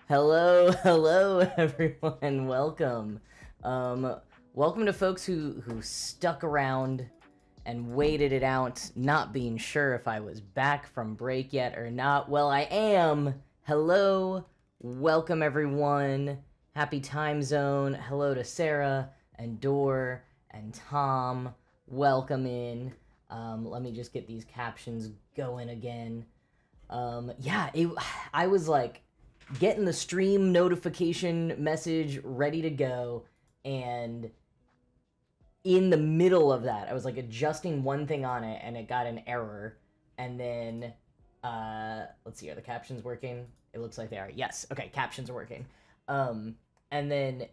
Hello, everyone. Welcome. Welcome to folks who stuck around and waited it out, not being sure if I was back from break yet or not. Well, I am. Hello, welcome everyone. Happy time zone. Hello to Sarah and Dor and Tom. Welcome in. Let me just get these captions going again. I was like getting the stream notification message ready to go, and in the middle of that I was like adjusting one thing on it and it got an error, and then let's see, are the captions working? It looks like they are. Yes, okay, captions are working. And then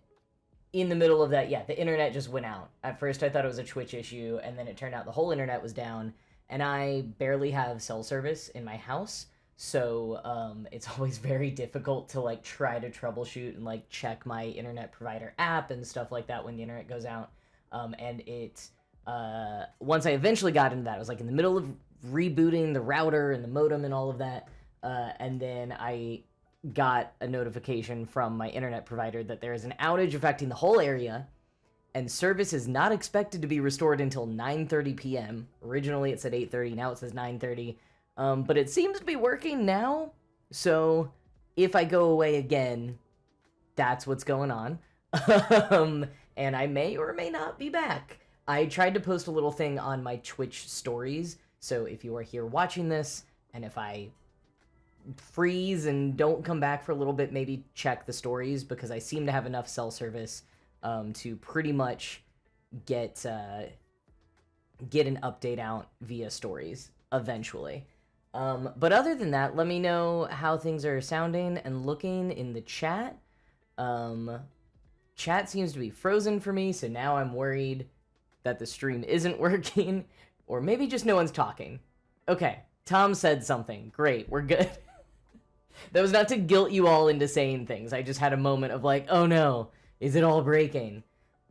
in the middle of that, the internet just went out. At first I thought it was a Twitch issue, and then it turned out the whole internet was down, and I barely have cell service in my house. So it's always very difficult to like try to troubleshoot and like check my internet provider app and stuff like that when the internet goes out. And it once I eventually got into that, I was like in the middle of rebooting the router and the modem and all of that, and then I got a notification from my internet provider that there is an outage affecting the whole area, and service is not expected to be restored until 9:30 p.m. Originally it said 8:30, now it says 9:30. But it seems to be working now, so if I go away again, that's what's going on. And I may or may not be back. I tried to post a little thing on my Twitch stories, so if you are here watching this, and if I freeze and don't come back for a little bit, maybe check the stories, because I seem to have enough cell service to pretty much get an update out via stories eventually. But other than that, let me know how things are sounding and looking in the chat. Chat seems to be frozen for me, so now I'm worried that the stream isn't working, or maybe just no one's talking. Okay, Tom said something. Great, we're good. That was not to guilt you all into saying things. I just had a moment of like, oh no, is it all breaking?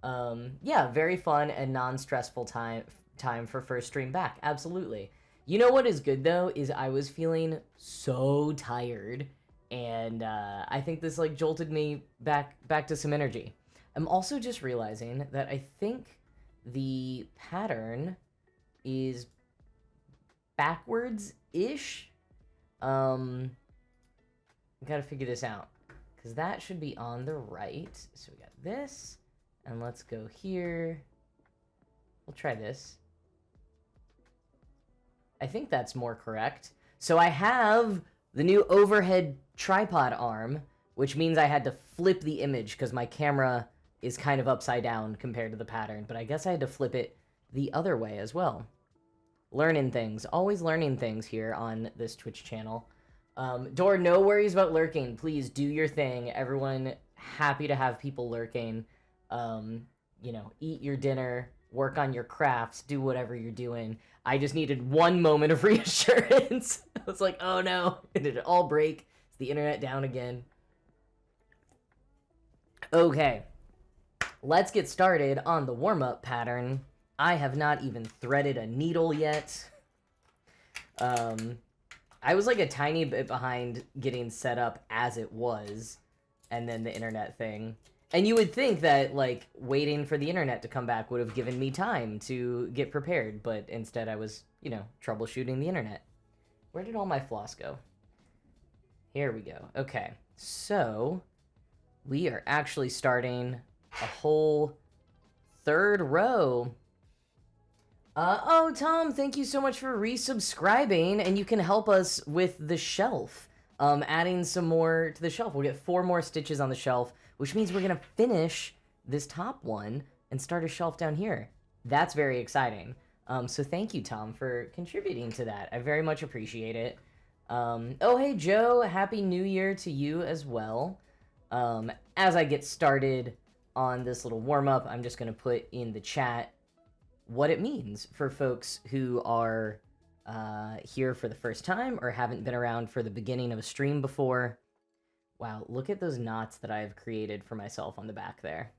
Yeah, very fun and non-stressful time for first stream back. Absolutely. You know what is good though is I was feeling so tired, and I think this like jolted me back to some energy. I'm also just realizing that I think the pattern is backwards-ish. I gotta figure this out, because that should be on the right. So we got this, and let's go here. We'll try this. I think that's more correct. So I have the new overhead tripod arm, which means I had to flip the image because my camera is kind of upside down compared to the pattern, but I guess I had to flip it the other way as well. Learning things, always learning things here on this Twitch channel. Dor, no worries about lurking. Please do your thing. Everyone, happy to have people lurking. You know, eat your dinner, work on your crafts, do whatever you're doing. I just needed one moment of reassurance. I was like, oh no, did it all break? Is the internet down again? Okay, let's get started on the warm-up pattern. I have not even threaded a needle yet. I was like a tiny bit behind getting set up as it was, and then the internet thing. And you would think that, like, waiting for the internet to come back would have given me time to get prepared, but instead I was, you know, troubleshooting the internet. Where did all my floss go? Here we go. Okay, so we are actually starting a whole third row. Oh, Tom, thank you so much for resubscribing, and you can help us with the shelf. Adding some more to the shelf. We'll get 4 more stitches on the shelf, which means we're going to finish this top one and start a shelf down here. That's very exciting. So thank you, Tom, for contributing to that. I very much appreciate it. Oh, hey, Joe. Happy New Year to you as well. As I get started on this little warm-up, I'm just going to put in the chat what it means for folks who are here for the first time or haven't been around for the beginning of a stream before. Wow, look at those knots that I've created for myself on the back there.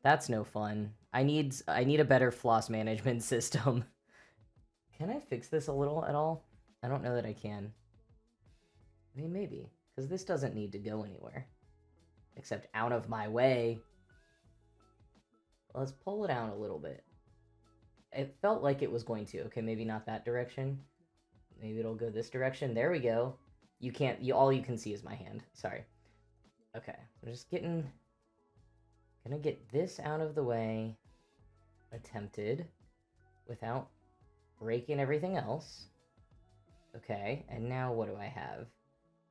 That's no fun. I need a better floss management system. Can I fix this a little at all? I don't know that I can. I mean, maybe, because this doesn't need to go anywhere. except out of my way. Let's pull it out a little bit. It felt like it was going to. Okay, maybe not that direction. Maybe it'll go this direction. There we go. You can't, all you can see is my hand. Sorry. Okay, I'm just gonna get this out of the way. Attempted. Without breaking everything else. Okay, and now what do I have?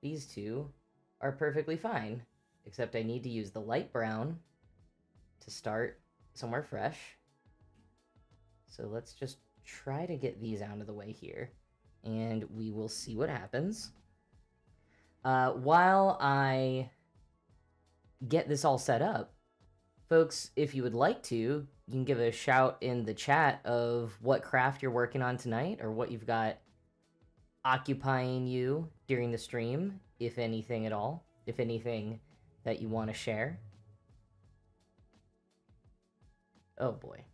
These two are perfectly fine. Except I need to use the light brown to start somewhere fresh. So let's just try to get these out of the way here. And we will see what happens. While I get this all set up, folks, if you would like to, you can give a shout in the chat of what craft you're working on tonight or what you've got occupying you during the stream, if anything at all, if anything that you want to share. Oh boy.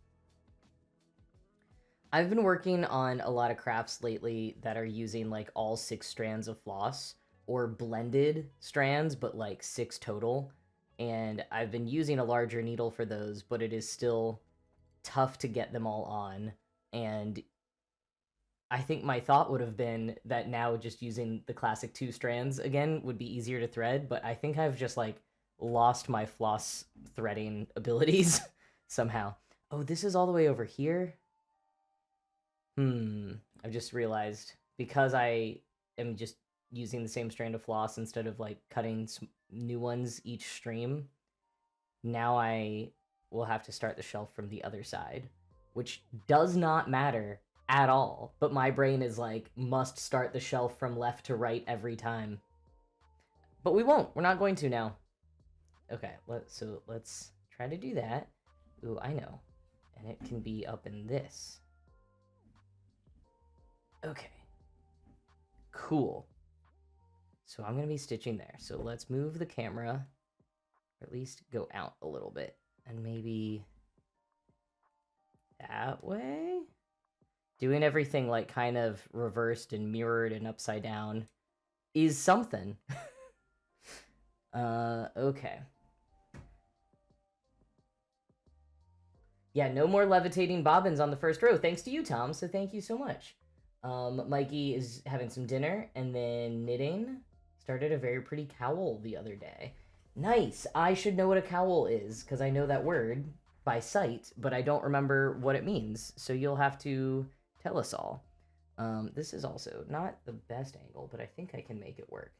I've been working on a lot of crafts lately that are using like all 6 strands of floss or blended strands, but like 6 total. And I've been using a larger needle for those, but it is still tough to get them all on. And I think my thought would have been that now just using the classic 2 strands again would be easier to thread, but I think I've just like lost my floss threading abilities somehow. Oh, this is all the way over here? I just realized because I am just using the same strand of floss instead of like cutting new ones each stream, now I will have to start the shelf from the other side, which does not matter at all, but my brain is like, must start the shelf from left to right every time. But we won't. We're not going to now. Okay, so let's try to do that. Ooh, I know. And it can be up in this. Okay. Cool. So I'm going to be stitching there. So let's move the camera, or at least go out a little bit. And maybe that way? Doing everything like kind of reversed and mirrored and upside down is something. Okay. Yeah, no more levitating bobbins on the first row. Thanks to you, Tom. So thank you so much. Mikey is having some dinner and then knitting. Started a very pretty cowl the other day. Nice. I should know what a cowl is because I know that word by sight, but I don't remember what it means. So you'll have to tell us all. This is also not the best angle, but I think I can make it work.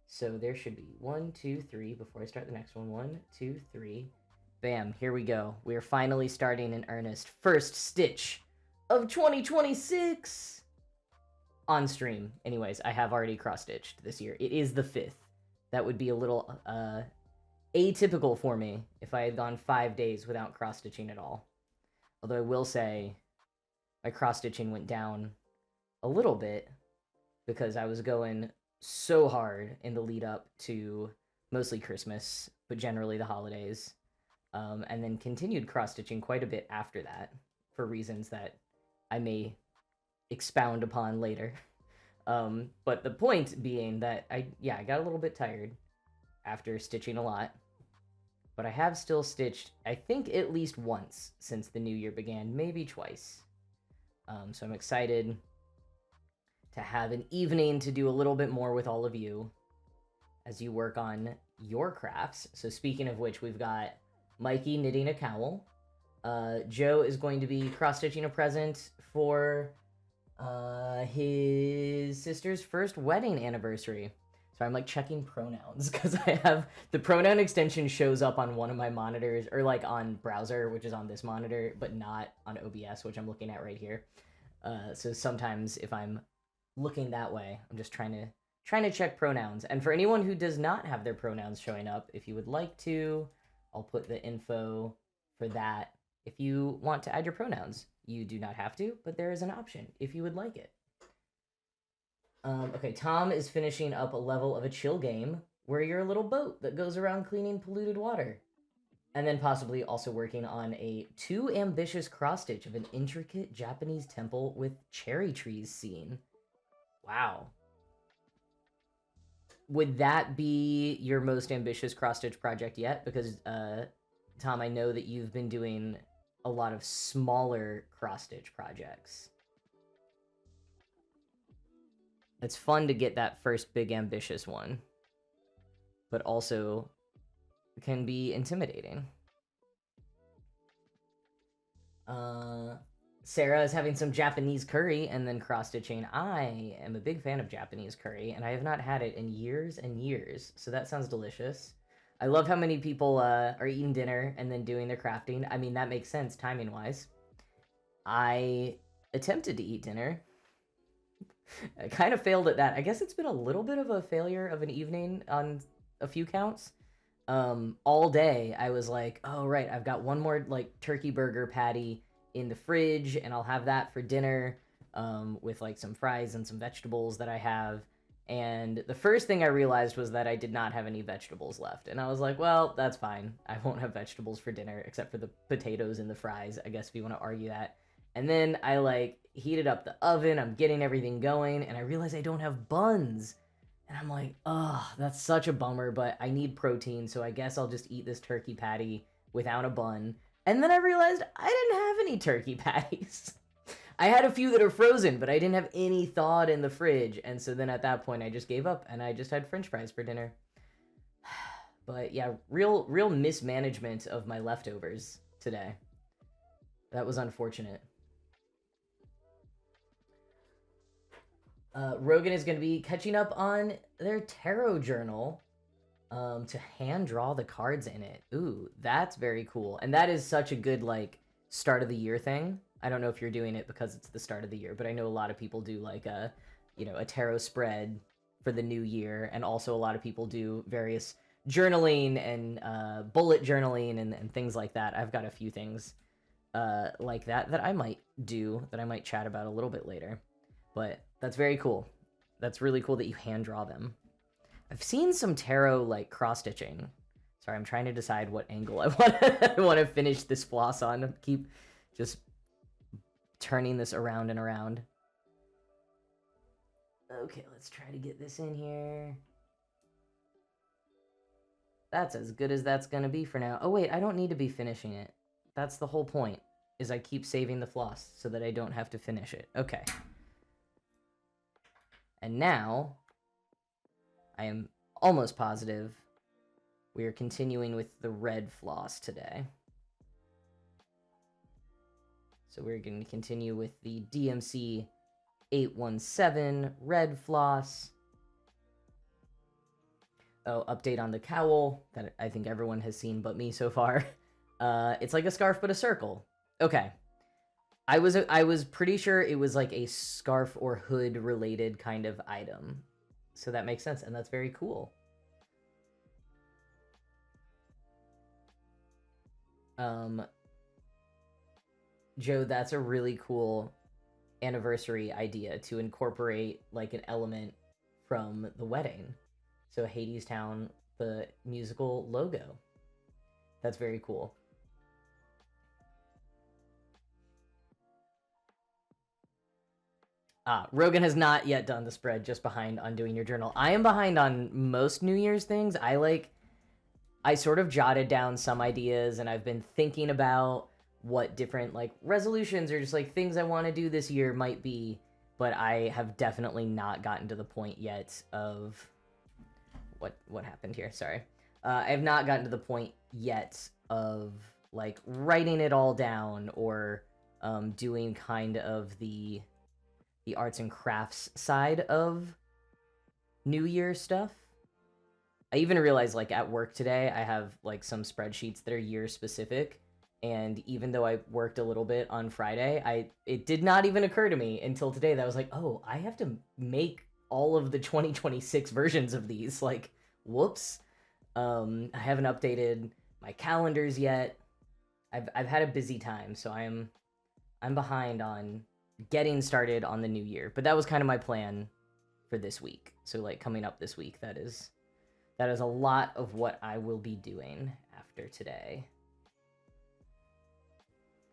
So there should be 1, 2, 3 before I start the next one. 1, 2, 3. Bam, here we go. We are finally starting in earnest. First stitch of 2026 on stream. Anyways, I have already cross-stitched this year. It is the 5th. That would be a little atypical for me if I had gone 5 days without cross-stitching at all. Although I will say my cross-stitching went down a little bit because I was going so hard in the lead up to mostly Christmas, but generally the holidays. And then continued cross-stitching quite a bit after that for reasons that I may expound upon later. But the point being that I got a little bit tired after stitching a lot, but I have still stitched, I think, at least once since the new year began, maybe twice. So I'm excited to have an evening to do a little bit more with all of you as you work on your crafts. So speaking of which, we've got Mikey knitting a cowl. Joe is going to be cross-stitching a present for his sister's first wedding anniversary. So I'm like checking pronouns because I have the pronoun extension shows up on one of my monitors, or like on browser, which is on this monitor, but not on OBS, which I'm looking at right here. So sometimes if I'm looking that way, I'm just trying to check pronouns. And for anyone who does not have their pronouns showing up, if you would like to, I'll put the info for that. If you want to add your pronouns, you do not have to, but there is an option if you would like it. Okay, Tom is finishing up a level of a chill game where you're a little boat that goes around cleaning polluted water. And then possibly also working on a too ambitious cross-stitch of an intricate Japanese temple with cherry trees scene. Wow. would that be your most ambitious cross-stitch project yet? Because, Tom, I know that you've been doing a lot of smaller cross-stitch projects. It's fun to get that first big ambitious one, but also can be intimidating. Sarah is having some Japanese curry and then cross-stitching. I am a big fan of Japanese curry, and I have not had it in years and years, so that sounds delicious. I love how many people are eating dinner and then doing their crafting. I mean, that makes sense timing-wise. I attempted to eat dinner. I kind of failed at that. I guess it's been a little bit of a failure of an evening on a few counts. All day I was like, oh right, I've got one more like turkey burger patty in the fridge, and I'll have that for dinner, with like some fries and some vegetables that I have. And the first thing I realized was that I did not have any vegetables left. And I was like, well, that's fine. I won't have vegetables for dinner except for the potatoes and the fries, I guess, if you want to argue that. And then I like heated up the oven, I'm getting everything going, and I realized I don't have buns. And I'm like, oh, that's such a bummer, but I need protein, so I guess I'll just eat this turkey patty without a bun. And then I realized I didn't have any turkey patties. I had a few that are frozen, but I didn't have any thawed in the fridge. And so then at that point, I just gave up, and I just had French fries for dinner. But yeah, real mismanagement of my leftovers today. That was unfortunate. Rogan is going to be catching up on their tarot journal to hand draw the cards in it. Ooh, that's very cool. And that is such a good, like, start of the year thing. I don't know if you're doing it because it's the start of the year, but I know a lot of people do, like, a tarot spread for the new year. And also a lot of people do various journaling and bullet journaling and things like that. I've got a few things like that I might do, that I might chat about a little bit later. But that's very cool. That's really cool that you hand draw them. I've seen some tarot like cross stitching. Sorry, I'm trying to decide what angle I want to finish this floss on. Keep just turning this around and around. Okay, let's try to get this in here. That's as good as that's gonna be for now. Oh wait, I don't need to be finishing it. That's the whole point, is I keep saving the floss so that I don't have to finish it. Okay. And now, I am almost positive we are continuing with the red floss today. So we're going to continue with the DMC 817 red floss. Oh, update on the cowl that I think everyone has seen but me so far. It's like a scarf but a circle. Okay. I was pretty sure it was like a scarf or hood related kind of item. So that makes sense, and that's very cool. Joe, that's a really cool anniversary idea, to incorporate like an element from the wedding. So Hadestown, the musical logo. That's very cool. Rogan has not yet done the spread, just behind on doing your journal. I am behind on most New Year's things. I sort of jotted down some ideas, and I've been thinking about what different like resolutions or just like things I want to do this year might be, but I have definitely not gotten to the point yet of what happened here. Sorry. I have not gotten to the point yet of like writing it all down, or doing kind of the arts and crafts side of New Year stuff. I even realized like at work today, I have like some spreadsheets that are year specific. And even though I worked a little bit on Friday, it did not even occur to me until today that I was like, oh, I have to make all of the 2026 versions of these. Like, whoops. I haven't updated my calendars yet. I've had a busy time, so I'm behind on getting started on the new year. But that was kind of my plan for this week. So like coming up this week, that is a lot of what I will be doing after today.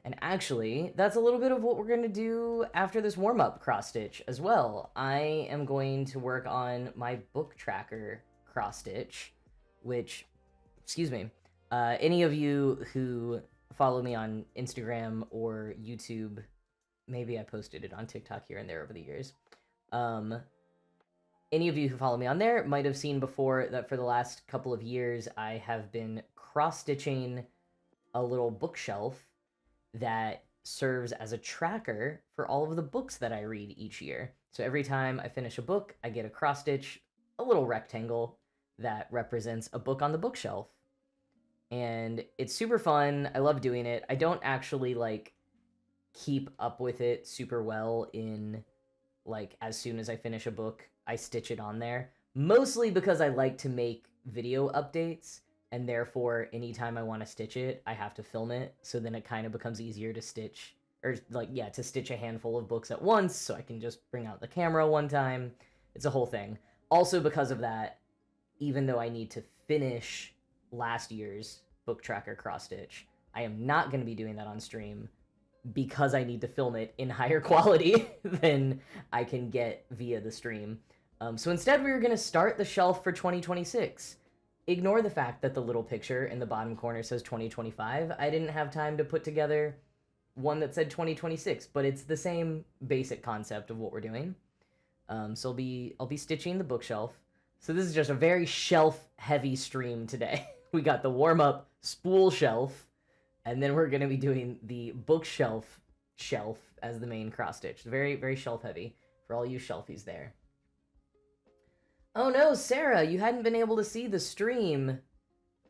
And actually, that's a little bit of what we're going to do after this warm-up cross-stitch as well. I am going to work on my book tracker cross stitch, which, excuse me, any of you who follow me on Instagram or YouTube, maybe I posted it on TikTok here and there over the years. Any of you who follow me on there might have seen before that for the last couple of years, I have been cross-stitching a little bookshelf that serves as a tracker for all of the books that I read each year. So every time I finish a book, I get a cross-stitch, a little rectangle that represents a book on the bookshelf. And it's super fun. I love doing it. I don't actually, like, keep up with it super well in, like, as soon as I finish a book, I stitch it on there. Mostly because I like to make video updates, and therefore, anytime I want to stitch it, I have to film it, so then it kind of becomes easier to stitch, or, like, yeah, to stitch a handful of books at once, so I can just bring out the camera one time. It's a whole thing. Also, because of that, even though I need to finish last year's book tracker cross-stitch, I am not going to be doing that on stream, because I need to film it in higher quality than I can get via the stream. So instead, we were going to start the shelf for 2026. Ignore the fact that the little picture in the bottom corner says 2025. I didn't have time to put together one that said 2026, but it's the same basic concept of what we're doing. So I'll be stitching the bookshelf. So this is just a very shelf-heavy stream today. We got the warm-up spool shelf, and then we're going to be doing the bookshelf shelf as the main cross-stitch. Very, very shelf-heavy for all you shelfies there. Oh no, Sarah, you hadn't been able to see the stream.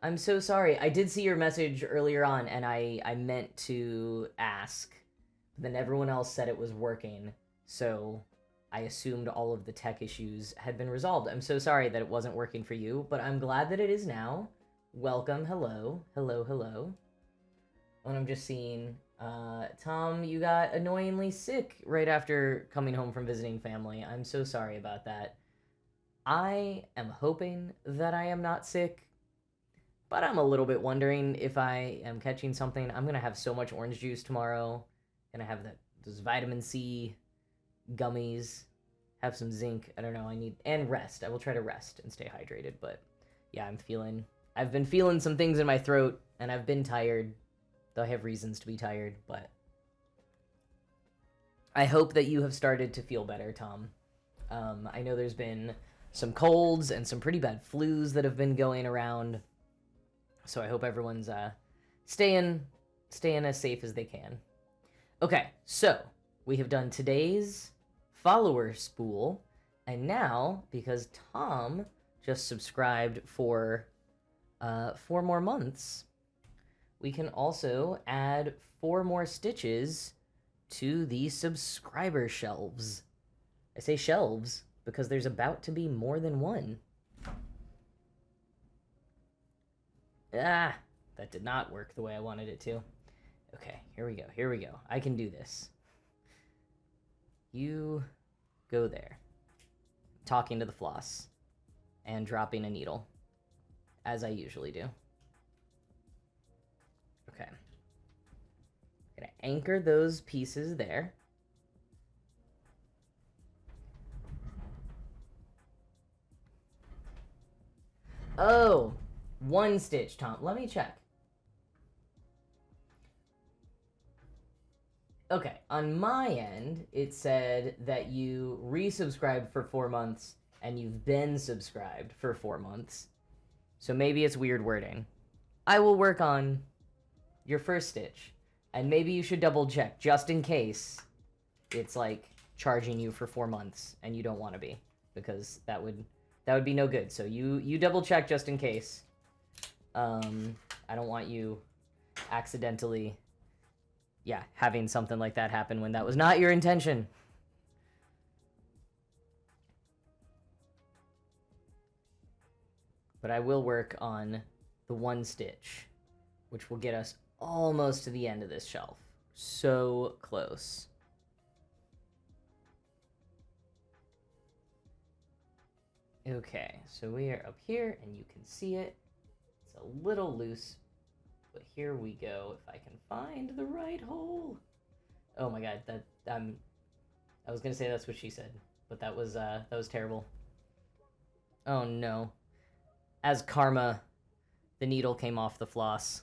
I'm so sorry. I did see your message earlier on, and I meant to ask. But then everyone else said it was working, so I assumed all of the tech issues had been resolved. I'm so sorry that it wasn't working for you, but I'm glad that it is now. Welcome. Hello. Hello, hello. And I'm just seeing, Tom, you got annoyingly sick right after coming home from visiting family. I'm so sorry about that. I am hoping that I am not sick, but I'm a little bit wondering if I am catching something. I'm going to have so much orange juice tomorrow. Going to have those vitamin C gummies, have some zinc. I don't know. And rest. I will try to rest and stay hydrated, but yeah, I've been feeling some things in my throat, and I've been tired, though I have reasons to be tired, but I hope that you have started to feel better, Tom. I know there's been some colds and some pretty bad flus that have been going around, so I hope everyone's staying as safe as they can. Okay, so we have done today's follower spool, and now, because Tom just subscribed for 4 more months, we can also add 4 more stitches to the subscriber shelves. I say shelves because there's about to be more than one. Ah, that did not work the way I wanted it to. Okay, here we go. I can do this. You go there. Talking to the floss and dropping a needle, as I usually do. Okay. I'm gonna anchor those pieces there. Oh, 1 stitch, Tom. Let me check. Okay, on my end, it said that you resubscribed for 4 months and you've been subscribed for 4 months. So maybe it's weird wording. I will work on your first stitch, and maybe you should double check just in case it's like charging you for 4 months and you don't want to be, because that would be no good. So you double check just in case. I don't want you accidentally, yeah, having something like that happen when that was not your intention. But I will work on the 1 stitch, which will get us almost to the end of this shelf. So close. Okay, so we are up here, and you can see it. It's a little loose, but here we go. If I can find the right hole. Oh my god, I was gonna say that's what she said, but that was terrible. Oh no. As karma, the needle came off the floss.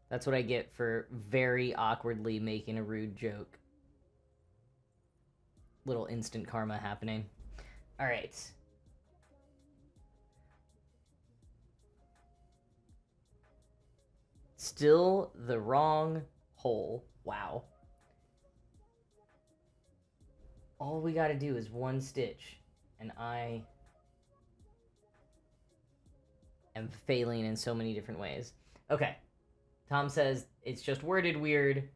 That's what I get for very awkwardly making a rude joke. Little instant karma happening. All right. Still the wrong hole. Wow. All we gotta do is one stitch, and I am failing in so many different ways. Okay. Tom says it's just worded weird.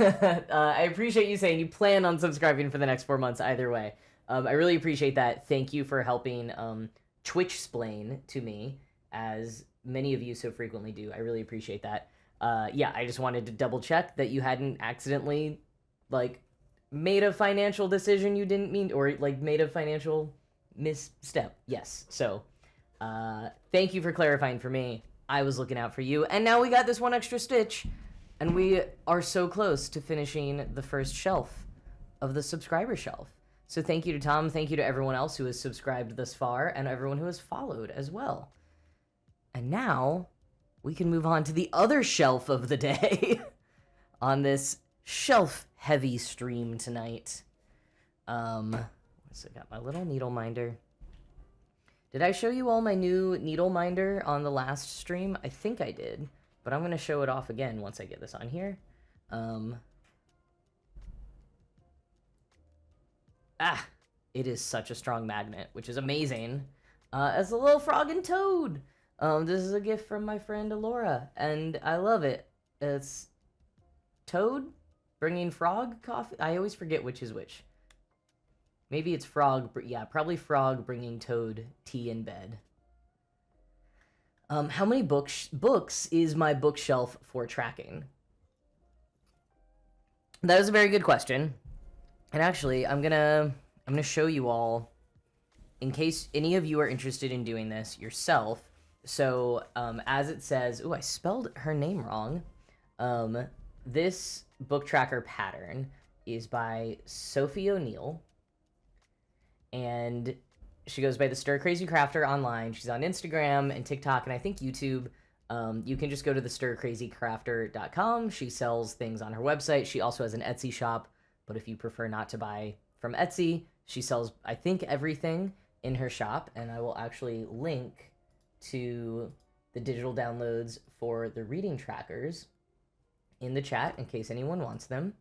I appreciate you saying you plan on subscribing for the next 4 months either way. I really appreciate that. Thank you for helping Twitch-splain to me, as many of you so frequently do. I really appreciate that. Yeah, I just wanted to double check that you hadn't accidentally, like, made a financial decision you didn't mean, or, like, made a financial misstep. Yes, so, thank you for clarifying for me. I was looking out for you, and now we got this one extra stitch, and we are so close to finishing the first shelf of the subscriber shelf. So thank you to Tom, thank you to everyone else who has subscribed thus far, and everyone who has followed as well. And now, we can move on to the other shelf of the day on this shelf-heavy stream tonight. So I got my little needle minder. Did I show you all my new needle minder on the last stream? I think I did, but I'm going to show it off again once I get this on here. It is such a strong magnet, which is amazing. As a little frog and toad. This is a gift from my friend Alora, and I love it. It's toad bringing frog coffee. I always forget which is which. Maybe it's frog. Yeah, probably frog bringing toad tea in bed. How many books is my bookshelf for tracking? That is a very good question. And actually, I'm gonna show you all, in case any of you are interested in doing this yourself. So, as it says, ooh, I spelled her name wrong. This book tracker pattern is by Sophie O'Neill, and she goes by the Stir Crazy Crafter online. She's on Instagram and TikTok, and I think YouTube. You can just go to the stircrazycrafter.com. She sells things on her website. She also has an Etsy shop, but if you prefer not to buy from Etsy, she sells, I think, everything in her shop, and I will actually link to the digital downloads for the reading trackers in the chat in case anyone wants them.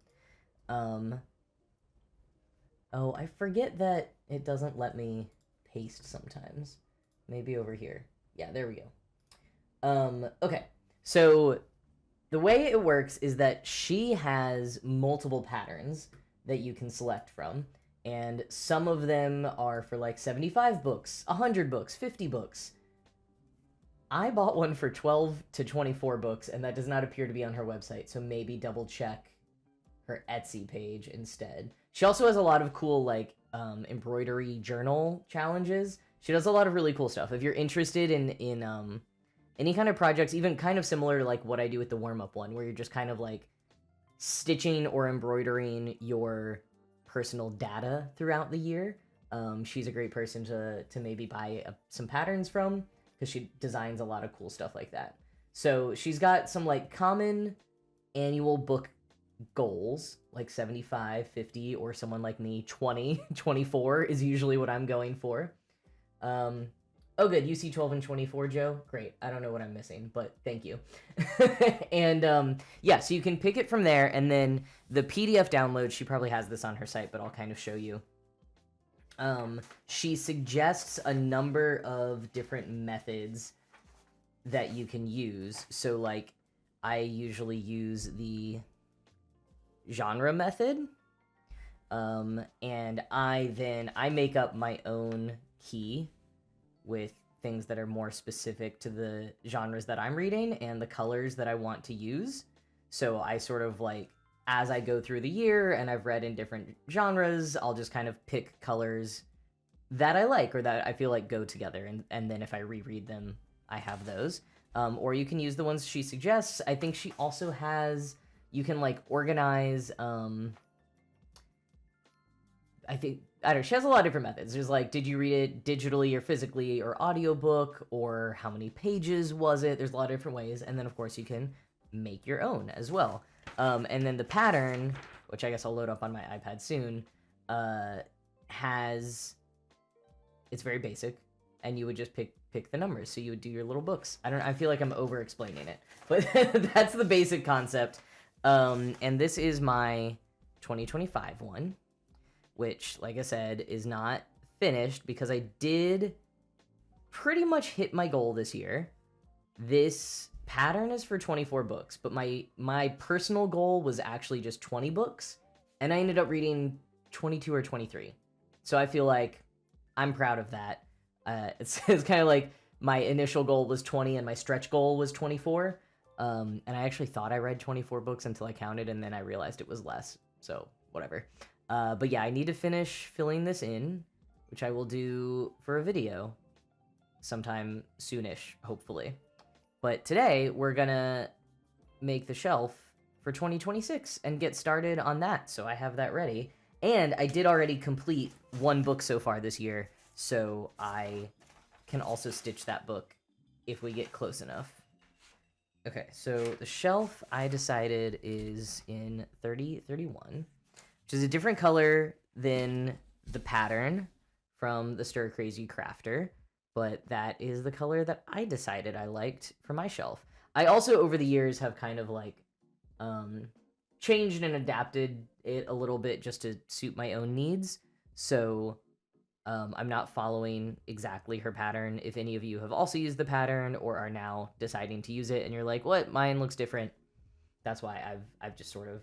Oh, I forget that it doesn't let me paste sometimes. Maybe over here. Yeah, there we go. Okay, so the way it works is that she has multiple patterns that you can select from, and some of them are for like 75 books, 100 books, 50 books. I bought one for 12 to 24 books, and that does not appear to be on her website, so maybe double check her Etsy page instead. She also has a lot of cool, like, embroidery journal challenges. She does a lot of really cool stuff. If you're interested in any kind of projects, even kind of similar to, like, what I do with the warm-up one, where you're just kind of, like, stitching or embroidering your personal data throughout the year, she's a great person to maybe buy some patterns from, because she designs a lot of cool stuff like that. So she's got some, like, common annual book goals, like 75, 50, or someone like me, 20, 24 is usually what I'm going for. Oh, good. You see 12 and 24, Joe? Great. I don't know what I'm missing, but thank you. And, yeah, so you can pick it from there, and then the PDF download, she probably has this on her site, but I'll kind of show you. She suggests a number of different methods that you can use. So, like, I usually use the genre method, and I make up my own key with things that are more specific to the genres that I'm reading and the colors that I want to use. So I sort of, like, as I go through the year and I've read in different genres, I'll just kind of pick colors that I like or that I feel like go together, and then if I reread them, I have those. Or you can use the ones she suggests. I think she also has, you can, like, organize, I think I don't know, she has a lot of different methods. There's like, did you read it digitally or physically or audiobook, or how many pages was it? There's a lot of different ways. And then, of course, you can make your own as well. And then the pattern, which I guess I'll load up on my iPad soon, it's very basic, and you would just pick the numbers. So you would do your little books. I feel like I'm over explaining it, but that's the basic concept. And this is my 2025 one, which, like I said, is not finished because I did pretty much hit my goal this year. This pattern is for 24 books, but my personal goal was actually just 20 books, and I ended up reading 22 or 23. So I feel like I'm proud of that. It's kind of like my initial goal was 20 and my stretch goal was 24. And I actually thought I read 24 books until I counted, and then I realized it was less. So whatever. But yeah, I need to finish filling this in, which I will do for a video sometime soonish, hopefully. But today we're gonna make the shelf for 2026 and get started on that. So I have that ready. And I did already complete one book so far this year, so I can also stitch that book if we get close enough. Okay, so the shelf I decided is in 3031, which is a different color than the pattern from the Stir Crazy Crafter, but that is the color that I decided I liked for my shelf. I also, over the years, have kind of like changed and adapted it a little bit just to suit my own needs. So I'm not following exactly her pattern. If any of you have also used the pattern or are now deciding to use it and you're like, what, mine looks different, that's why I've just sort of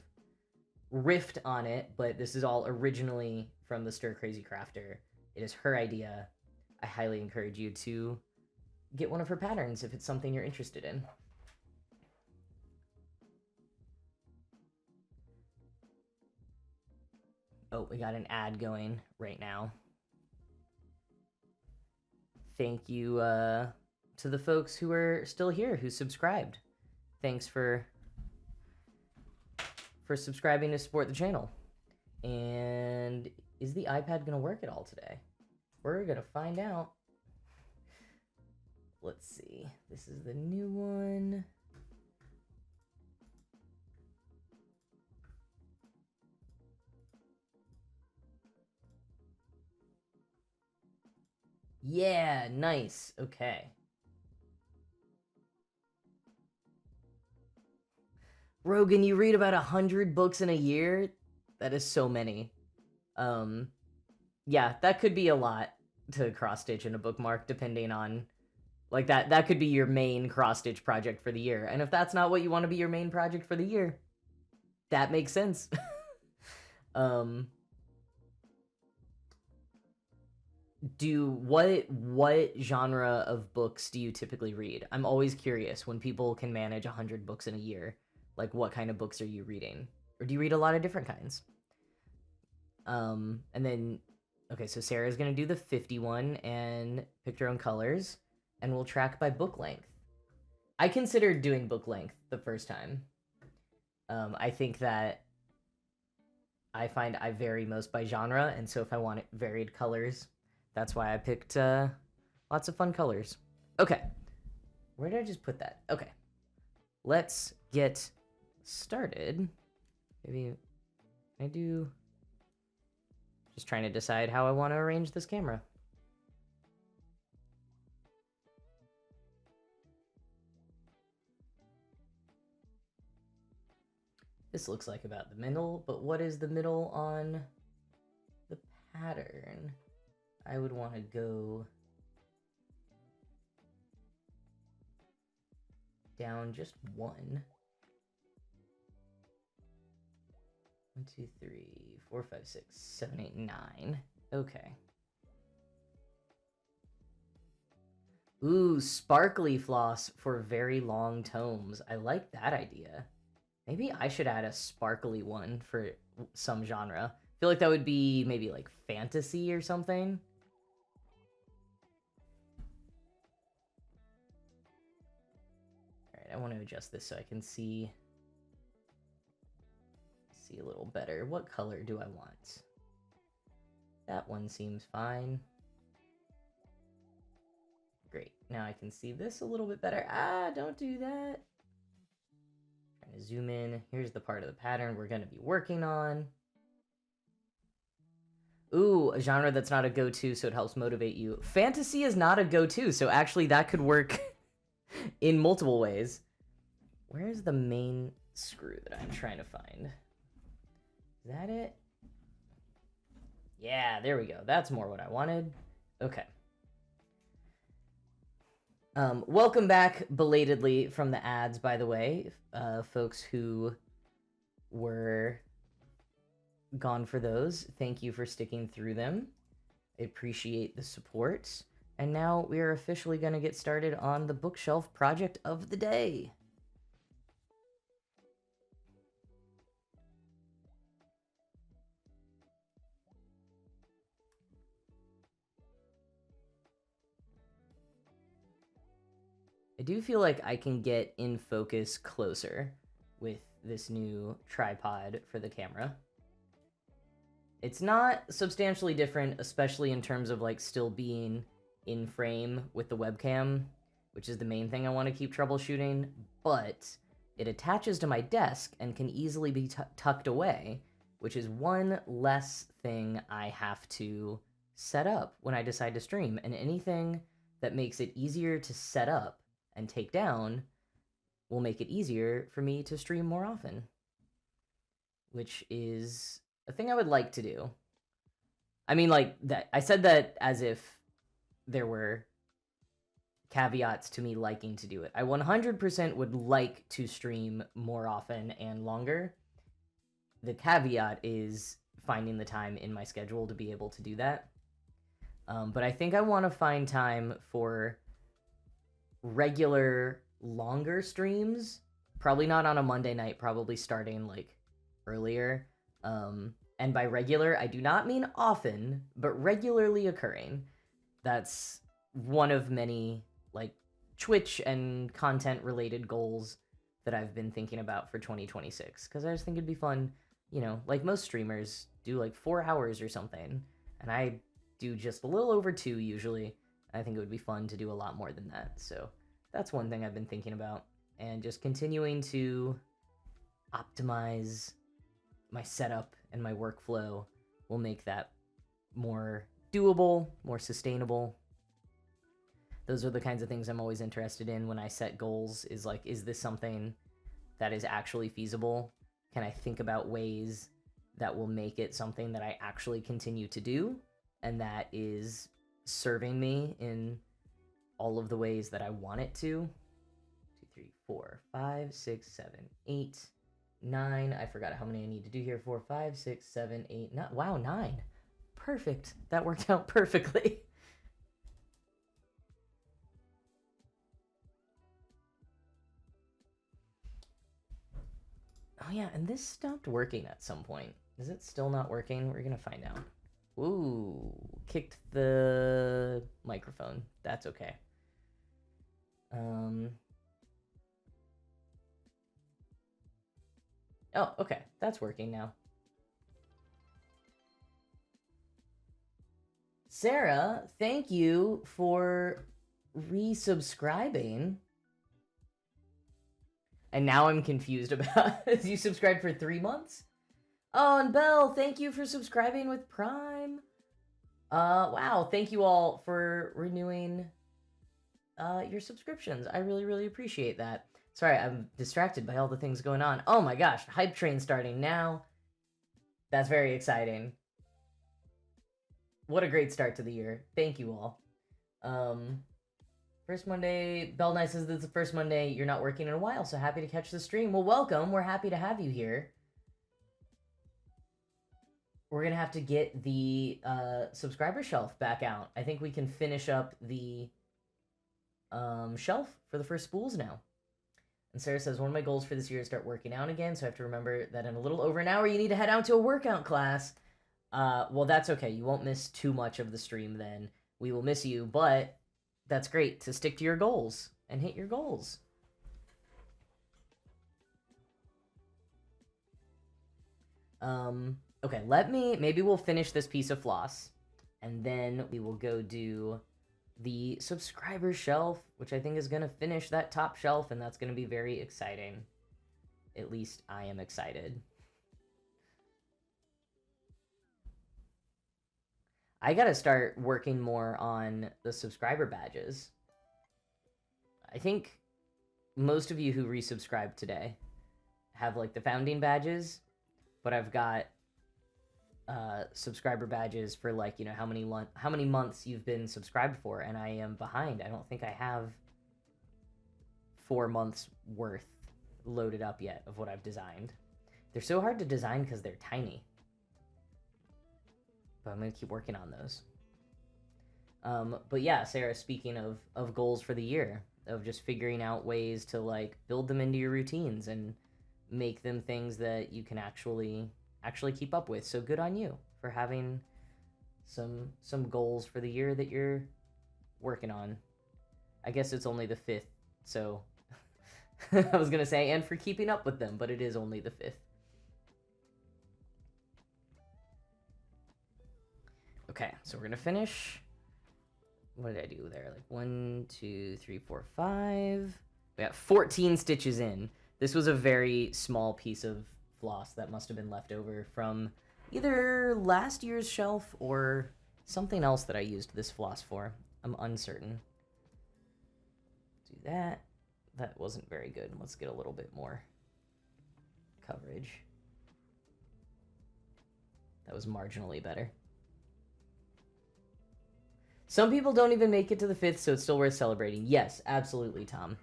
riffed on it. But this is all originally from the Stir Crazy Crafter. It is her idea. I highly encourage you to get one of her patterns if it's something you're interested in. Oh, we got an ad going right now. Thank you to the folks who are still here, who subscribed. Thanks for subscribing to support the channel. And is the iPad going to work at all today? We're going to find out. Let's see. This is the new one. Yeah, nice. Okay. Rogan, you read about 100 books in a year? That is so many. Yeah, that could be a lot to cross-stitch in a bookmark, depending on, like, that could be your main cross-stitch project for the year. And if that's not what you want to be your main project for the year, that makes sense. What genre of books do you typically read? I'm always curious when people can manage 100 books in a year. Like, what kind of books are you reading? Or do you read a lot of different kinds? And then, okay, so Sarah's gonna do the 51 and pick her own colors, and we'll track by book length. I considered doing book length the first time. I think that I find I vary most by genre, and so if I want varied colors, that's why I picked lots of fun colors. Okay, where did I just put that? Okay, let's get started. Maybe I do. Just trying to decide how I want to arrange this camera. This looks like about the middle, but what is the middle on the pattern? I would want to go down just one. 1, 2, 3, 4, 5, 6, 7, 8, 9. Okay. Ooh, sparkly floss for very long tomes. I like that idea. Maybe I should add a sparkly one for some genre. I feel like that would be maybe like fantasy or something. All right, I want to adjust this so I can see a little better. What color do I want? That one seems fine. Great. Now I can see this a little bit better. Ah, don't do that. Trying to zoom in. Here's the part of the pattern we're going to be working on. Ooh, a genre that's not a go-to, so it helps motivate you. Fantasy is not a go-to, so actually that could work in multiple ways. Where's the main screw that I'm trying to find? Is that it? Yeah, there we go. That's more what I wanted. Okay. Welcome back belatedly from the ads, by the way, folks who were gone for those. Thank you for sticking through them. I appreciate the support. And now we are officially going to get started on the bookshelf project of the day. I do feel like I can get in focus closer with this new tripod for the camera. It's not substantially different, especially in terms of like still being in frame with the webcam, which is the main thing I want to keep troubleshooting, but it attaches to my desk and can easily be tucked away, which is one less thing I have to set up when I decide to stream. And anything that makes it easier to set up and take down will make it easier for me to stream more often, which is a thing I would like to do. I mean, like, that I said that as if there were caveats to me liking to do it. I 100% would like to stream more often and longer. The caveat is finding the time in my schedule to be able to do that. But I think I want to find time for regular, longer streams. Probably not on a Monday night, probably starting, like, earlier. And by regular, I do not mean often, but regularly occurring. That's one of many, like, Twitch and content-related goals that I've been thinking about for 2026. Because I just think it'd be fun, you know, like most streamers do, like, 4 hours or something. And I do just a little over 2 usually. I think it would be fun to do a lot more than that. So that's one thing I've been thinking about. And just continuing to optimize my setup and my workflow will make that more doable, more sustainable. Those are the kinds of things I'm always interested in when I set goals, is like, is this something that is actually feasible? Can I think about ways that will make it something that I actually continue to do and that is serving me in all of the ways that I want it to? 2, 3, 4, 5, 6, 7, 8, 9. I forgot how many I need to do here. 4, 5, 6, 7, 8, 9. Wow, 9. Perfect. That worked out perfectly. Oh yeah, and this stopped working at some point. Is it still not working? We're gonna find out. Ooh, kicked the microphone. That's okay. Oh, okay. That's working now. Sarah, thank you for resubscribing. And now I'm confused about you subscribed for 3 months? Oh, and Belle, thank you for subscribing with Prime. Wow, thank you all for renewing your subscriptions. I really, really appreciate that. Sorry, I'm distracted by all the things going on. Oh my gosh, Hype Train starting now. That's very exciting. What a great start to the year. Thank you all. First Monday, Bell Knight says this is the first Monday you're not working in a while, so happy to catch the stream. Well, welcome. We're happy to have you here. We're going to have to get the subscriber shelf back out. I think we can finish up the shelf for the first spools now. And Sarah says, one of my goals for this year is start working out again, so I have to remember that in a little over an hour you need to head out to a workout class. Well, that's okay. You won't miss too much of the stream then. We will miss you, but that's great to stick to your goals and hit your goals. Okay, maybe we'll finish this piece of floss And then we will go do the subscriber shelf, which I think is going to finish that top shelf, and that's going to be very exciting. At least I am excited. I got to start working more on the subscriber badges. I think most of you who resubscribed today have like the founding badges, but I've got subscriber badges for like, you know, how many months you've been subscribed for, and I am behind. I don't think I have 4 months worth loaded up yet of what I've designed. They're so hard to design because they're tiny, but I'm gonna keep working on those. But yeah, Sarah, speaking of goals for the year, of just figuring out ways to like build them into your routines and make them things that you can actually keep up with. So good on you for having some goals for the year that you're working on. I guess it's only the 5th, so I was gonna say, and for keeping up with them, but it is only the 5th. Okay, so we're gonna finish. What did I do there? Like 1, 2, 3, 4, 5. We got 14 stitches in. This was a very small piece of floss that must have been left over from either last year's shelf or something else that I used this floss for. I'm uncertain. Do that. That wasn't very good. Let's get a little bit more coverage. That was marginally better. Some people don't even make it to the 5th, so it's still worth celebrating. Yes, absolutely, Tom.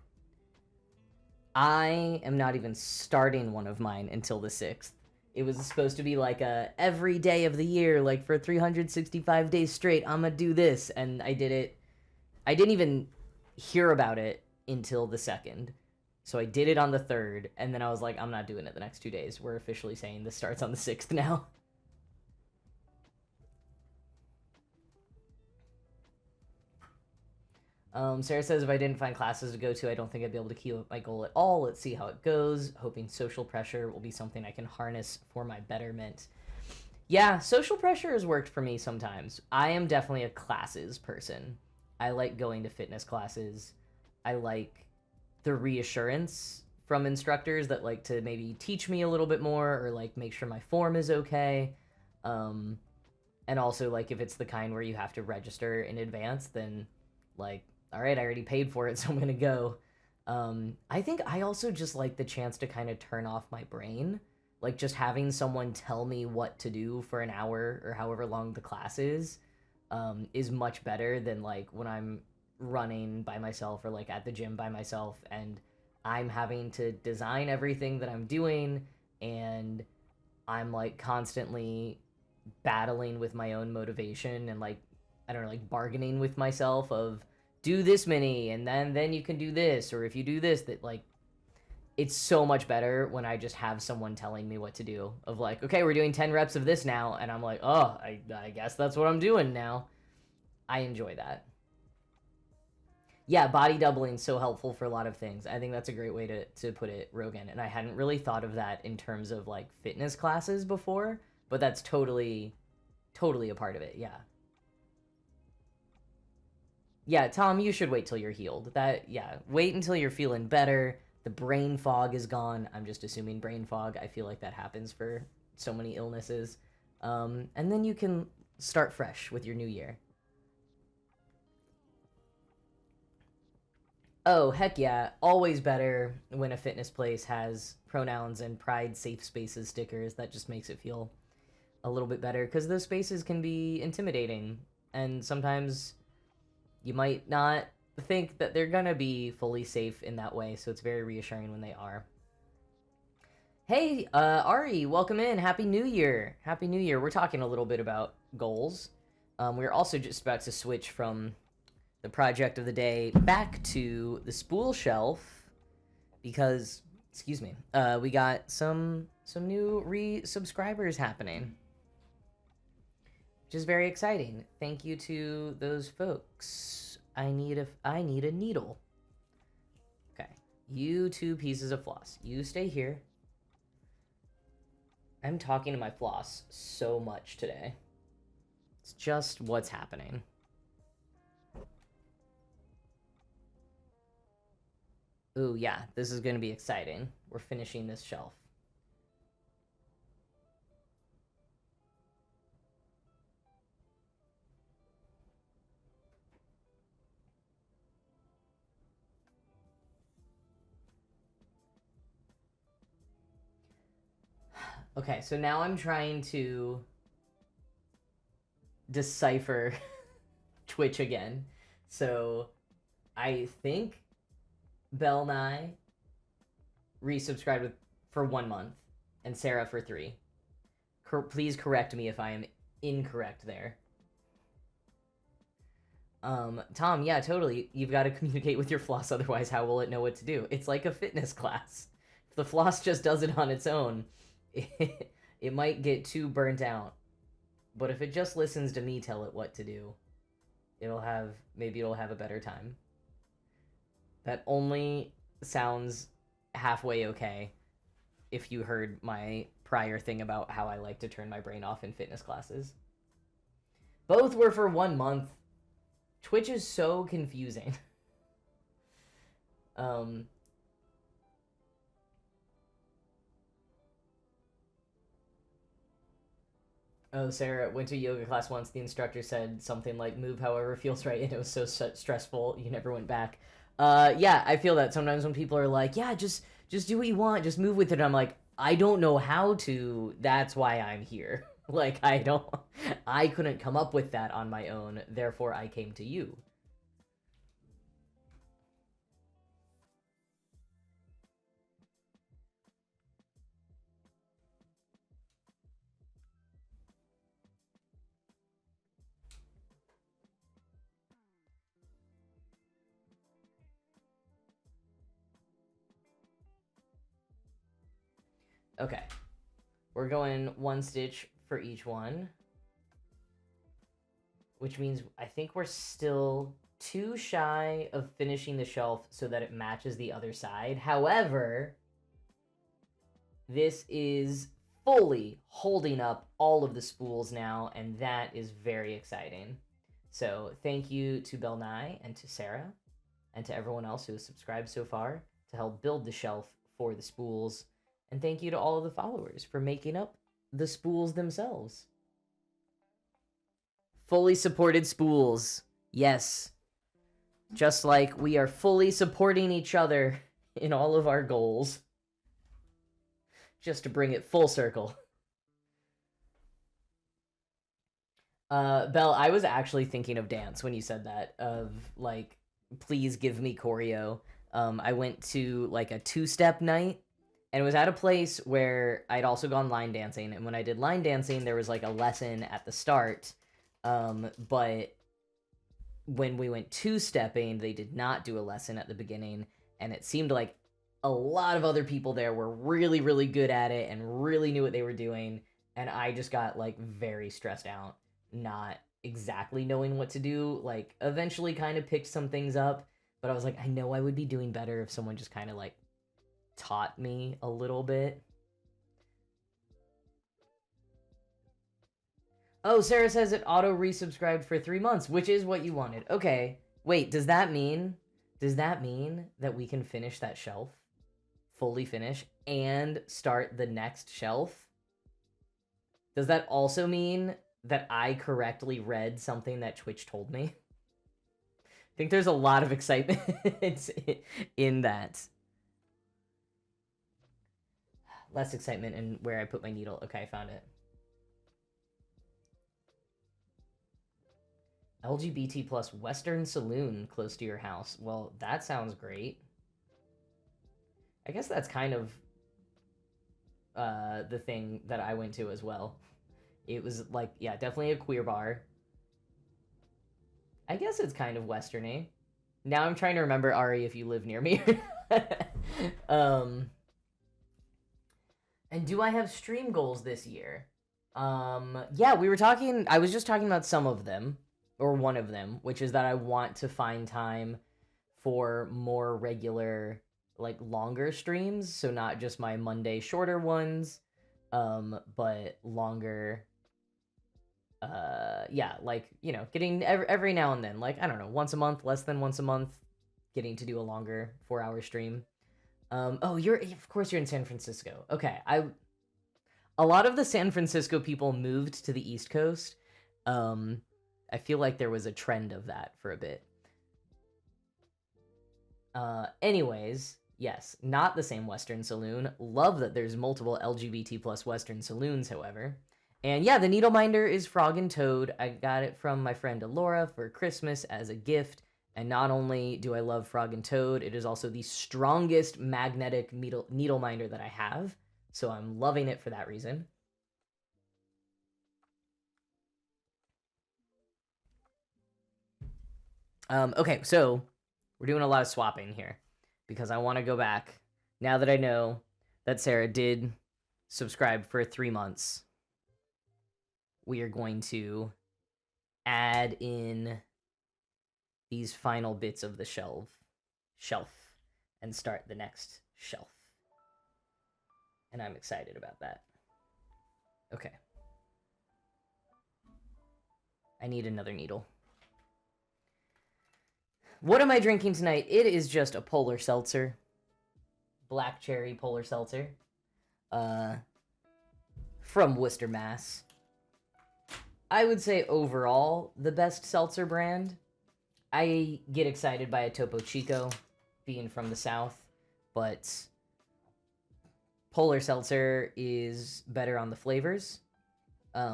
I am not even starting one of mine until the 6th. It was supposed to be like a every day of the year, like for 365 days straight, I'm gonna do this. And I did it. I didn't even hear about it until the 2nd. So I did it on the 3rd, and then I was like, I'm not doing it the next 2 days. We're officially saying this starts on the 6th now. Sarah says, if I didn't find classes to go to, I don't think I'd be able to keep up my goal at all. Let's see how it goes. Hoping social pressure will be something I can harness for my betterment. Yeah, social pressure has worked for me sometimes. I am definitely a classes person. I like going to fitness classes. I like the reassurance from instructors that like to maybe teach me a little bit more or like make sure my form is okay. And also like if it's the kind where you have to register in advance, then like, all right, I already paid for it, so I'm gonna go. I think I also just like the chance to kind of turn off my brain. Like just having someone tell me what to do for an hour or however long the class is much better than like when I'm running by myself or like at the gym by myself and I'm having to design everything that I'm doing and I'm like constantly battling with my own motivation and like I don't know, like bargaining with myself of do this many and then you can do this, or if you do this, that like it's so much better when I just have someone telling me what to do of like, okay, we're doing 10 reps of this now, and I'm like, oh, I guess that's what I'm doing now. I enjoy that. Yeah, body doubling so helpful for a lot of things. I think that's a great way to put it, Rogan. And I hadn't really thought of that in terms of like fitness classes before, but that's totally a part of it. Yeah. Yeah, Tom, you should wait till you're healed. Yeah, wait until you're feeling better. The brain fog is gone. I'm just assuming brain fog. I feel like that happens for so many illnesses. And then you can start fresh with your new year. Oh, heck yeah. Always better when a fitness place has pronouns and pride safe spaces stickers. That just makes it feel a little bit better because those spaces can be intimidating. And sometimes you might not think that they're gonna be fully safe in that way, so it's very reassuring when they are. Hey, Ari, welcome in. Happy New Year. Happy New Year. We're talking a little bit about goals. We're also just about to switch from the project of the day back to the spool shelf because, excuse me, we got some new re-subscribers happening, which is very exciting. Thank you to those folks. I need a needle. Okay, you 2 pieces of floss. You stay here. I'm talking to my floss so much today. It's just what's happening. Ooh, yeah, this is going to be exciting. We're finishing this shelf. Okay, so now I'm trying to decipher Twitch again. So I think Bell Nye resubscribed for 1 month and Sarah for 3. Please correct me if I am incorrect there. Tom, yeah, totally. You've got to communicate with your floss, otherwise how will it know what to do? It's like a fitness class. If the floss just does it on its own, it might get too burnt out. But if it just listens to me tell it what to do, maybe it'll have a better time. That only sounds halfway okay if you heard my prior thing about how I like to turn my brain off in fitness classes. Both were for 1 month. Twitch is so confusing. Oh, Sarah went to a yoga class once. The instructor said something like, move however feels right, and it was so stressful, you never went back. Yeah, I feel that sometimes when people are like, yeah, just do what you want, just move with it. I'm like, I don't know how to. That's why I'm here. Like, I couldn't come up with that on my own. Therefore, I came to you. Okay. We're going 1 stitch for each one. Which means I think we're still 2 shy of finishing the shelf so that it matches the other side. However, this is fully holding up all of the spools now, and that is very exciting. So thank you to Bell Nye and to Sarah and to everyone else who has subscribed so far to help build the shelf for the spools. And thank you to all of the followers for making up the spools themselves. Fully supported spools. Yes. Just like we are fully supporting each other in all of our goals. Just to bring it full circle. Belle, I was actually thinking of dance when you said that. Of, like, please give me choreo. I went to, like, a 2-step night. And it was at a place where I'd also gone line dancing. And when I did line dancing, there was, like, a lesson at the start. But when we went 2-stepping, they did not do a lesson at the beginning. And it seemed like a lot of other people there were really, really good at it and really knew what they were doing. And I just got, like, very stressed out, not exactly knowing what to do. Like, eventually kind of picked some things up. But I was like, I know I would be doing better if someone just kind of, like, taught me a little bit. Oh, Sarah says it auto resubscribed for 3 months, which is what you wanted. Okay. Wait, does that mean that we can finish that shelf? Fully finish and start the next shelf? Does that also mean that I correctly read something that Twitch told me? I think there's a lot of excitement in that. Less excitement in where I put my needle. Okay, I found it. LGBT plus Western Saloon close to your house. Well, that sounds great. I guess that's kind of the thing that I went to as well. It was like, yeah, definitely a queer bar. I guess it's kind of Western-y. Now I'm trying to remember, Ari, if you live near me. And do I have stream goals this year? Yeah, I was just talking about some of them, or one of them, which is that I want to find time for more regular, like, longer streams. So not just my Monday shorter ones, but longer yeah, like, you know, getting every now and then, like, I don't know, once a month, less than once a month, getting to do a longer 4-hour stream. Oh, of course you're in San Francisco. Okay, a lot of the San Francisco people moved to the East Coast. I feel like there was a trend of that for a bit. Anyways, yes, not the same Western Saloon. Love that there's multiple LGBT plus Western Saloons, however. And yeah, the Needleminder is Frog and Toad. I got it from my friend Alora for Christmas as a gift. And not only do I love Frog and Toad, it is also the strongest magnetic Needleminder that I have. So I'm loving it for that reason. Okay, so we're doing a lot of swapping here because I want to go back now that I know that Sarah did subscribe for 3 months. We are going to add in these final bits of the shelf and start the next shelf. And I'm excited about that. Okay. I need another needle. What am I drinking tonight? It is just a polar seltzer. Black cherry polar seltzer. From Worcester, Mass. I would say overall the best seltzer brand. I get excited by a Topo Chico, being from the South, but Polar Seltzer is better on the flavors.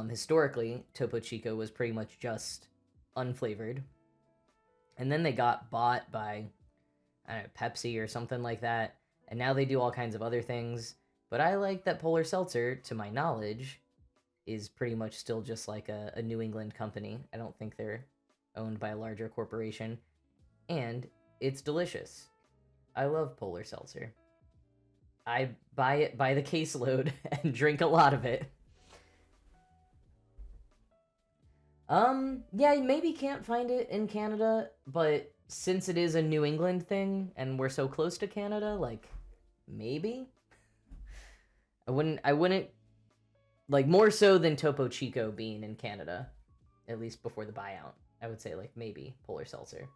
Historically, Topo Chico was pretty much just unflavored. And then they got bought by, I don't know, Pepsi or something like that. And now they do all kinds of other things. But I like that Polar Seltzer, to my knowledge, is pretty much still just like a New England company. I don't think they're owned by a larger corporation. And it's delicious. I love Polar Seltzer. I buy it by the caseload and drink a lot of it. Yeah, you maybe can't find it in Canada, but since it is a New England thing and we're so close to Canada, like, maybe? I wouldn't, like, more so than Topo Chico being in Canada, at least before the buyout. I would say, like, maybe Polar Seltzer.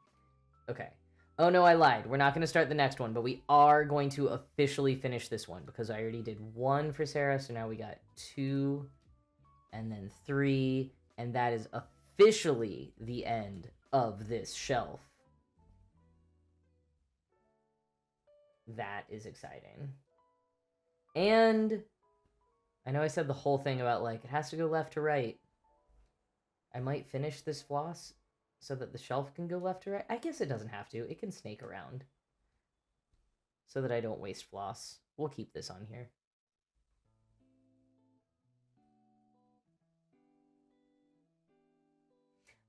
Okay. Oh no, I lied. We're not going to start the next one, but we are going to officially finish this one because I already did 1 for Sarah, so now we got 2 and then 3, and that is officially the end of this shelf. That is exciting. And I know I said the whole thing about, like, it has to go left to right. I might finish this floss so that the shelf can go left to right. I guess it doesn't have to. It can snake around so that I don't waste floss. We'll keep this on here.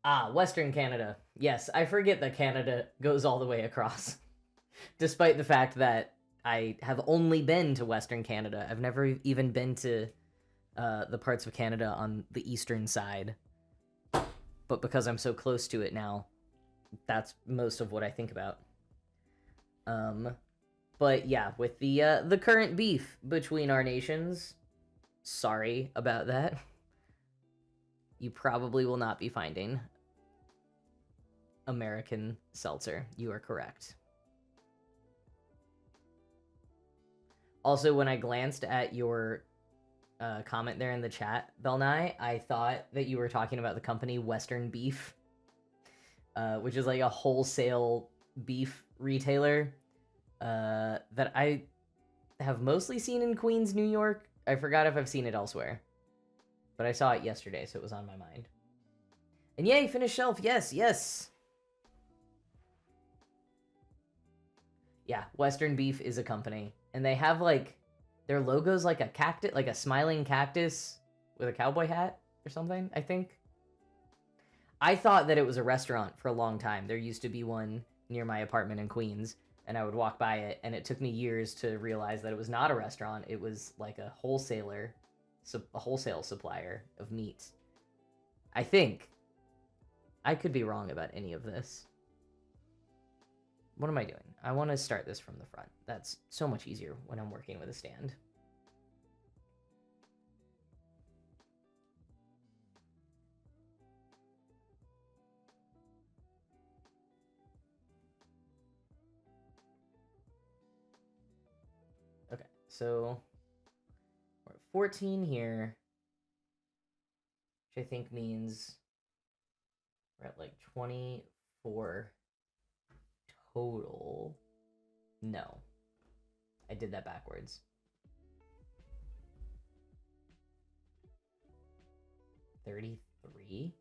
Ah, Western Canada. Yes, I forget that Canada goes all the way across. Despite the fact that I have only been to Western Canada. I've never even been to the parts of Canada on the eastern side. But because I'm so close to it now, that's most of what I think about. But yeah, with the current beef between our nations, sorry about that. You probably will not be finding American seltzer. You are correct. Also, when I glanced at your comment there in the chat, Belnai, I thought that you were talking about the company Western Beef, which is like a wholesale beef retailer that I have mostly seen in Queens, New York. I forgot if I've seen it elsewhere, but I saw it yesterday, so it was on my mind. And yay, finished shelf. Yes, yes. Yeah, Western Beef is a company, and they have like their logo's like a cactus, like a smiling cactus with a cowboy hat or something, I think. I thought that it was a restaurant for a long time. There used to be one near my apartment in Queens, and I would walk by it, and it took me years to realize that it was not a restaurant. It was like a wholesaler, a wholesale supplier of meat. I think. I could be wrong about any of this. What am I doing? I want to start this from the front. That's so much easier when I'm working with a stand. So we're at 14 here, which I think means we're at like 24 total. No, I did that backwards. 33?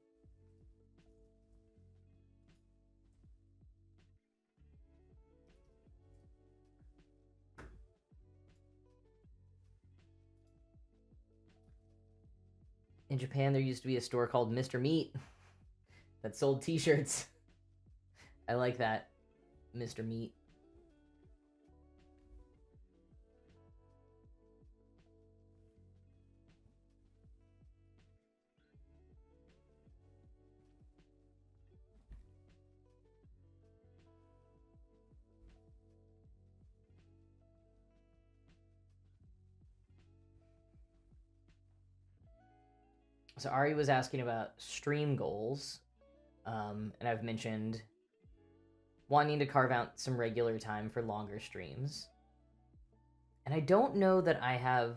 In Japan, there used to be a store called Mr. Meat that sold t-shirts. I like that, Mr. Meat. So Ari was asking about stream goals, and I've mentioned wanting to carve out some regular time for longer streams. And I don't know that I have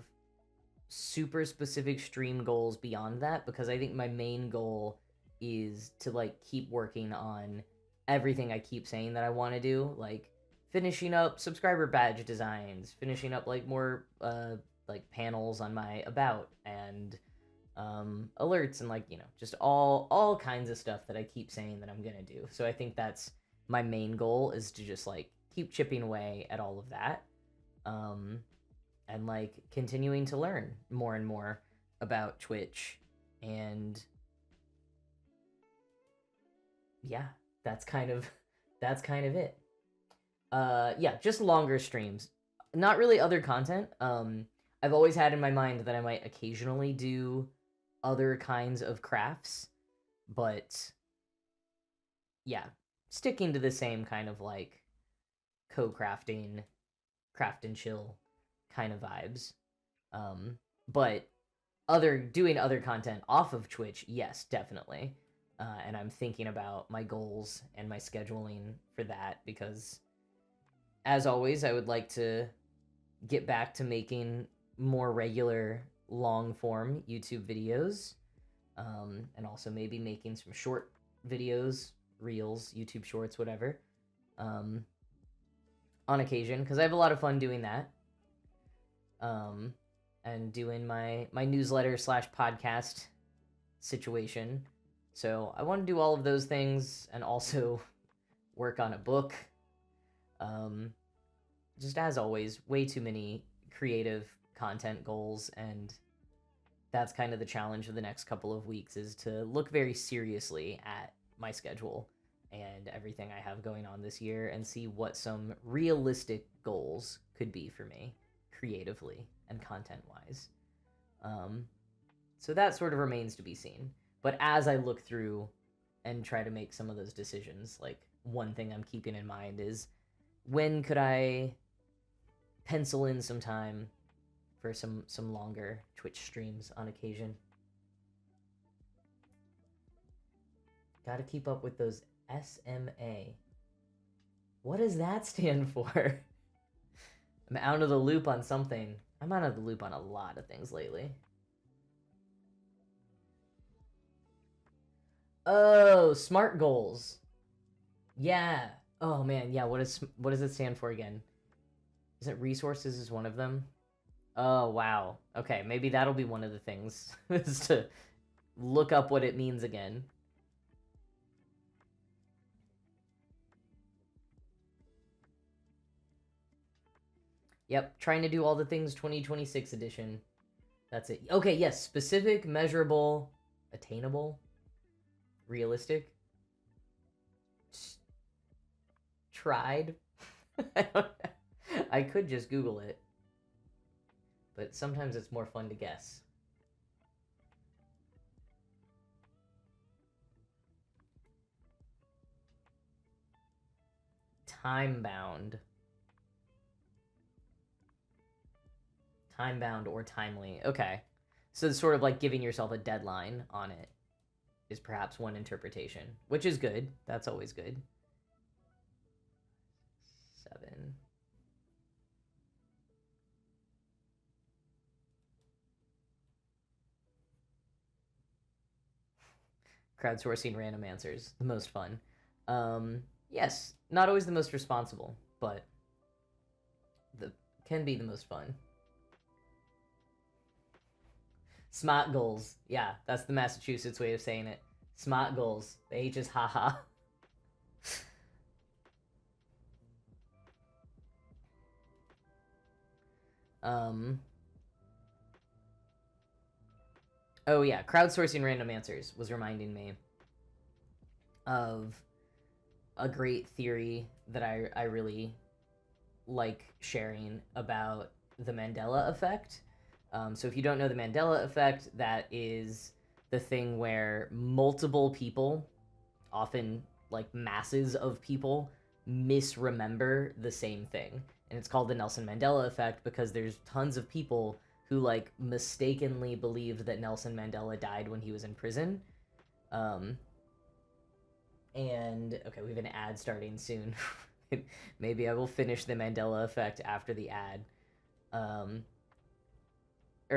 super specific stream goals beyond that, because I think my main goal is to like keep working on everything I keep saying that I want to do, like finishing up subscriber badge designs, finishing up like more like panels on my about, and alerts, and like, you know, just all kinds of stuff that I keep saying that I'm gonna do. So I think that's my main goal, is to just like keep chipping away at all of that, and like continuing to learn more and more about Twitch. And yeah, that's kind of it. Yeah, just longer streams, not really other content. I've always had in my mind that I might occasionally do other kinds of crafts, but yeah, sticking to the same kind of like co-crafting, craft and chill kind of vibes. But doing other content off of Twitch, yes, definitely. And I'm thinking about my goals and my scheduling for that, because as always, I would like to get back to making more regular long form YouTube videos, and also maybe making some short videos, reels, YouTube shorts, whatever, on occasion, because I have a lot of fun doing that, and doing my newsletter slash podcast situation. So I want to do all of those things, and also work on a book. Just as always, way too many creative content goals, and that's kind of the challenge of the next couple of weeks, is to look very seriously at my schedule and everything I have going on this year, and see what some realistic goals could be for me creatively and content-wise. So that sort of remains to be seen. But as I look through and try to make some of those decisions, like, one thing I'm keeping in mind is, when could I pencil in some time for some longer Twitch streams on occasion? Gotta keep up with those SMA. What does that stand for? I'm out of the loop on something. I'm out of the loop on a lot of things lately. Oh, SMART goals. Yeah. Oh man, yeah. What does it stand for again? Isn't resources is one of them? Oh wow. Okay, maybe that'll be one of the things, is to look up what it means again. Yep, trying to do all the things 2026 edition. That's it. Okay, yes, specific, measurable, attainable, realistic. Tried. I could just Google it, but sometimes it's more fun to guess. Time bound. Time bound or timely. Okay. So it's sort of like giving yourself a deadline on it is perhaps one interpretation, which is good. That's always good. 7. Crowdsourcing random answers, the most fun. Yes, not always the most responsible, but can be the most fun. Smart goals. Yeah, that's the Massachusetts way of saying it. Smart goals. The H is haha. Oh yeah, crowdsourcing random answers was reminding me of a great theory that I really like sharing about the Mandela effect. So if you don't know the Mandela effect, that is the thing where multiple people, often like masses of people, misremember the same thing. And it's called the Nelson Mandela effect because there's tons of people who like mistakenly believed that Nelson Mandela died when he was in prison. And okay, we have an ad starting soon. Maybe I will finish the Mandela effect after the ad. Or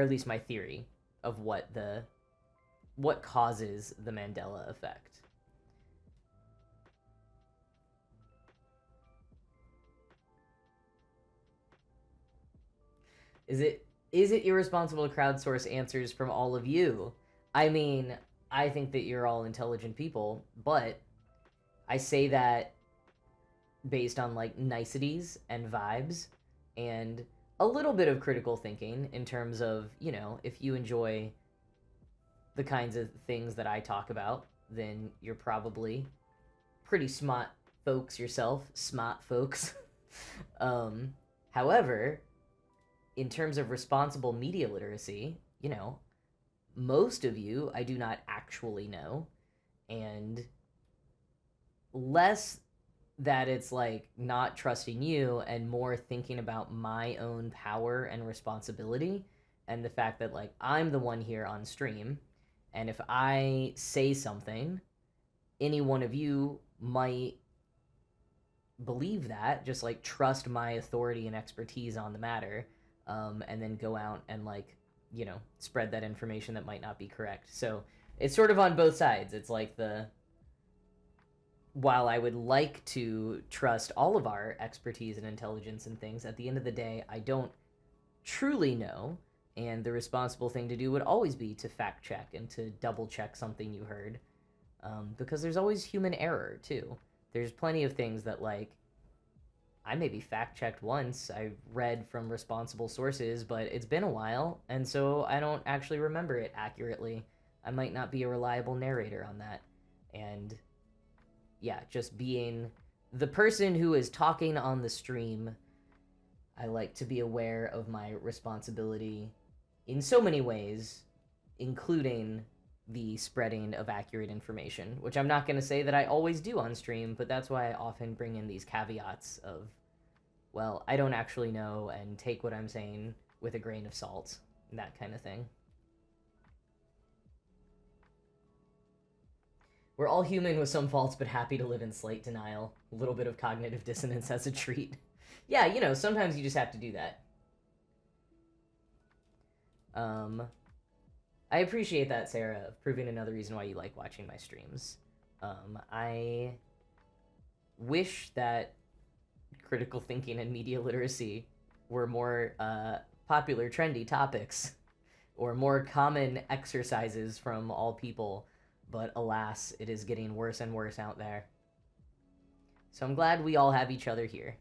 at least my theory of what causes the Mandela effect. Is it irresponsible to crowdsource answers from all of you? I mean, I think that you're all intelligent people, but I say that based on like niceties and vibes and a little bit of critical thinking in terms of, you know, if you enjoy the kinds of things that I talk about, then you're probably pretty smart folks yourself, smart folks. However, in terms of responsible media literacy, you know, most of you I do not actually know, and less that it's like not trusting you and more thinking about my own power and responsibility and the fact that like I'm the one here on stream, and if I say something, any one of you might believe that, just like trust my authority and expertise on the matter, and then go out and like, you know, spread that information that might not be correct. So it's sort of on both sides. It's like while I would like to trust all of our expertise and intelligence and things, at the end of the day, I don't truly know. And the responsible thing to do would always be to fact check and to double check something you heard. Because there's always human error, too. There's plenty of things that, like, I maybe fact checked once. I read from responsible sources, but it's been a while, and so I don't actually remember it accurately. I might not be a reliable narrator on that. And yeah, just being the person who is talking on the stream, I like to be aware of my responsibility in so many ways, including the spreading of accurate information, which I'm not going to say that I always do on stream, but that's why I often bring in these caveats of, well, I don't actually know, and take what I'm saying with a grain of salt, that kind of thing. We're all human with some faults, but happy to live in slight denial. A little bit of cognitive dissonance as a treat. Yeah, you know, sometimes you just have to do that. I appreciate that, Sarah, proving another reason why you like watching my streams. I wish that critical thinking and media literacy were more popular, trendy topics, or more common exercises from all people, but alas, it is getting worse and worse out there. So I'm glad we all have each other here.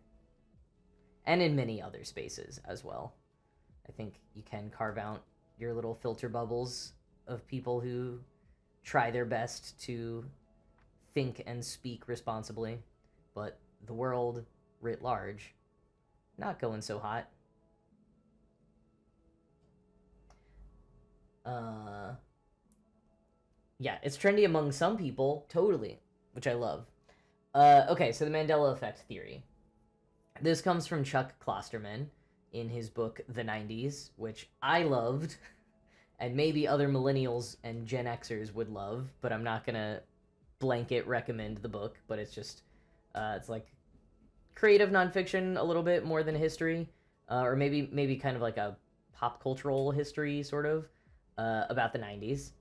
And in many other spaces as well. I think you can carve out your little filter bubbles of people who try their best to think and speak responsibly, but the world writ large, not going so hot. Yeah, it's trendy among some people, totally, which I love. Okay, so the Mandela effect theory. This comes from Chuck Klosterman in his book The 90s, which I loved, and maybe other millennials and Gen Xers would love, but I'm not gonna blanket recommend the book, but it's just, it's like creative nonfiction a little bit more than history, or maybe kind of like a pop cultural history, sort of, about the 90s.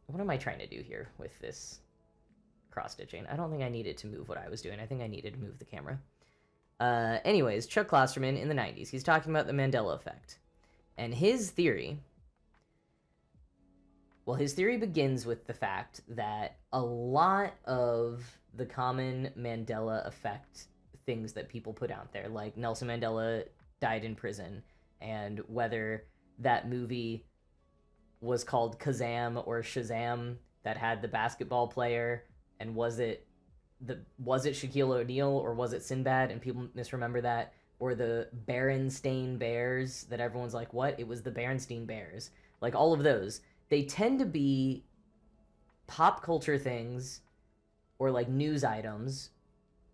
What am I trying to do here with this cross-stitching? I don't think I needed to move what I was doing. I think I needed to move the camera. Anyways, Chuck Klosterman in the 90s, he's talking about the Mandela effect. And his theory, well, his theory begins with the fact that a lot of the common Mandela effect things that people put out there, like Nelson Mandela died in prison, and whether that movie was called Kazam or Shazam that had the basketball player, and was it Shaquille O'Neal or was it Sinbad, and people misremember that, or the Berenstain Bears that everyone's like, what? It was the Berenstain Bears. Like, all of those, they tend to be pop culture things or like news items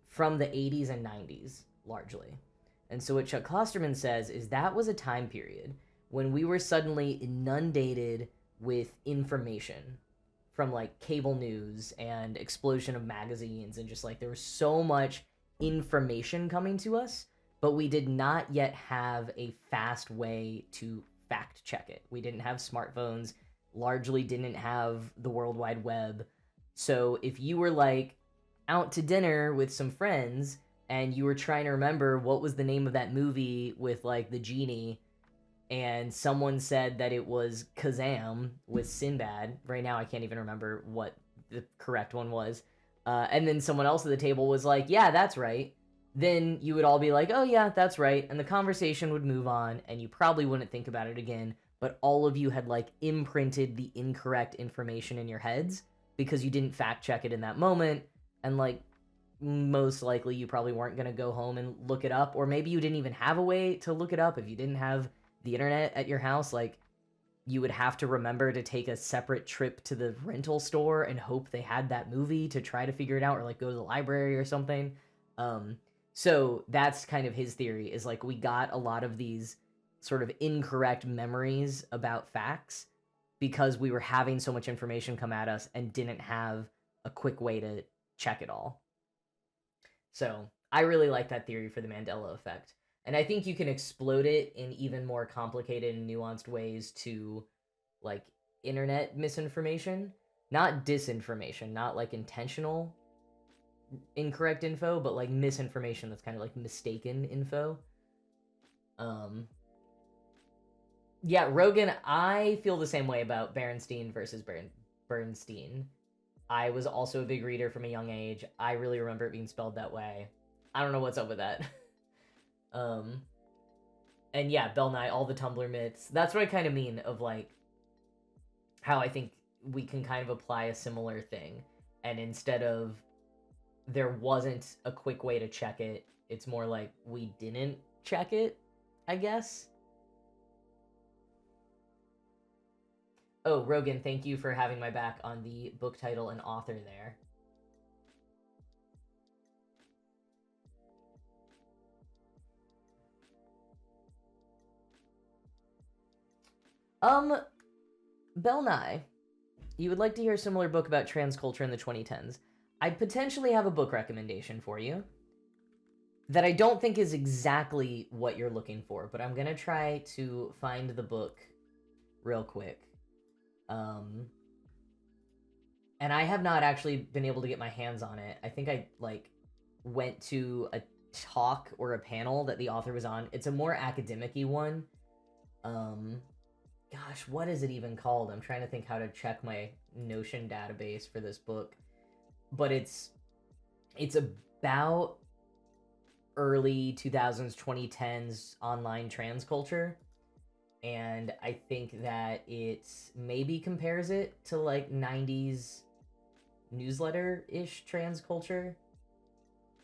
from the 80s and 90s largely. And so what Chuck Klosterman says is that was a time period when we were suddenly inundated with information from like cable news and explosion of magazines, and just like there was so much information coming to us, but we did not yet have a fast way to fact check it. We didn't have smartphones, largely didn't have the World Wide Web. So if you were like out to dinner with some friends and you were trying to remember what was the name of that movie with like the genie, and someone said that it was Kazam with Sinbad. Right now, I can't even remember what the correct one was. And then someone else at the table was like, yeah, that's right. Then you would all be like, oh, yeah, that's right. And the conversation would move on, and you probably wouldn't think about it again. But all of you had like imprinted the incorrect information in your heads because you didn't fact check it in that moment. And like, most likely you probably weren't going to go home and look it up. Or maybe you didn't even have a way to look it up if you didn't have the internet at your house. Like, you would have to remember to take a separate trip to the rental store and hope they had that movie to try to figure it out, or like go to the library or something. So that's kind of his theory, is like we got a lot of these sort of incorrect memories about facts because we were having so much information come at us and didn't have a quick way to check it all. So I really like that theory for the Mandela effect. And I think you can explode it in even more complicated and nuanced ways to like internet misinformation, not disinformation, not like intentional incorrect info, but like misinformation that's kind of like mistaken info. Yeah, Rogan, I feel the same way about Berenstein versus Bernstein. I was also a big reader from a young age. I really remember it being spelled that way. I don't know what's up with that. And yeah, Bell Nye, all the Tumblr myths. That's what I kind of mean of like how I think we can kind of apply a similar thing. And instead of there wasn't a quick way to check it, it's more like we didn't check it, I guess. Oh, Rogan, thank you for having my back on the book title and author there. Bell Nye, you would like to hear a similar book about trans culture in the 2010s. I potentially have a book recommendation for you that I don't think is exactly what you're looking for, but I'm going to try to find the book real quick. And I have not actually been able to get my hands on it. I think I like went to a talk or a panel that the author was on. It's a more academic-y one. Gosh, what is it even called? I'm trying to think how to check my Notion database for this book. But it's about early 2000s, 2010s online trans culture. And I think that it maybe compares it to like 90s newsletter-ish trans culture.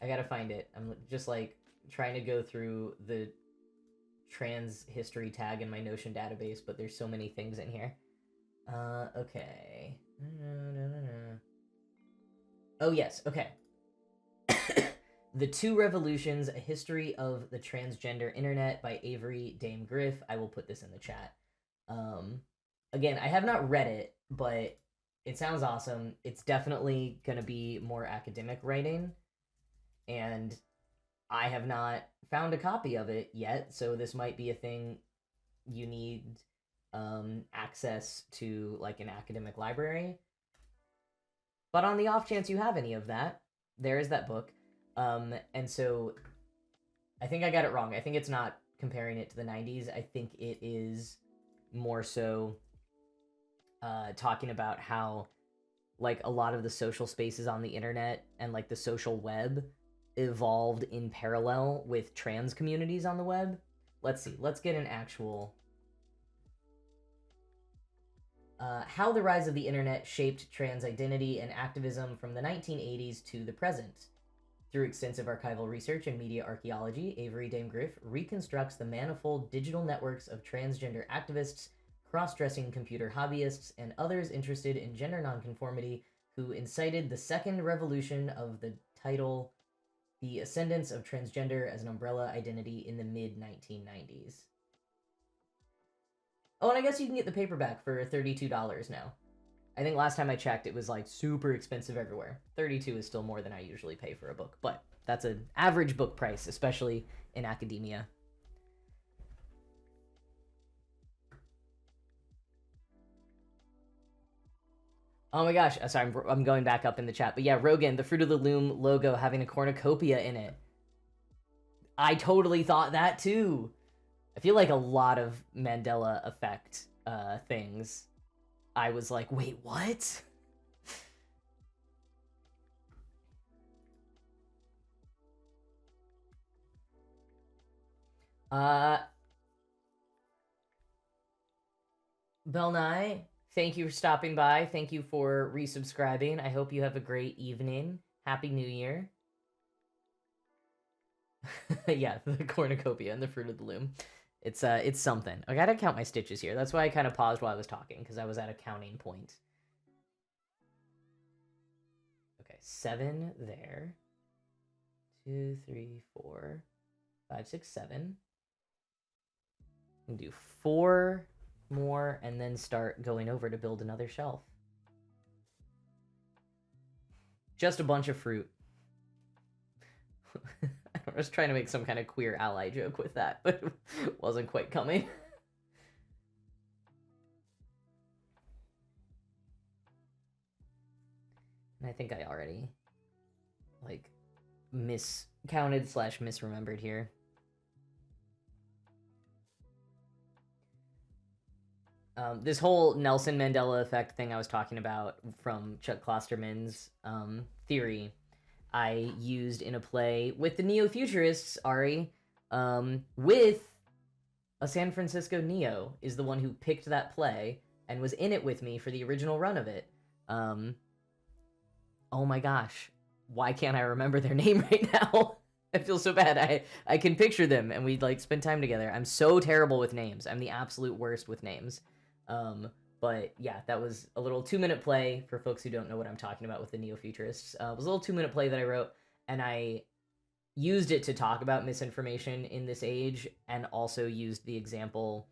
I gotta find it. I'm just like trying to go through the trans history tag in my Notion database, but there's so many things in here. Okay. Oh, yes, okay. The Two Revolutions, A History of the Transgender Internet by Avery Dame Griff. I will put this in the chat. Again, I have not read it, but it sounds awesome. It's definitely going to be more academic writing, and I have not found a copy of it yet, so this might be a thing you need access to like an academic library. But on the off chance you have any of that, there is that book. And so I think I got it wrong. I think it's not comparing it to the 90s. I think it is more so talking about how like a lot of the social spaces on the internet and like the social web evolved in parallel with trans communities on the web. Let's see. Let's get an actual how the rise of the internet shaped trans identity and activism from the 1980s to the present. Through extensive archival research and media archaeology, Avery Dame Griff reconstructs the manifold digital networks of transgender activists, cross-dressing computer hobbyists, and others interested in gender nonconformity who incited the second revolution of the title, The Ascendance of Transgender as an Umbrella Identity in the mid-1990s. Oh, and I guess you can get the paperback for $32 now. I think last time I checked, it was like super expensive everywhere. 32 is still more than I usually pay for a book, but that's an average book price, especially in academia. Oh my gosh, sorry, I'm going back up in the chat. But yeah, Rogan, the Fruit of the Loom logo having a cornucopia in it. I totally thought that too. I feel like a lot of Mandela effect things, I was like, wait, what? Bell Nye, thank you for stopping by. Thank you for resubscribing. I hope you have a great evening. Happy New Year. Yeah, the cornucopia and the Fruit of the Loom. It's something. I gotta count my stitches here. That's why I kind of paused while I was talking, because I was at a counting point. Okay, 7 there. 2, 3, 4, 5, 6, 7. And do 4 more and then start going over to build another shelf. Just a bunch of fruit. I was trying to make some kind of queer ally joke with that, but it wasn't quite coming. And I think I already like miscounted / misremembered here. This whole Nelson Mandela effect thing I was talking about from Chuck Klosterman's theory, I used in a play with the Neo-Futurists, Ari, with a San Francisco Neo is the one who picked that play and was in it with me for the original run of it. Oh my gosh, why can't I remember their name right now? I feel so bad. I can picture them and we'd like spend time together. I'm so terrible with names. I'm the absolute worst with names. But yeah, that was a little 2-minute play for folks who don't know what I'm talking about with the Neo-Futurists. It was a little 2-minute play that I wrote, and I used it to talk about misinformation in this age, and also used the example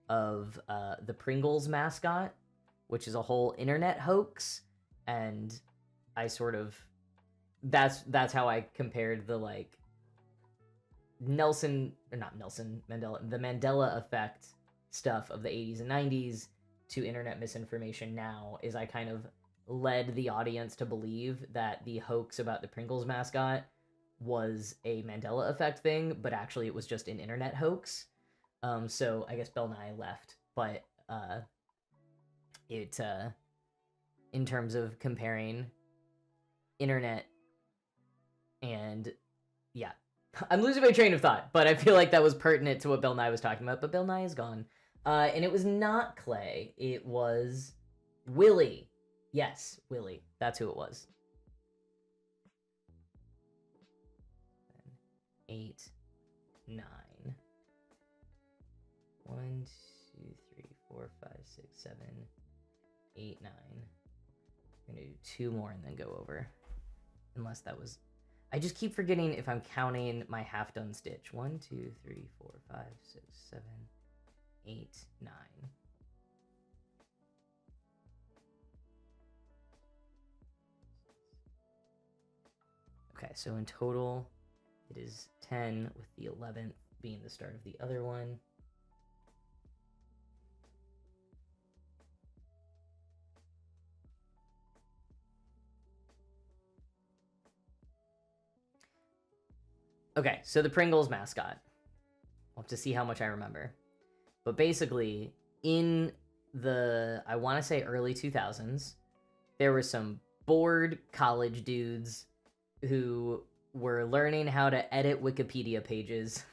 of the Pringles mascot, which is a whole internet hoax, and I sort of that's how I compared the like Nelson or not Nelson Mandela, the Mandela effect stuff of the 80s and 90s to internet misinformation now, is I kind of led the audience to believe that the hoax about the Pringles mascot was a Mandela effect thing, but actually it was just an internet hoax. So I guess Bell Nye left, but it in terms of comparing internet and yeah, I'm losing my train of thought, but I feel like that was pertinent to what Bell Nye was talking about. But Bell Nye is gone. And it was not Clay. It was Willie. Yes, Willie. That's who it was. 8, 9. 1, 2, 3, 4, 5, 6, 7, 8, 9. I'm gonna do 2 more and then go over. Unless that was... I just keep forgetting if I'm counting my half-done stitch. 1, 2, 3, 4, 5, 6, 7, 8, 9. Okay, so in total, it is 10, with the 11th being the start of the other one. Okay, so the Pringles mascot. I'll have to see how much I remember. But basically, in the, I want to say early 2000s, there were some bored college dudes who were learning how to edit Wikipedia pages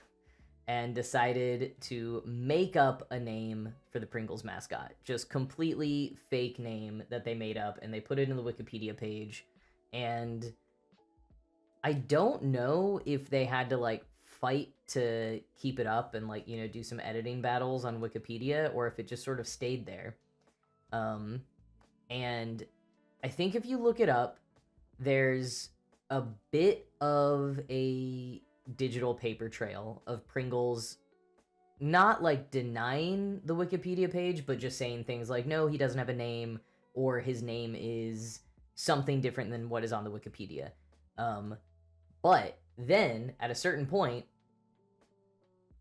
and decided to make up a name for the Pringles mascot. Just completely fake name that they made up, and they put it in the Wikipedia page. And I don't know if they had to like fight to keep it up and like, you know, do some editing battles on Wikipedia, or if it just sort of stayed there. And I think if you look it up, there's a bit of a digital paper trail of Pringles not like denying the Wikipedia page, but just saying things like, no, he doesn't have a name, or his name is something different than what is on the Wikipedia. But then at a certain point,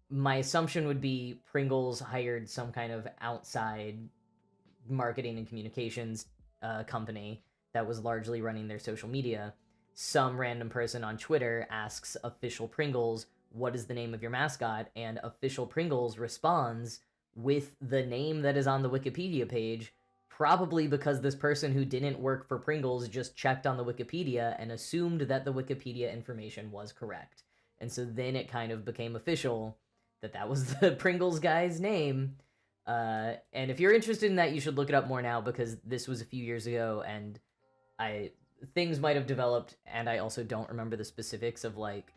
my assumption would be Pringles hired some kind of outside marketing and communications company that was largely running their social media. Some random person on Twitter asks official Pringles, what is the name of your mascot? And official Pringles responds with the name that is on the Wikipedia page, probably because this person who didn't work for Pringles just checked on the Wikipedia and assumed that the Wikipedia information was correct. And so then it kind of became official that that was the Pringles guy's name. And if you're interested in that, you should look it up more now, because this was a few years ago and things might have developed, and I also don't remember the specifics of like,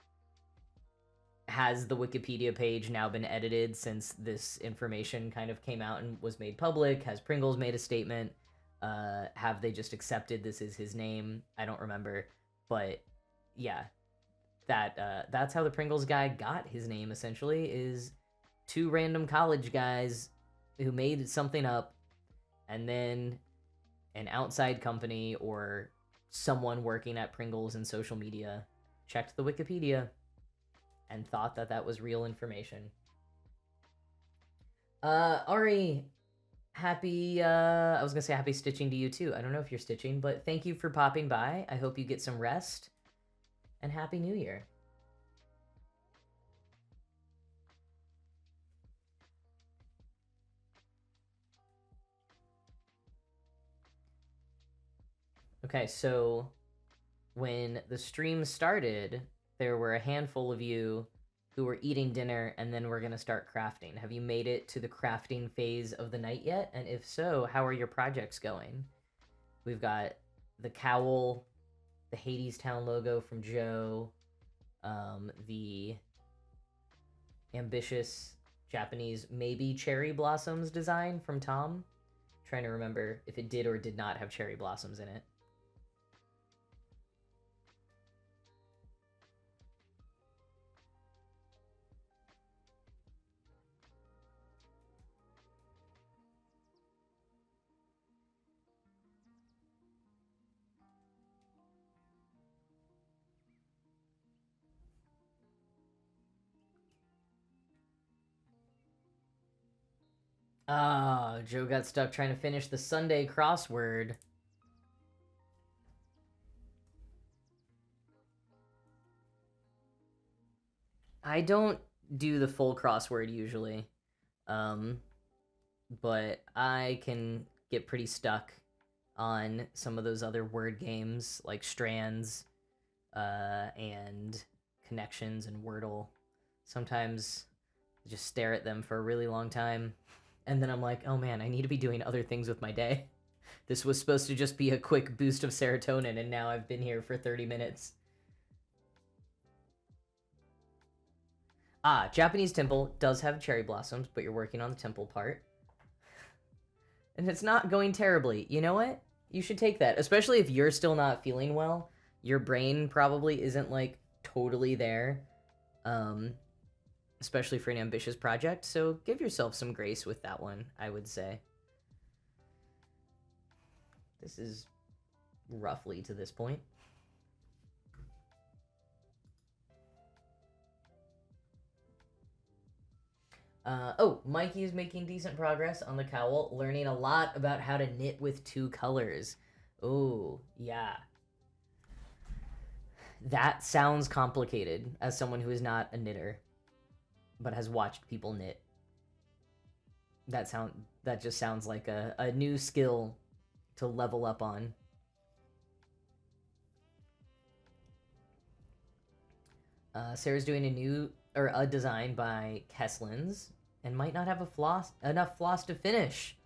has the Wikipedia page now been edited since this information kind of came out and was made public? Has Pringles made a statement? Have they just accepted this is his name? I don't remember, but yeah, that's how the Pringles guy got his name, essentially, is two random college guys who made something up, and then an outside company or someone working at Pringles and social media checked the Wikipedia and thought that that was real information. Ari, happy, I was gonna say happy stitching to you too. I don't know if you're stitching, but thank you for popping by. I hope you get some rest, and Happy New Year. Okay, so when the stream started, there were a handful of you who were eating dinner, and then we're going to start crafting. Have you made it to the crafting phase of the night yet? And if so, how are your projects going? We've got the cowl, the Hadestown logo from Joe, the ambitious Japanese maybe cherry blossoms design from Tom. Trying to remember if it did or did not have cherry blossoms in it. Oh, Joe got stuck trying to finish the Sunday crossword. I don't do the full crossword usually, but I can get pretty stuck on some of those other word games like Strands and Connections and Wordle. Sometimes I just stare at them for a really long time, and then I'm like, oh man, I need to be doing other things with my day. This was supposed to just be a quick boost of serotonin, and now I've been here for 30 minutes. Ah, Japanese temple does have cherry blossoms, but you're working on the temple part. And it's not going terribly. You know what? You should take that, especially if you're still not feeling well. Your brain probably isn't like totally there, especially for an ambitious project. So give yourself some grace with that one, I would say. This is roughly to this point. Oh, Mikey is making decent progress on the cowl, learning a lot about how to knit with two colors. Oh, yeah. That sounds complicated as someone who is not a knitter, but has watched people knit. That just sounds like a new skill to level up on. Sarah's doing a design by Kesslins and might not have enough floss to finish.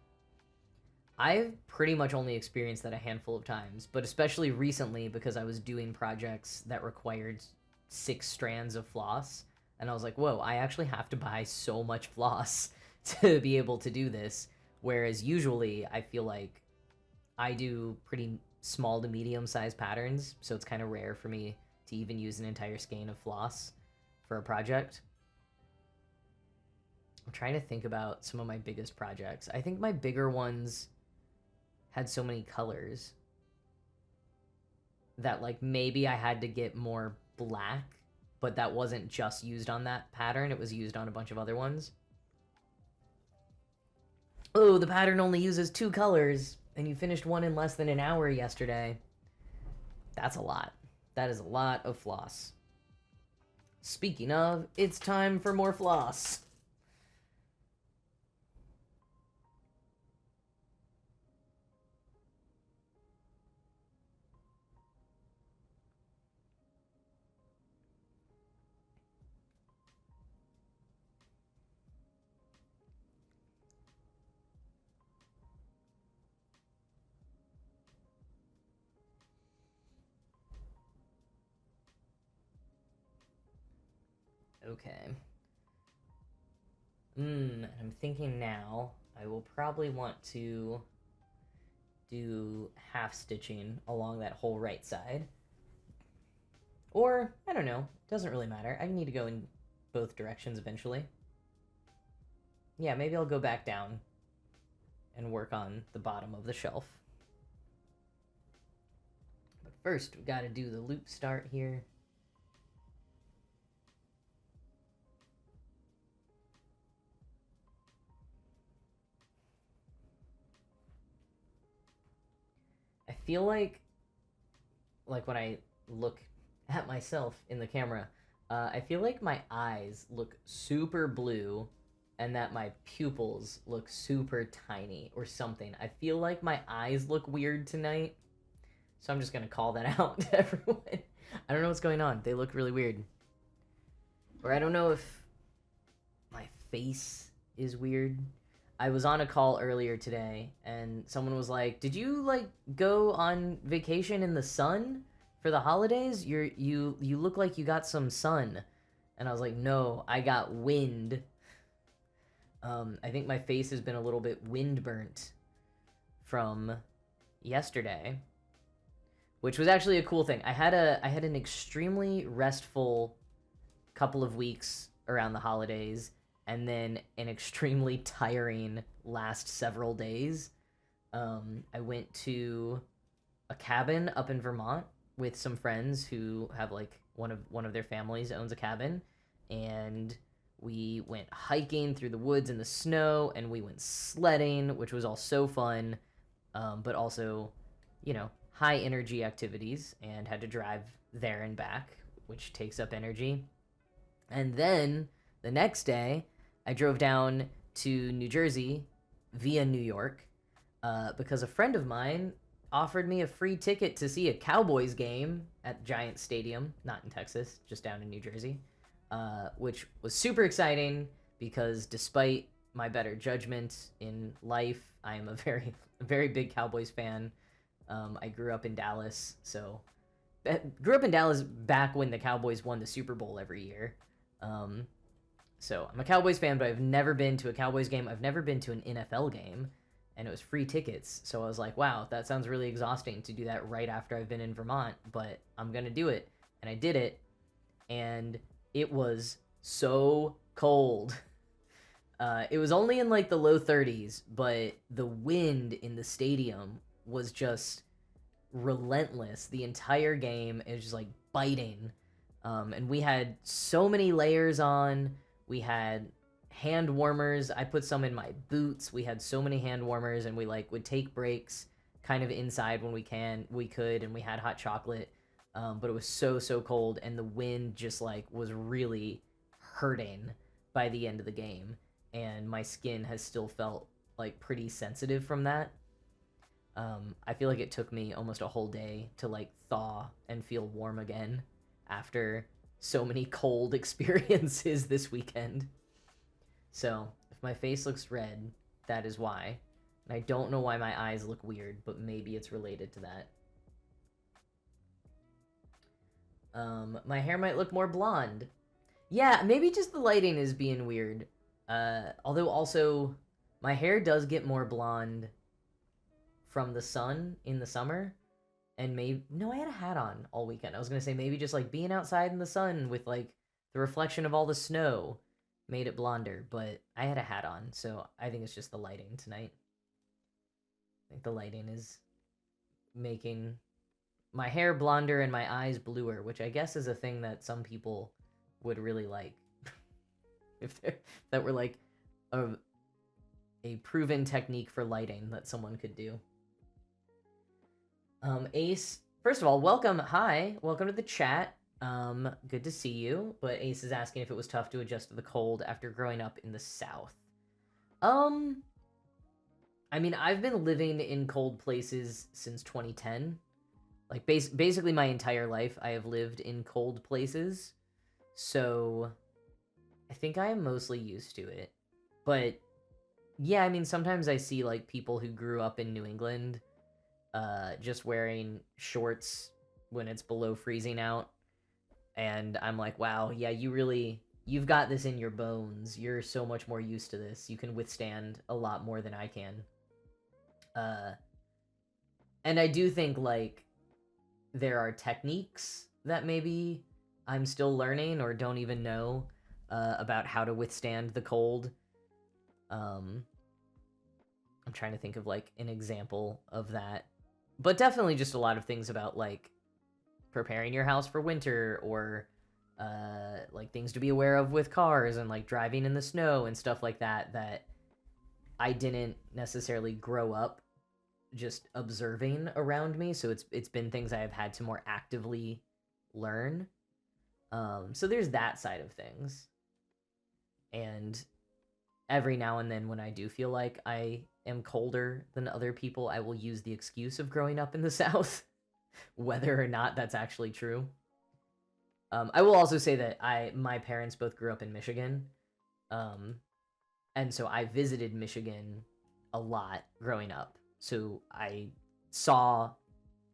I've pretty much only experienced that a handful of times, but especially recently because I was doing projects that required 6 strands of floss, and I was like, whoa, I actually have to buy so much floss to be able to do this, whereas usually I feel like I do pretty small to medium-sized patterns, so it's kind of rare for me to even use an entire skein of floss for a project. I'm trying to think about some of my biggest projects. I think my bigger ones had so many colors that like maybe I had to get more black, but that wasn't just used on that pattern, it was used on a bunch of other ones. Oh, the pattern only uses 2 colors, and you finished one in less than an hour yesterday. That's a lot. That is a lot of floss. Speaking of, it's time for more floss. Okay. I'm thinking now I will probably want to do half stitching along that whole right side. Or, I don't know, doesn't really matter. I need to go in both directions eventually. Yeah, maybe I'll go back down and work on the bottom of the shelf. But first, we gotta do the loop start here. I feel like when I look at myself in the camera, I feel like my eyes look super blue and that my pupils look super tiny or something. I feel like my eyes look weird tonight, so I'm just gonna call that out to everyone. I don't know what's going on. They look really weird. Or I don't know if my face is weird. I was on a call earlier today and someone was like, "Did you like go on vacation in the sun for the holidays? You look like you got some sun." And I was like, "No, I got wind." I think my face has been a little bit wind burnt from yesterday, which was actually a cool thing. I had an extremely restful couple of weeks around the holidays, and then an extremely tiring last several days. I went to a cabin up in Vermont with some friends who have like one of their families owns a cabin, and we went hiking through the woods in the snow, and we went sledding, which was all so fun, but also, high energy activities, and had to drive there and back, which takes up energy. And then the next day, I drove down to New Jersey via New York because a friend of mine offered me a free ticket to see a Cowboys game at Giant Stadium, not in Texas, just down in New Jersey, which was super exciting because despite my better judgment in life, I am a very big Cowboys fan. I grew up in Dallas, so grew up in Dallas back when the Cowboys won the Super Bowl every year. So I'm a Cowboys fan, but I've never been to a Cowboys game. I've never been to an NFL game, and it was free tickets. So I was like, wow, that sounds really exhausting to do that right after I've been in Vermont, but I'm going to do it. And I did it, and it was so cold. It was only in like the low 30s, but the wind in the stadium was just relentless the entire game. It was just like biting. And we had so many layers on. We had hand warmers. I put some in my boots. We had so many hand warmers, and we like would take breaks kind of inside when we could, and we had hot chocolate. But it was so cold, and the wind just like was really hurting by the end of the game, and my skin has still felt like pretty sensitive from that. I feel like it took me almost a whole day to like thaw and feel warm again after so many cold experiences this weekend. So if my face looks red, that is why. And I don't know why my eyes look weird, but maybe it's related to that. My hair might look more blonde. Yeah, maybe just the lighting is being weird. Although also, my hair does get more blonde from the sun in the summer. And maybe, no, I had a hat on all weekend. I was gonna say maybe just like being outside in the sun with like the reflection of all the snow made it blonder, but I had a hat on, so I think it's just the lighting tonight. I think the lighting is making my hair blonder and my eyes bluer, which I guess is a thing that some people would really like. if that were like a proven technique for lighting that someone could do. Ace, first of all, welcome. Hi, welcome to the chat. Good to see you. But Ace is asking if it was tough to adjust to the cold after growing up in the South. I mean, I've been living in cold places since 2010. Like, basically my entire life, I have lived in cold places. So, I think I am mostly used to it. But, yeah, I mean, sometimes I see, like, people who grew up in New England just wearing shorts when it's below freezing out. And I'm like, wow, yeah, you've got this in your bones. You're so much more used to this. You can withstand a lot more than I can. And I do think, like, there are techniques that maybe I'm still learning or don't even know about how to withstand the cold. I'm trying to think of, like, an example of that. But definitely just a lot of things about, like, preparing your house for winter or, like, things to be aware of with cars and, like, driving in the snow and stuff like that that I didn't necessarily grow up just observing around me. So it's been things I have had to more actively learn. So there's that side of things. And every now and then when I do feel like I am colder than other people, I will use the excuse of growing up in the South, whether or not that's actually true. I will also say that my parents both grew up in Michigan. And so I visited Michigan a lot growing up. So I saw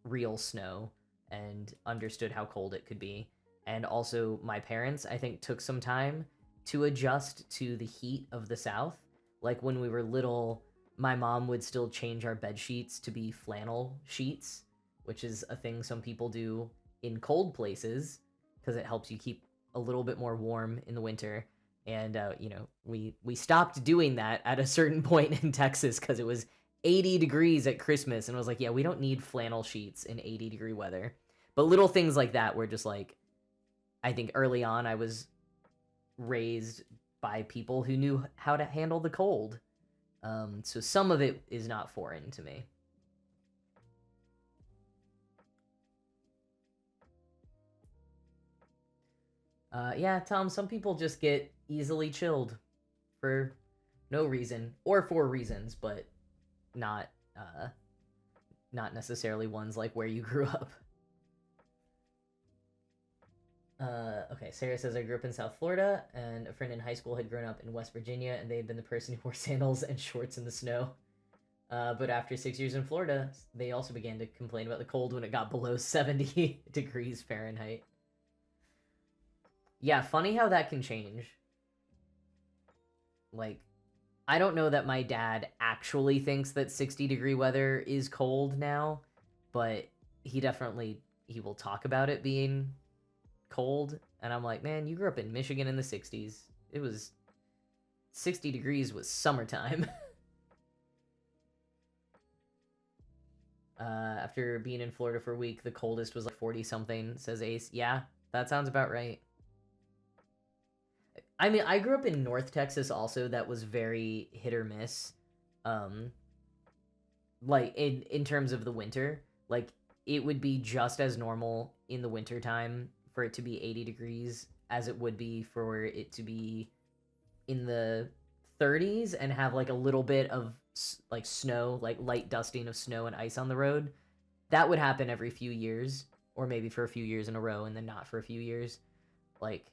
real snow and understood how cold it could be. And also my parents, I think, took some time to adjust to the heat of the South. Like when we were little, my mom would still change our bed sheets to be flannel sheets, which is a thing some people do in cold places because it helps you keep a little bit more warm in the winter. And we stopped doing that at a certain point in Texas because it was 80 degrees at Christmas, and I was like, yeah, we don't need flannel sheets in 80-degree weather. But little things like that were just like, I think early on I was raised by people who knew how to handle the cold. So some of it is not foreign to me. Yeah, Tom, some people just get easily chilled for no reason, or for reasons, but not necessarily ones like where you grew up. Okay, Sarah says, I grew up in South Florida, and a friend in high school had grown up in West Virginia, and they had been the person who wore sandals and shorts in the snow. But after 6 years in Florida, they also began to complain about the cold when it got below 70 degrees Fahrenheit. Yeah, funny how that can change. Like, I don't know that my dad actually thinks that 60-degree weather is cold now, but he will talk about it being cold, and I'm like, man, you grew up in Michigan in the 60s. It was 60 degrees was summertime. After being in Florida for a week, the coldest was like 40 something, says Ace. Yeah, that sounds about right. I mean, I grew up in North Texas also, that was very hit or miss. Like in terms of the winter. Like it would be just as normal in the wintertime for it to be 80 degrees as it would be for it to be in the 30s and have like a little bit of like snow, like light dusting of snow and ice on the road. That would happen every few years, or maybe for a few years in a row and then not for a few years. Like,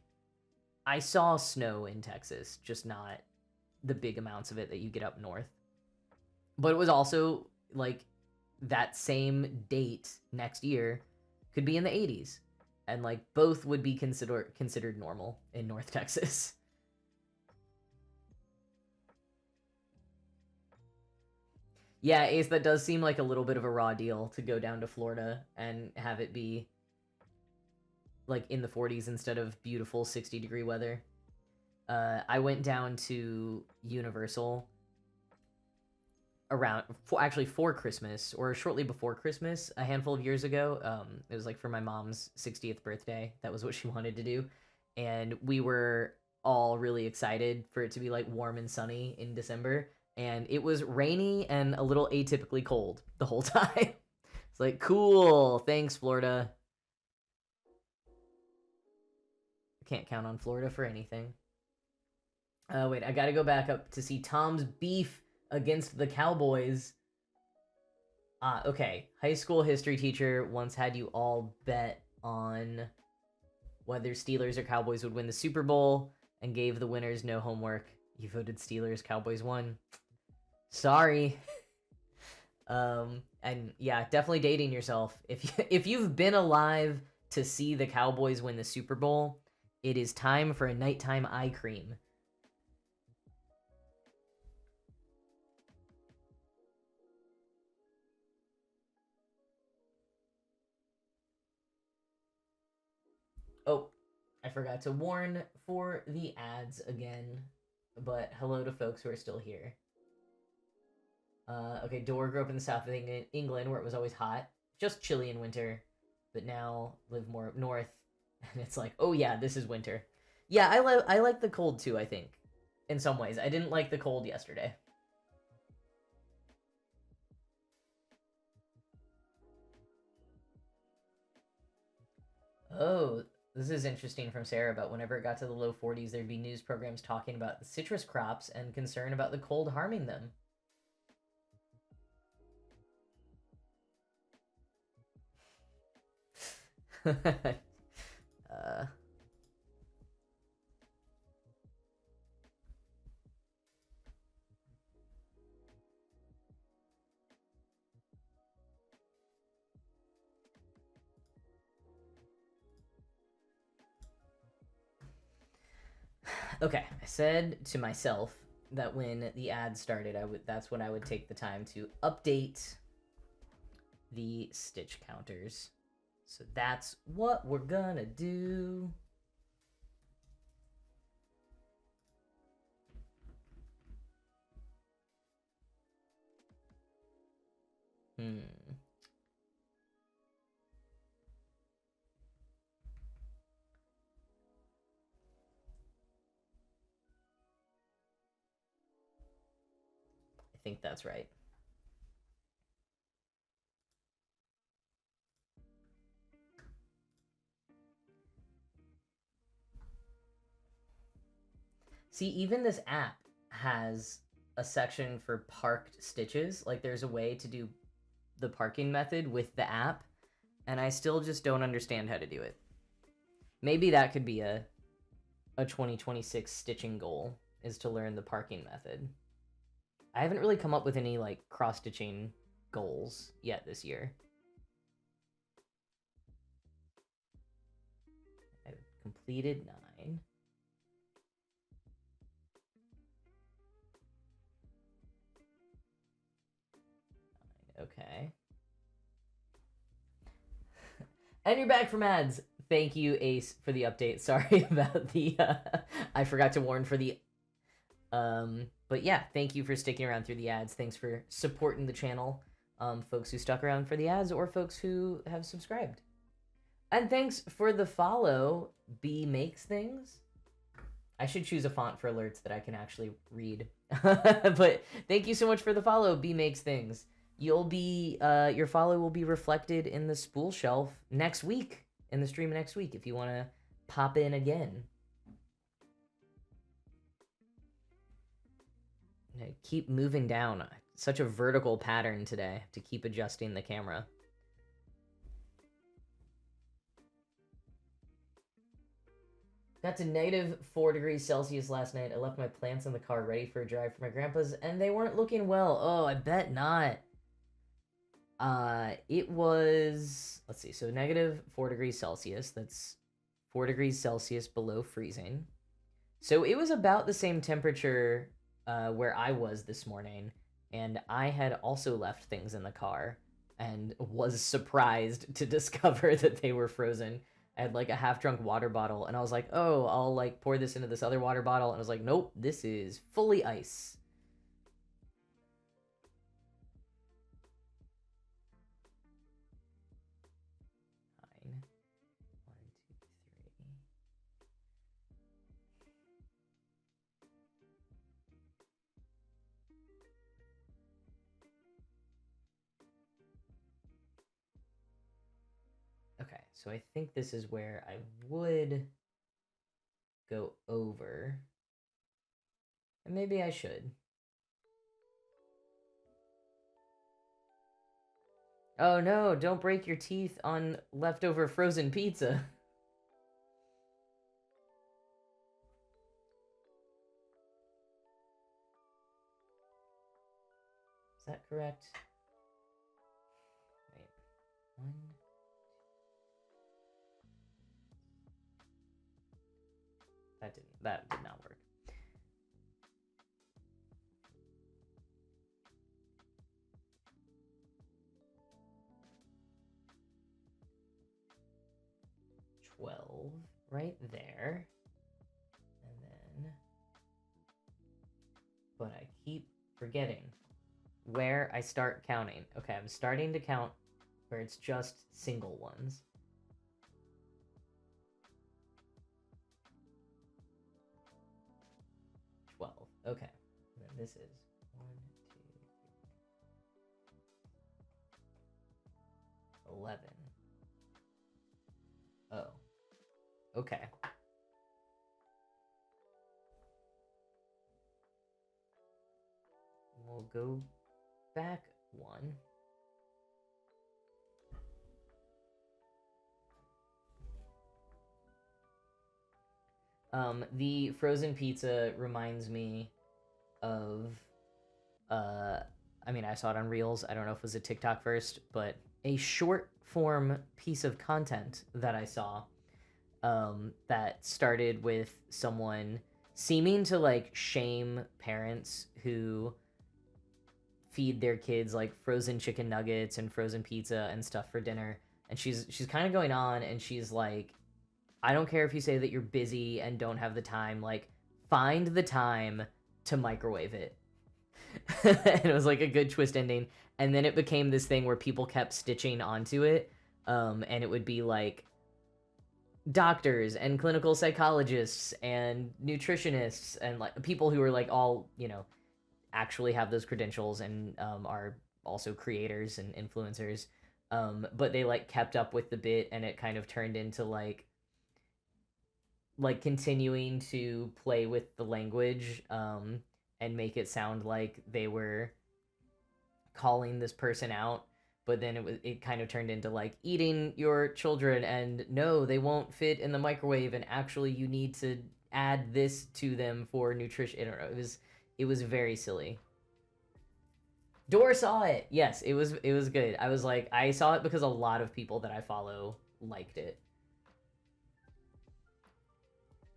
I saw snow in Texas, just not the big amounts of it that you get up north. But it was also like that same date next year could be in the 80s, and like both would be considered normal in North Texas. Yeah, Ace, that does seem like a little bit of a raw deal to go down to Florida and have it be like in the 40s instead of beautiful 60-degree weather. I went down to Universal around for Christmas, or shortly before Christmas, a handful of years ago. It was like for my mom's 60th birthday. That was what she wanted to do, and we were all really excited for it to be like warm and sunny in December, and it was rainy and a little atypically cold the whole time. It's like, cool, thanks Florida. Can't count on Florida for anything. Wait, I gotta go back up to see Tom's beef against the Cowboys. Okay. High school history teacher once had you all bet on whether Steelers or Cowboys would win the Super Bowl and gave the winners no homework. You voted Steelers, Cowboys won. Sorry. And yeah, definitely dating yourself. If you've been alive to see the Cowboys win the Super Bowl, it is time for a nighttime eye cream. Oh, I forgot to warn for the ads again, but hello to folks who are still here. Okay, Dora grew up in the south of England where it was always hot, just chilly in winter, but now live more up north, and it's like, oh yeah, this is winter. Yeah, I like the cold too, I think, in some ways. I didn't like the cold yesterday. Oh, this is interesting from Sarah about whenever it got to the low 40s, there'd be news programs talking about the citrus crops and concern about the cold harming them. uh, okay, I said to myself that when the ad started, that's when I would take the time to update the stitch counters. So that's what we're gonna do. Hmm. I think that's right. See, even this app has a section for parked stitches. Like, there's a way to do the parking method with the app, and I still just don't understand how to do it. Maybe that could be a 2026 stitching goal, is to learn the parking method. I haven't really come up with any like cross stitching goals yet this year. I've completed 9. Okay. And you're back from ads. Thank you, Ace, for the update. Sorry about the I forgot to warn for the but yeah, thank you for sticking around through the ads. Thanks for supporting the channel. Folks who stuck around for the ads or folks who have subscribed. And thanks for the follow, B Makes Things. I should choose a font for alerts that I can actually read. But thank you so much for the follow, B Makes Things. you'll be your follow will be reflected in the spool shelf next week, in the stream next week, if you want to pop in again. Keep moving down. Such a vertical pattern today to keep adjusting the camera. Got to -4 degrees Celsius last night. I left my plants in the car ready for a drive for my grandpa's, and they weren't looking well. Oh, I bet not. It was, let's see, so -4 degrees Celsius. That's 4 degrees Celsius below freezing. So it was about the same temperature where I was this morning, and I had also left things in the car and was surprised to discover that they were frozen. I had like a half-drunk water bottle, and I was like, oh, I'll like pour this into this other water bottle, and I was like, nope, this is fully ice. Fine. 1, 2, 3. Okay, so I think this is where I would go over. And maybe I should. Oh no, don't break your teeth on leftover frozen pizza. Is that correct? Wait, 1. That did not work. $12 right there. And then, but I keep forgetting where I start counting. Okay, I'm starting to count where it's just single ones. Okay, and then this is 1, 2, 3, 11. Oh, okay. We'll go back 1. The frozen pizza reminds me of, I mean, I saw it on Reels. I don't know if it was a TikTok first, but a short form piece of content that I saw that started with someone seeming to like shame parents who feed their kids like frozen chicken nuggets and frozen pizza and stuff for dinner. And she's kind of going on, and she's like, I don't care if you say that you're busy and don't have the time, like find the time to microwave it. And it was like a good twist ending. And then it became this thing where people kept stitching onto it. And it would be like doctors and clinical psychologists and nutritionists and like people who are like all, you know, actually have those credentials and are also creators and influencers. But they like kept up with the bit, and it kind of turned into like continuing to play with the language and make it sound like they were calling this person out, but then it kind of turned into like eating your children, and no, they won't fit in the microwave, and actually you need to add this to them for nutrition. I don't know, it was very silly. Door saw it. Yes, it was good. I was like, I saw it because a lot of people that I follow liked it.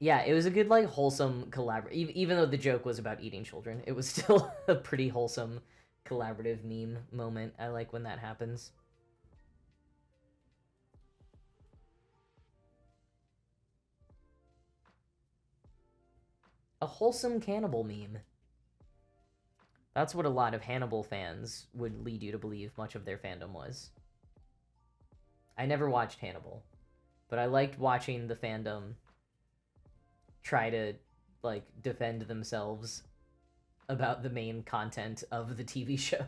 Yeah, it was a good like wholesome collaborative. Even though the joke was about eating children, it was still a pretty wholesome collaborative meme moment. I like when that happens. A wholesome cannibal meme. That's what a lot of Hannibal fans would lead you to believe much of their fandom was. I never watched Hannibal, but I liked watching the fandom try to like defend themselves about the main content of the TV show.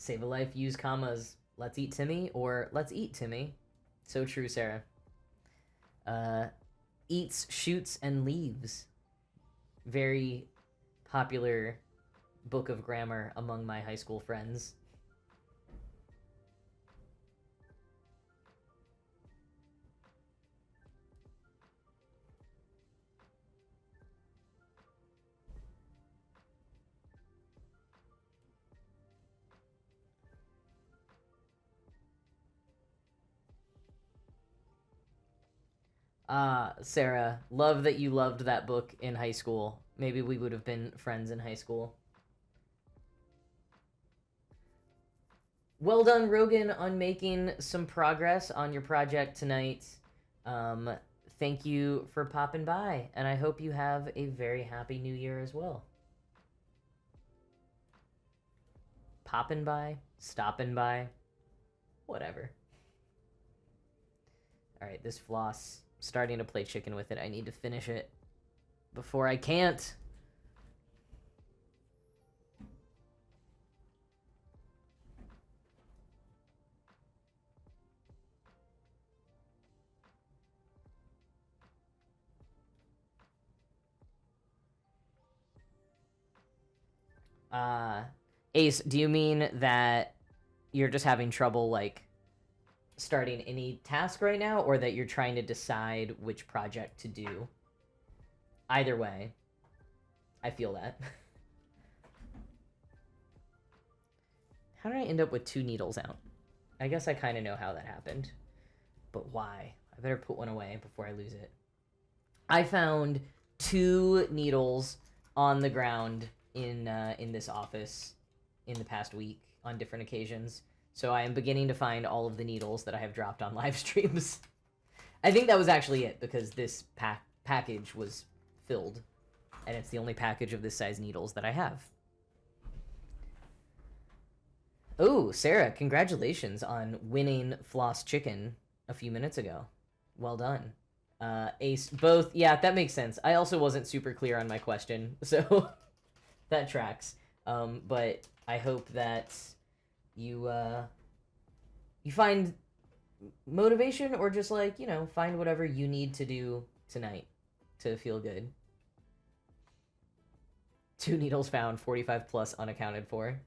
Save a life, use commas. Let's eat Timmy or let's eat Timmy. So true, Sarah. Eats, shoots, and leaves. Very popular book of grammar among my high school friends. Sarah, love that you loved that book in high school. Maybe we would have been friends in high school. Well done, Rogan, on making some progress on your project tonight. Um, Thank you for popping by, and I hope you have a very happy new year as well. Popping by, stopping by, whatever. All right, this floss, starting to play chicken with it. I need to finish it before I can't. Uh, Ace, do you mean that you're just having trouble, like, starting any task right now, or that you're trying to decide which project to do? Either way, I feel that. How did I end up with 2 needles out? I guess I kind of know how that happened. But why? I better put one away before I lose it. I found 2 needles on the ground in this office in the past week on different occasions. So I am beginning to find all of the needles that I have dropped on live streams. I think that was actually it, because this package was filled, and it's the only package of this size needles that I have. Oh, Sarah, congratulations on winning Floss Chicken a few minutes ago. Well done. Ace, both, yeah, that makes sense. I also wasn't super clear on my question, so that tracks. But I hope that you find motivation, or just, like, you know, find whatever you need to do tonight to feel good. 2 needles found, 45 plus unaccounted for.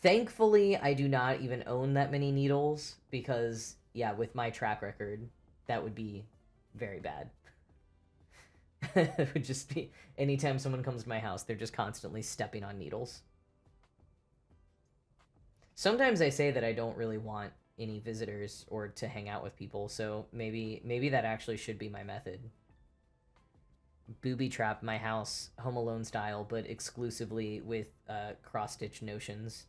Thankfully, I do not even own that many needles, because, yeah, with my track record, that would be very bad. It would just be, anytime someone comes to my house, they're just constantly stepping on needles. Sometimes I say that I don't really want any visitors or to hang out with people, so maybe that actually should be my method. Booby trap my house, Home Alone style, but exclusively with cross-stitch notions.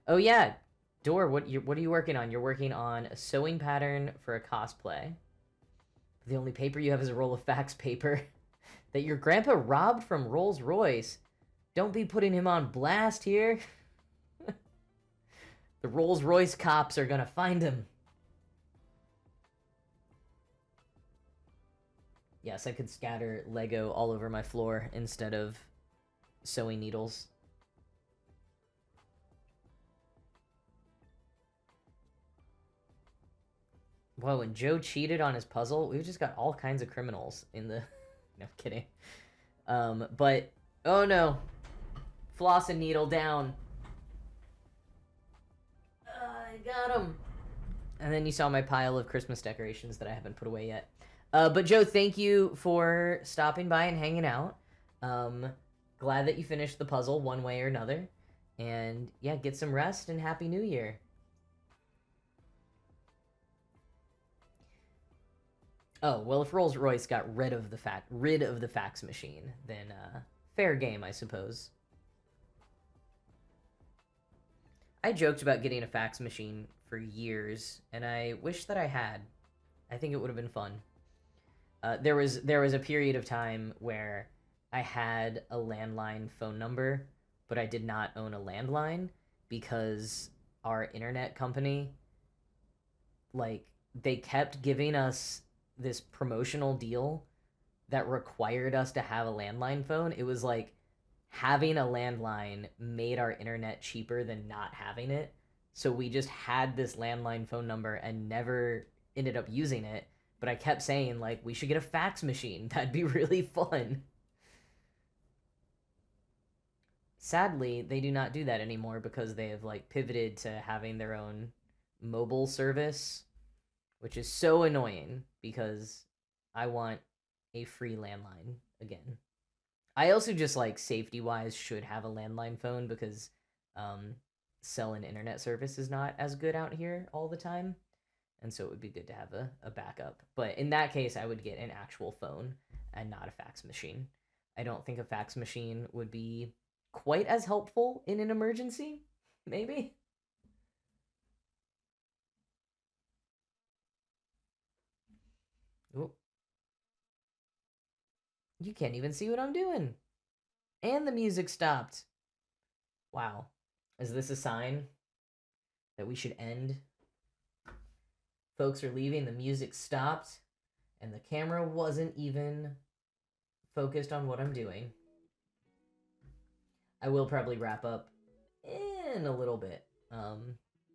Oh yeah, Door, what are you working on? You're working on a sewing pattern for a cosplay. The only paper you have is a roll of fax paper that your grandpa robbed from Rolls-Royce. Don't be putting him on blast here. The Rolls-Royce cops are gonna find him. Yes, I could scatter Lego all over my floor instead of sewing needles. Whoa, and Joe cheated on his puzzle? We've just got all kinds of criminals in the... No, kidding. But... Oh no. Floss and needle down. I got him. And then you saw my pile of Christmas decorations that I haven't put away yet. But Joe, thank you for stopping by and hanging out. Glad that you finished the puzzle one way or another. And yeah, get some rest and Happy New Year. Oh, well, if Rolls-Royce got rid of the fax machine, then fair game, I suppose. I joked about getting a fax machine for years, and I wish that I had. I think it would have been fun. There was a period of time where I had a landline phone number, but I did not own a landline because our internet company, like, they kept giving us this promotional deal that required us to have a landline phone. It was like having a landline made our internet cheaper than not having it. So we just had this landline phone number and never ended up using it. But I kept saying, like, we should get a fax machine. That'd be really fun. Sadly, they do not do that anymore because they have, like, pivoted to having their own mobile service, which is so annoying because I want a free landline again. I also just, like, safety wise should have a landline phone because um, cell and internet service is not as good out here all the time. And so it would be good to have a backup. But in that case, I would get an actual phone and not a fax machine. I don't think a fax machine would be quite as helpful in an emergency, maybe. Ooh, you can't even see what I'm doing. And the music stopped. Wow. Is this a sign that we should end? Folks are leaving, the music stopped, and the camera wasn't even focused on what I'm doing. I will probably wrap up in a little bit.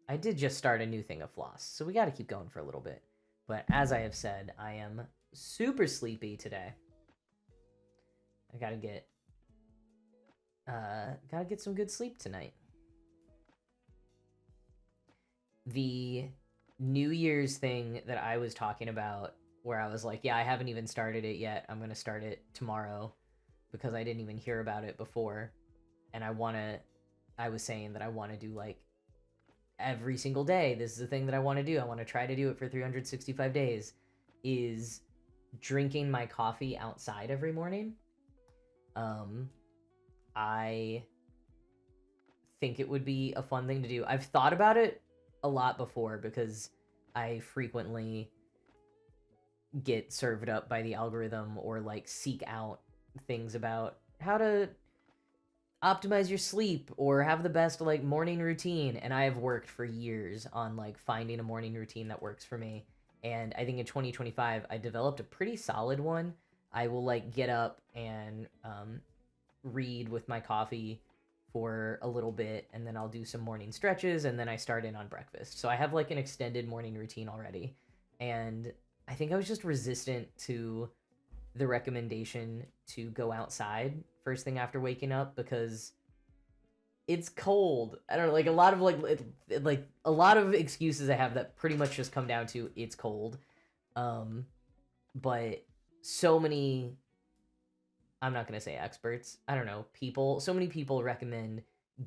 I did just start a new thing of floss, so we got to keep going for a little bit. But as I have said, I am super sleepy today. I gotta get some good sleep tonight. The New Year's thing that I was talking about, where I was like, yeah, I haven't even started it yet. I'm gonna start it tomorrow because I didn't even hear about it before, and I was saying that I want to do, like, every single day. This is the thing that I want to do. I want to try to do it for 365 days. Is drinking my coffee outside every morning. I think it would be a fun thing to do. I've thought about it a lot before because I frequently get served up by the algorithm or, like, seek out things about how to optimize your sleep or have the best, like, morning routine, and I have worked for years on, like, finding a morning routine that works for me. And I think in 2025 I developed a pretty solid one. I will, like, get up and read with my coffee for a little bit, and then I'll do some morning stretches, and then I start in on breakfast. So I have, like, an extended morning routine already. And I think I was just resistant to the recommendation to go outside first thing after waking up because it's cold. I don't know, like, a lot of, like a lot of excuses I have that pretty much just come down to it's cold. But so many, I'm not going to say experts, I don't know, people, so many people recommend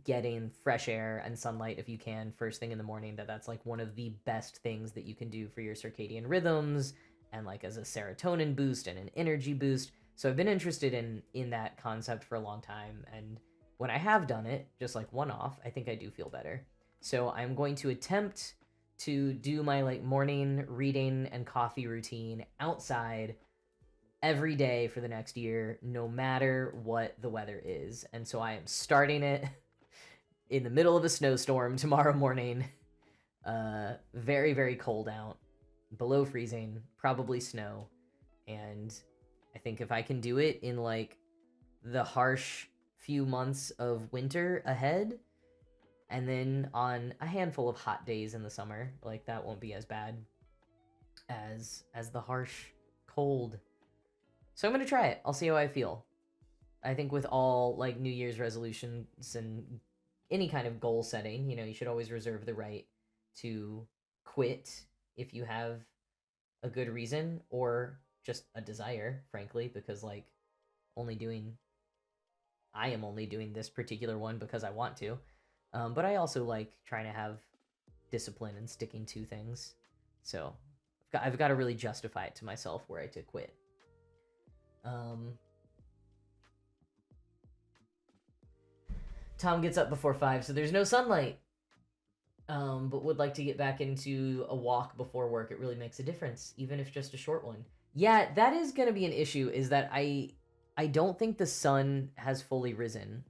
getting fresh air and sunlight if you can first thing in the morning, that's, like, one of the best things that you can do for your circadian rhythms and, like, as a serotonin boost and an energy boost. So I've been interested in that concept for a long time, and when I have done it, just, like, one off, I think I do feel better. So I'm going to attempt to do my, like, morning reading and coffee routine outside every day for the next year, no matter what the weather is. And so I am starting it in the middle of a snowstorm tomorrow morning. Very, very cold out, below freezing, probably snow. And I think if I can do it in, like, the harsh few months of winter ahead, and then on a handful of hot days in the summer, like, that won't be as bad as the harsh cold. So I'm gonna try it. I'll see how I feel. I think with all, like, New Year's resolutions and any kind of goal setting, you should always reserve the right to quit if you have a good reason or just a desire, frankly, because, like, I am only doing this particular one because I want to. But I also like trying to have discipline and sticking to things. So I've got to really justify it to myself were I to quit. Tom gets up before 5, so there's no sunlight. But would like to get back into a walk before work. It really makes a difference, even if just a short one. Yeah, that is going to be an issue, is that I don't think the sun has fully risen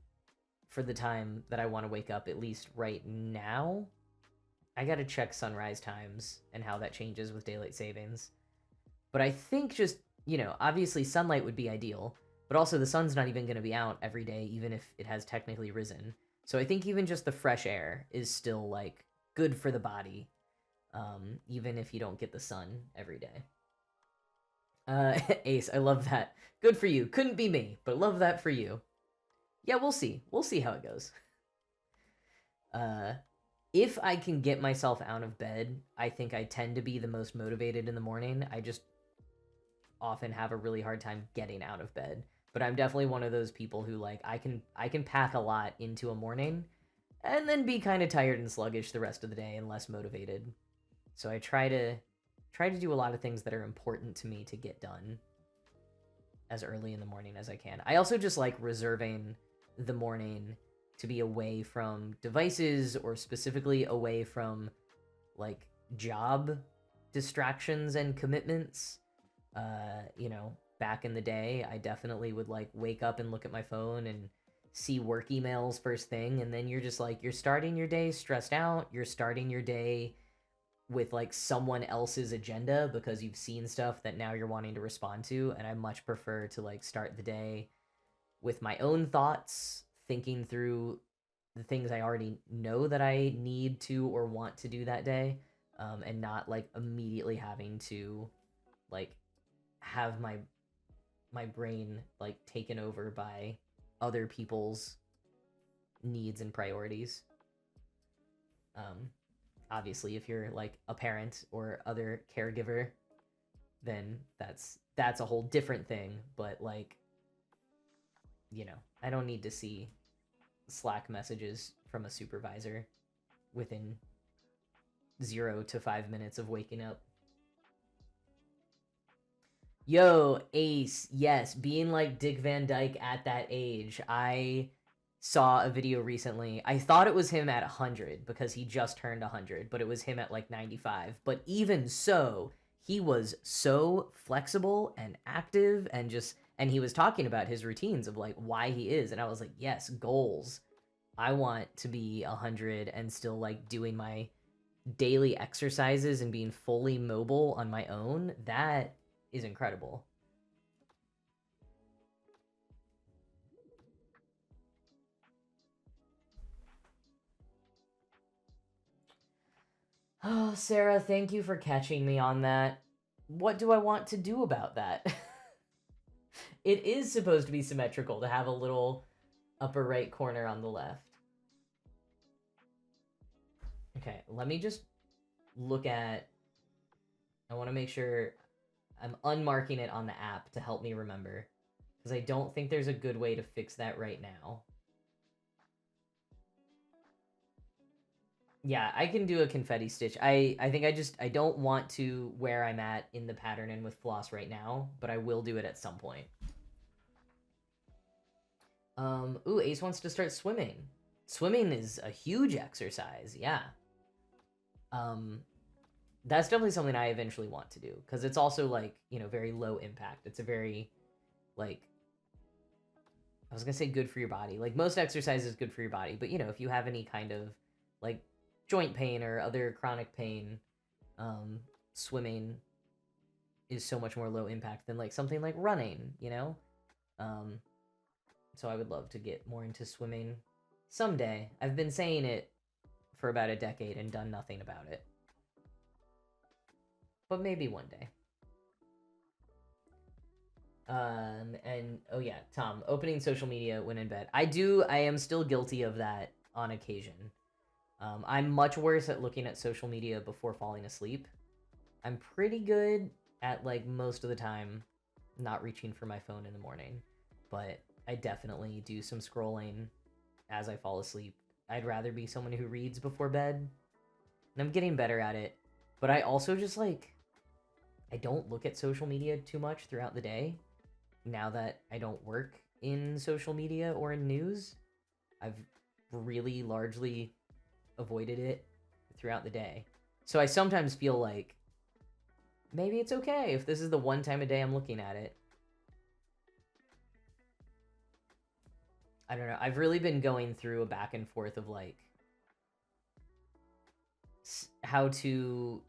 for the time that I want to wake up, at least right now. I got to check sunrise times and how that changes with daylight savings. But I think just you know, obviously sunlight would be ideal, but also the sun's not even going to be out every day, even if it has technically risen. So I think even just the fresh air is still like good for the body, even if you don't get the sun every day. Ace, I love that. Good for you. Couldn't be me, but love that for you. Yeah, we'll see. We'll see how it goes. If I can get myself out of bed, I think I tend to be the most motivated in the morning. I just often have a really hard time getting out of bed. But I'm definitely one of those people who like I can pack a lot into a morning and then be kind of tired and sluggish the rest of the day and less motivated. So I try to do a lot of things that are important to me to get done as early in the morning as I can. I also just like reserving the morning to be away from devices or specifically away from like job distractions and commitments. You know, back in the day, I definitely would like wake up and look at my phone and see work emails first thing, and then you're just like you're starting your day stressed out, you're starting your day with like someone else's agenda because you've seen stuff that now you're wanting to respond to, and I much prefer to like start the day with my own thoughts, thinking through the things I already know that I need to or want to do that day, and not like immediately having to like have my brain like taken over by other people's needs and priorities. Um, Obviously, if you're like a parent or other caregiver, then that's a whole different thing. But like, you know, I don't need to see Slack messages from a supervisor within 0 to 5 minutes of waking up. Yo, Ace, yes, being like Dick Van Dyke at that age. I saw a video recently. I thought it was him at 100 because he just turned 100, but it was him at like 95. But even so, he was so flexible and active and just and he was talking about his routines of like why he is, and I was like, "Yes, goals. I want to be 100 and still like doing my daily exercises and being fully mobile on my own." That is incredible. Oh, Sarah, thank you for catching me on that. What do I want to do about that? It is supposed to be symmetrical to have a little upper right corner on the left. Okay, let me just look at. I want to make sure I'm unmarking it on the app to help me remember, because I don't think there's a good way to fix that right now. Yeah, I can do a confetti stitch. I think I don't want to where I'm at in the pattern and with floss right now, but I will do it at some point. Ooh, Ace wants to start swimming. Swimming is a huge exercise, yeah. Um, that's definitely something I eventually want to do because it's also like, you know, very low impact. It's a very like I was gonna say good for your body. Like most exercise is good for your body, but you know, if you have any kind of like joint pain or other chronic pain, swimming is so much more low impact than like something like running, you know? Um, so I would love to get more into swimming someday. I've been saying it for about a decade and done nothing about it. But maybe one day. And oh yeah, Tom, opening social media when in bed. I am still guilty of that on occasion. I'm much worse at looking at social media before falling asleep. I'm pretty good at like most of the time not reaching for my phone in the morning, but I definitely do some scrolling as I fall asleep. I'd rather be someone who reads before bed, and I'm getting better at it. But I also just like I don't look at social media too much throughout the day. Now that I don't work in social media or in news, I've really largely avoided it throughout the day. So I sometimes feel like maybe it's okay if this is the one time a day I'm looking at it. I don't know. I've really been going through a back and forth of like how to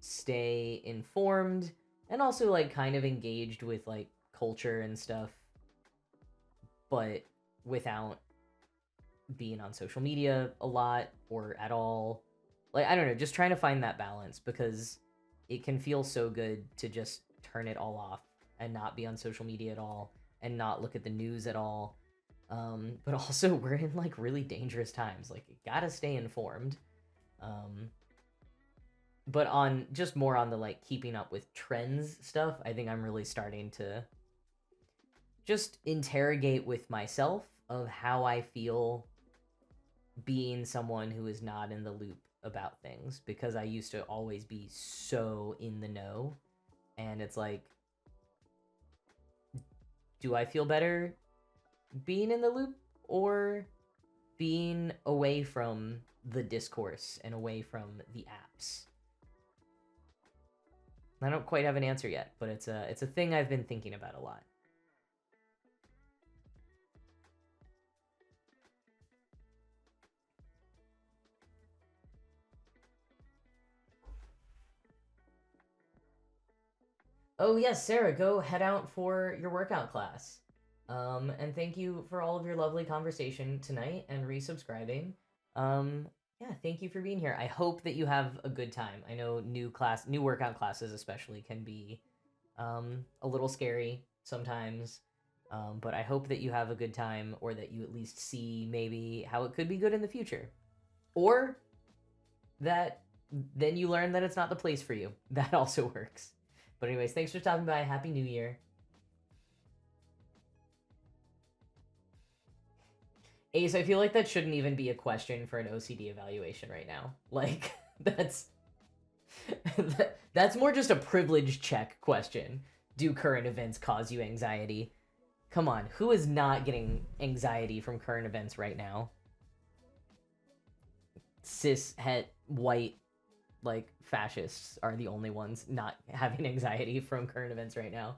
stay informed and also like kind of engaged with like culture and stuff, but without being on social media a lot or at all. Like, I don't know, just trying to find that balance, because it can feel so good to just turn it all off and not be on social media at all and not look at the news at all. But also, we're in like really dangerous times. Like, you gotta stay informed. But on just more on the like keeping up with trends stuff, I think I'm really starting to just interrogate with myself of how I feel being someone who is not in the loop about things, because I used to always be so in the know, and it's like, do I feel better being in the loop or being away from the discourse and away from the apps? I don't quite have an answer yet, but it's a thing I've been thinking about a lot. Oh yes, Sarah, go head out for your workout class. And thank you for all of your lovely conversation tonight and resubscribing. Yeah, thank you for being here. I hope that you have a good time. I know new workout classes especially can be a little scary sometimes. But I hope that you have a good time, or that you at least see maybe how it could be good in the future. Or that then you learn that it's not the place for you. That also works. But anyways, thanks for stopping by. Happy New Year. Ace, I feel like that shouldn't even be a question for an OCD evaluation right now. Like, that's that's more just a privilege check question. Do current events cause you anxiety? Come on, who is not getting anxiety from current events right now? Cis, het, white, like, fascists are the only ones not having anxiety from current events right now.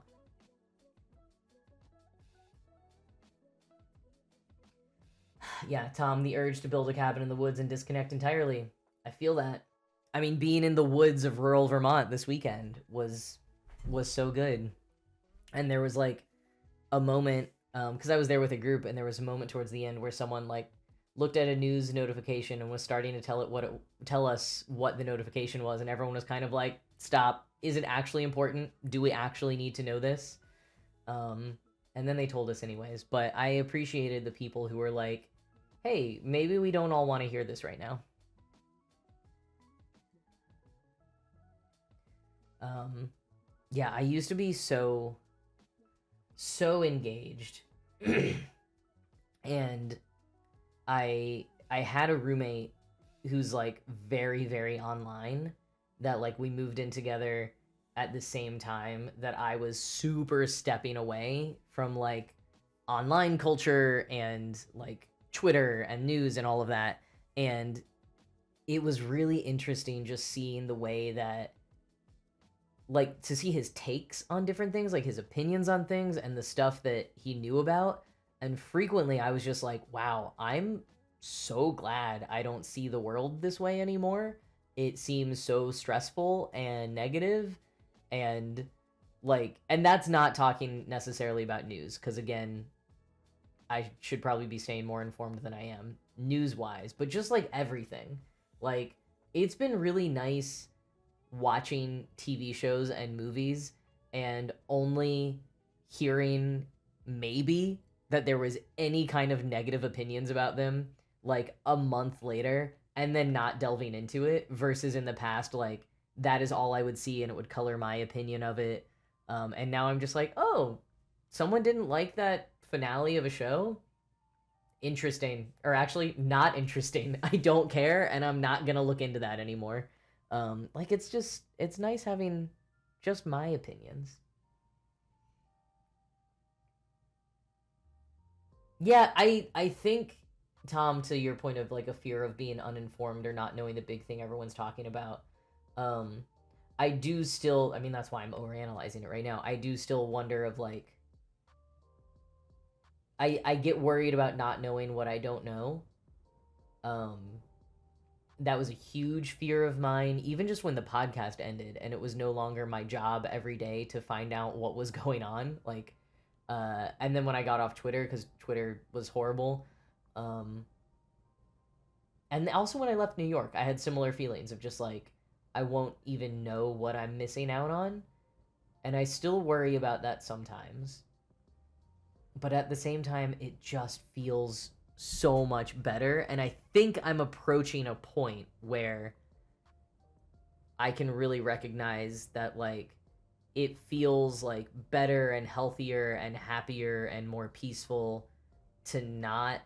Yeah, Tom, the urge to build a cabin in the woods and disconnect entirely. I feel that. I mean, being in the woods of rural Vermont this weekend was so good. And there was like a moment, because I was there with a group, and there was a moment towards the end where someone like looked at a news notification and was starting to tell us what the notification was, and everyone was kind of like, "Stop! Is it actually important? Do we actually need to know this?" And then they told us anyways. But I appreciated the people who were like, "Hey, maybe we don't all want to hear this right now." Yeah, I used to be so engaged, and I had a roommate who's like very very online, that like we moved in together at the same time that I was super stepping away from like online culture and like Twitter and news and all of that. And it was really interesting just seeing the way that, like, to see his takes on different things, like his opinions on things and the stuff that he knew about. And frequently I was just like, wow, I'm so glad I don't see the world this way anymore. It seems so stressful and negative, and like, and that's not talking necessarily about news, because again, I should probably be staying more informed than I am news wise, but just like everything. Like, it's been really nice watching TV shows and movies and only hearing maybe that there was any kind of negative opinions about them like a month later, and then not delving into it, versus in the past, like, that is all I would see and it would color my opinion of it. And now I'm just like, oh, someone didn't like that finale of a show? Interesting. Or actually, not interesting. I don't care, and I'm not gonna look into that anymore. Like, it's nice having just my opinions. Yeah, I think, Tom, to your point of like a fear of being uninformed or not knowing the big thing everyone's talking about, um, I do still, I mean, that's why I'm overanalyzing it right now. I do still wonder of like, I get worried about not knowing what I don't know. Um, that was a huge fear of mine, even just when the podcast ended and it was no longer my job every day to find out what was going on. Like, and then when I got off Twitter, because Twitter was horrible. Um, and also when I left New York, I had similar feelings of just like, I won't even know what I'm missing out on. And I still worry about that sometimes. But at the same time, it just feels so much better. And I think I'm approaching a point where I can really recognize that, like, it feels like better and healthier and happier and more peaceful to not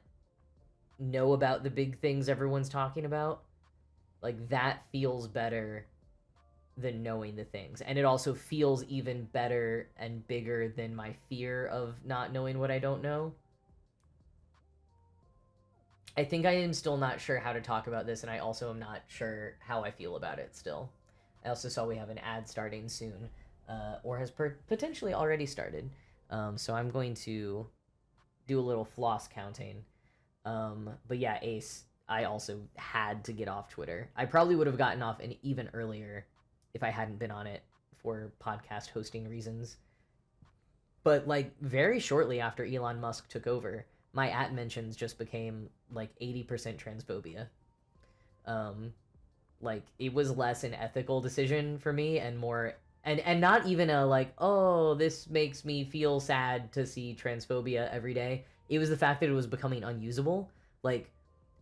know about the big things everyone's talking about. Like, that feels better than knowing the things. And it also feels even better and bigger than my fear of not knowing what I don't know. I think I am still not sure how to talk about this, and I also am not sure how I feel about it still. I also saw we have an ad starting soon, or has potentially already started. So I'm going to do a little floss counting. But yeah, Ace, I also had to get off Twitter. I probably would have gotten off even earlier if I hadn't been on it for podcast hosting reasons. But like very shortly after Elon Musk took over, my at mentions just became like 80% transphobia. Um, like it was less an ethical decision for me and more and not even a like, oh, this makes me feel sad to see transphobia every day. It was the fact that it was becoming unusable. Like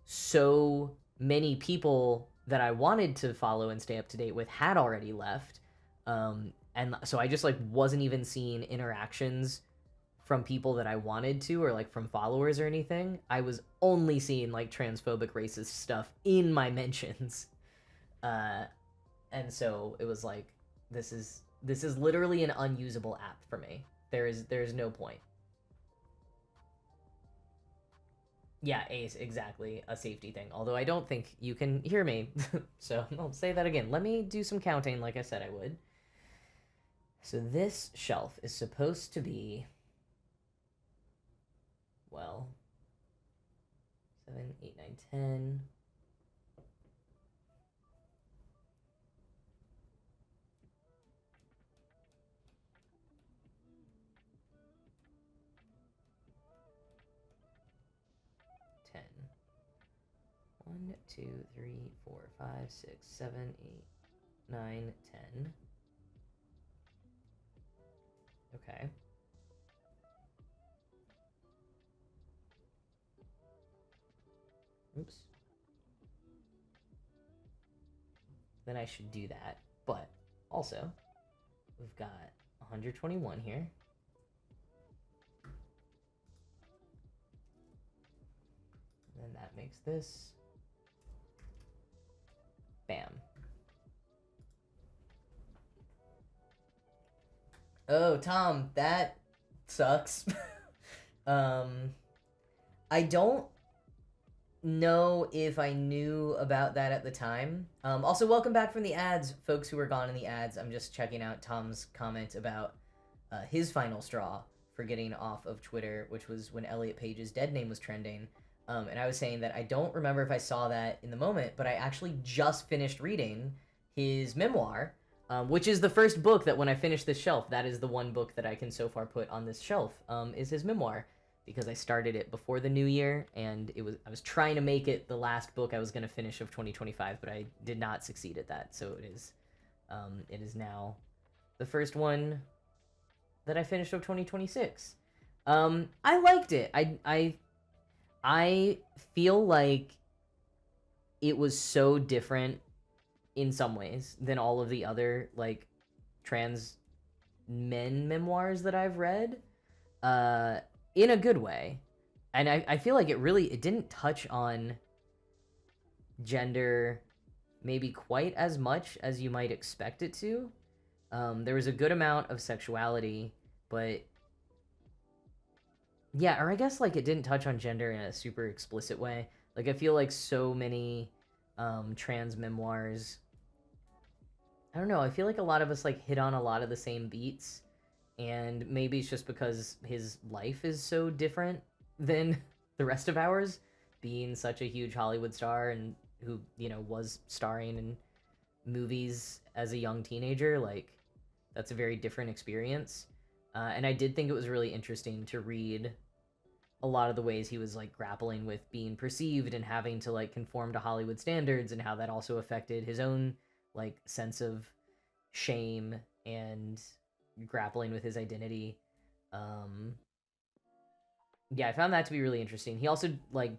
so many people that I wanted to follow and stay up to date with had already left. And so I just like wasn't even seeing interactions from people that I wanted to or like from followers or anything. I was only seeing like transphobic racist stuff in my mentions. Uh and so it was like this is literally an unusable app for me. There's no point. Yeah, Ace, exactly, a safety thing. Although I don't think you can hear me. So I'll say that again. Let me do some counting like I said I would. So this shelf is supposed to be, well, 7, 8, 9, 10. 10. 1, 2, 3, 4, 5, 6, 7, 8, 9, 10. Okay. Oops. Then I should do that. But also, we've got 121 here. And then that makes this. Bam. Oh, Tom, that sucks. um, I don't know if I knew about that at the time. Also, welcome back from the ads, folks who were gone in the ads. I'm just checking out Tom's comment about his final straw for getting off of Twitter, which was when Elliot Page's dead name was trending. And I was saying that I don't remember if I saw that in the moment, but I actually just finished reading his memoir, which is the first book that when I finish this shelf, that is the one book that I can so far put on this shelf, is his memoir, because I started it before the new year, and I was trying to make it the last book I was going to finish of 2025, but I did not succeed at that. So it is now the first one that I finished of 2026. I liked it. I feel like it was so different in some ways than all of the other like trans men memoirs that I've read, in a good way. And I feel like it didn't touch on gender maybe quite as much as you might expect it to. There was a good amount of sexuality, but yeah, or I guess like it didn't touch on gender in a super explicit way. Like I feel like so many trans memoirs, I don't know, I feel like a lot of us like hit on a lot of the same beats, and maybe it's just because his life is so different than the rest of ours, being such a huge Hollywood star and who, you know, was starring in movies as a young teenager. Like, that's a very different experience. And I did think it was really interesting to read a lot of the ways he was like grappling with being perceived and having to like conform to Hollywood standards, and how that also affected his own like sense of shame and grappling with his identity. Um, yeah, I found that to be really interesting. He also like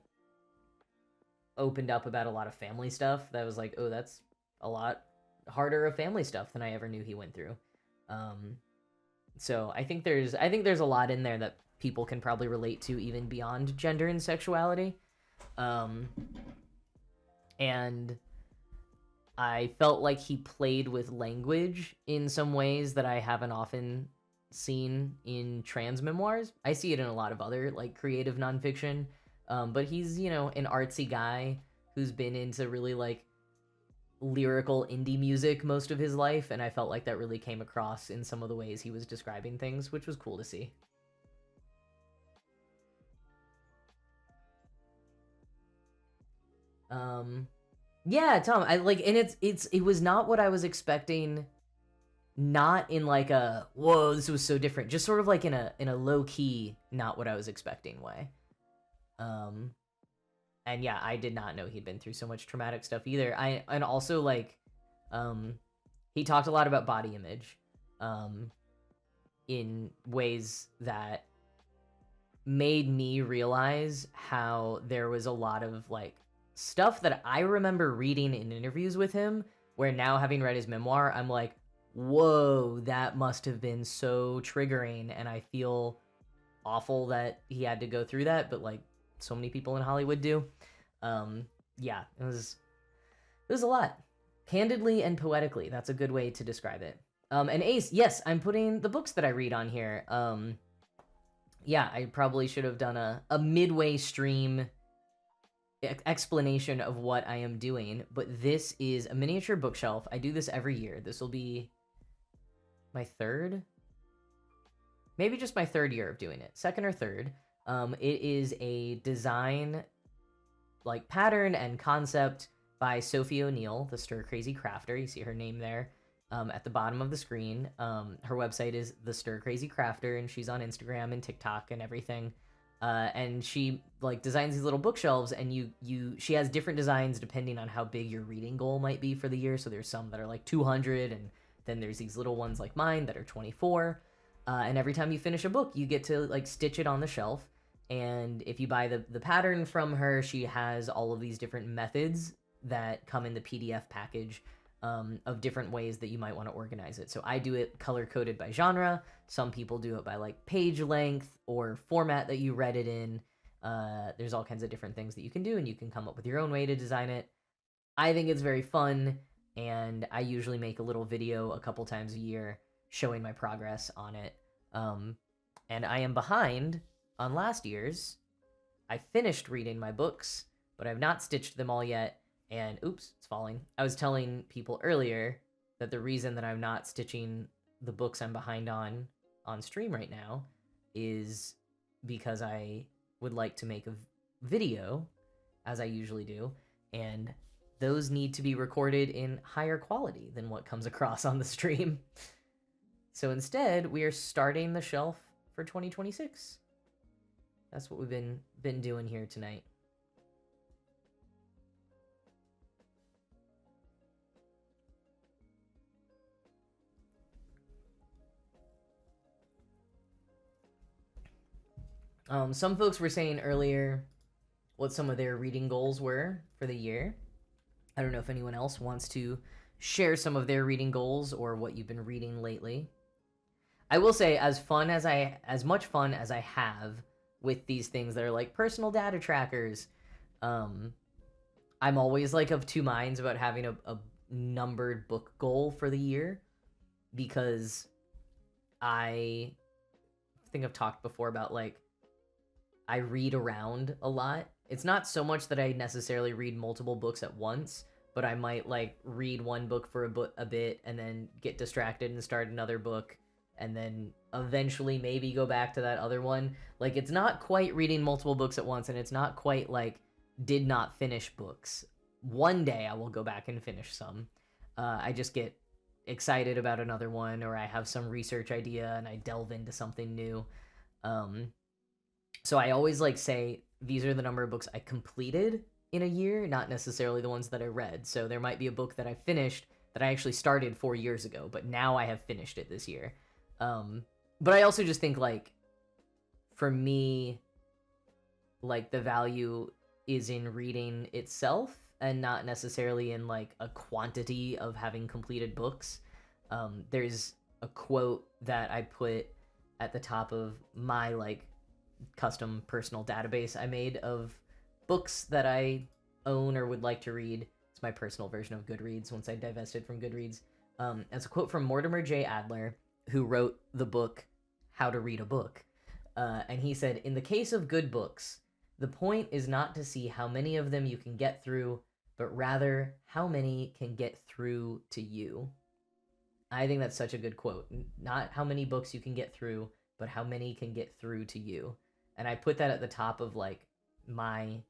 opened up about a lot of family stuff that was like, oh, that's a lot harder of family stuff than I ever knew he went through. Um, so I think there's a lot in there that people can probably relate to even beyond gender and sexuality. Um, and I felt like he played with language in some ways that I haven't often seen in trans memoirs. I see it in a lot of other like creative nonfiction. But he's, you know, an artsy guy who's been into really like lyrical indie music most of his life, and I felt like that really came across in some of the ways he was describing things, which was cool to see. Um yeah, Tom, I like, and it was not what I was expecting, not in like a whoa, this was so different, just sort of like in a low key, not what I was expecting way. Um and yeah, I did not know he'd been through so much traumatic stuff either. I and also like um he talked a lot about body image um in ways that made me realize how there was a lot of like stuff that I remember reading in interviews with him, where now having read his memoir, I'm like, whoa, that must have been so triggering, and I feel awful that he had to go through that, but like so many people in Hollywood do. Um yeah, it was a lot. Candidly and poetically, that's a good way to describe it. And Ace, yes, I'm putting the books that I read on here. Yeah, I probably should have done a midway stream explanation of what I am doing, but this is a miniature bookshelf. I do this every year. This will be my third, maybe just my third year of doing it, second or third. It is a design like pattern and concept by Sophie O'Neill, the Stir Crazy Crafter. You see her name there at the bottom of the screen. Her website is the Stir Crazy Crafter, and she's on Instagram and TikTok and everything. And she like designs these little bookshelves, and she has different designs depending on how big your reading goal might be for the year. So there's some that are like 200, and then there's these little ones like mine that are 24. And every time you finish a book, you get to like stitch it on the shelf. And if you buy the pattern from her, she has all of these different methods that come in the PDF package of different ways that you might want to organize it. So I do it color coded by genre. Some people do it by like page length or format that you read it in. There's all kinds of different things that you can do, and you can come up with your own way to design it. I think it's very fun, and I usually make a little video a couple times a year showing my progress on it. And I am behind on last year's. I finished reading my books, but I've not stitched them all yet. And oops, it's falling. I was telling people earlier that the reason that I'm not stitching the books I'm behind on stream right now is because I would like to make a video, as I usually do, and those need to be recorded in higher quality than what comes across on the stream. So instead, we are starting the shelf for 2026. That's what we've been doing here tonight. Some folks were saying earlier what some of their reading goals were for the year. I don't know if anyone else wants to share some of their reading goals or what you've been reading lately. I will say, as much fun as I have with these things that are like personal data trackers, um, I'm always like of two minds about having a numbered book goal for the year, because I think I've talked before about like I read around a lot. It's not so much that I necessarily read multiple books at once, but I might like read one book for a bit and then get distracted and start another book, and then eventually maybe go back to that other one. Like, it's not quite reading multiple books at once, and it's not quite like did not finish books one day I will go back and finish some. I just get excited about another one, or I have some research idea and I delve into something new. Um, so I always like say these are the number of books I completed in a year, not necessarily the ones that I read. So there might be a book that I finished that I actually started 4 years ago, but now I have finished it this year. But I also just think like for me, like the value is in reading itself and not necessarily in like a quantity of having completed books. There's a quote that I put at the top of my like custom personal database I made of books that I own or would like to read. It's my personal version of Goodreads once I divested from Goodreads. It's a quote from Mortimer J. Adler, who wrote the book How to Read a Book. And he said, in the case of good books, the point is not to see how many of them you can get through, but rather how many can get through to you. I think that's such a good quote. Not how many books you can get through, but how many can get through to you. And I put that at the top of like my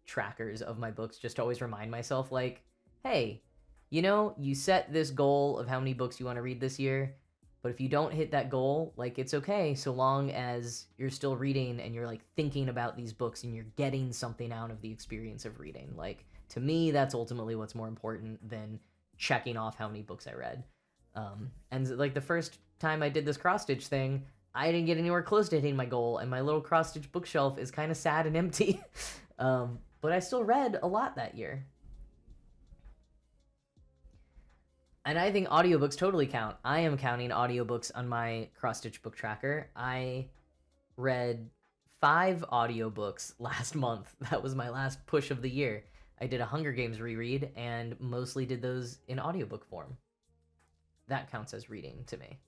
trackers of my books just to always remind myself like, hey, you know, you set this goal of how many books you want to read this year, but if you don't hit that goal, like it's okay so long as you're still reading and you're like thinking about these books and you're getting something out of the experience of reading. Like to me, that's ultimately what's more important than checking off how many books I read. And like the first time I did this cross stitch thing, I didn't get anywhere close to hitting my goal, and my little cross stitch bookshelf is kind of sad and empty. But I still read a lot that year. And I think audiobooks totally count. I am counting audiobooks on my cross stitch book tracker. I read 5 audiobooks last month. That was my last push of the year. I did a Hunger Games reread and mostly did those in audiobook form. That counts as reading to me.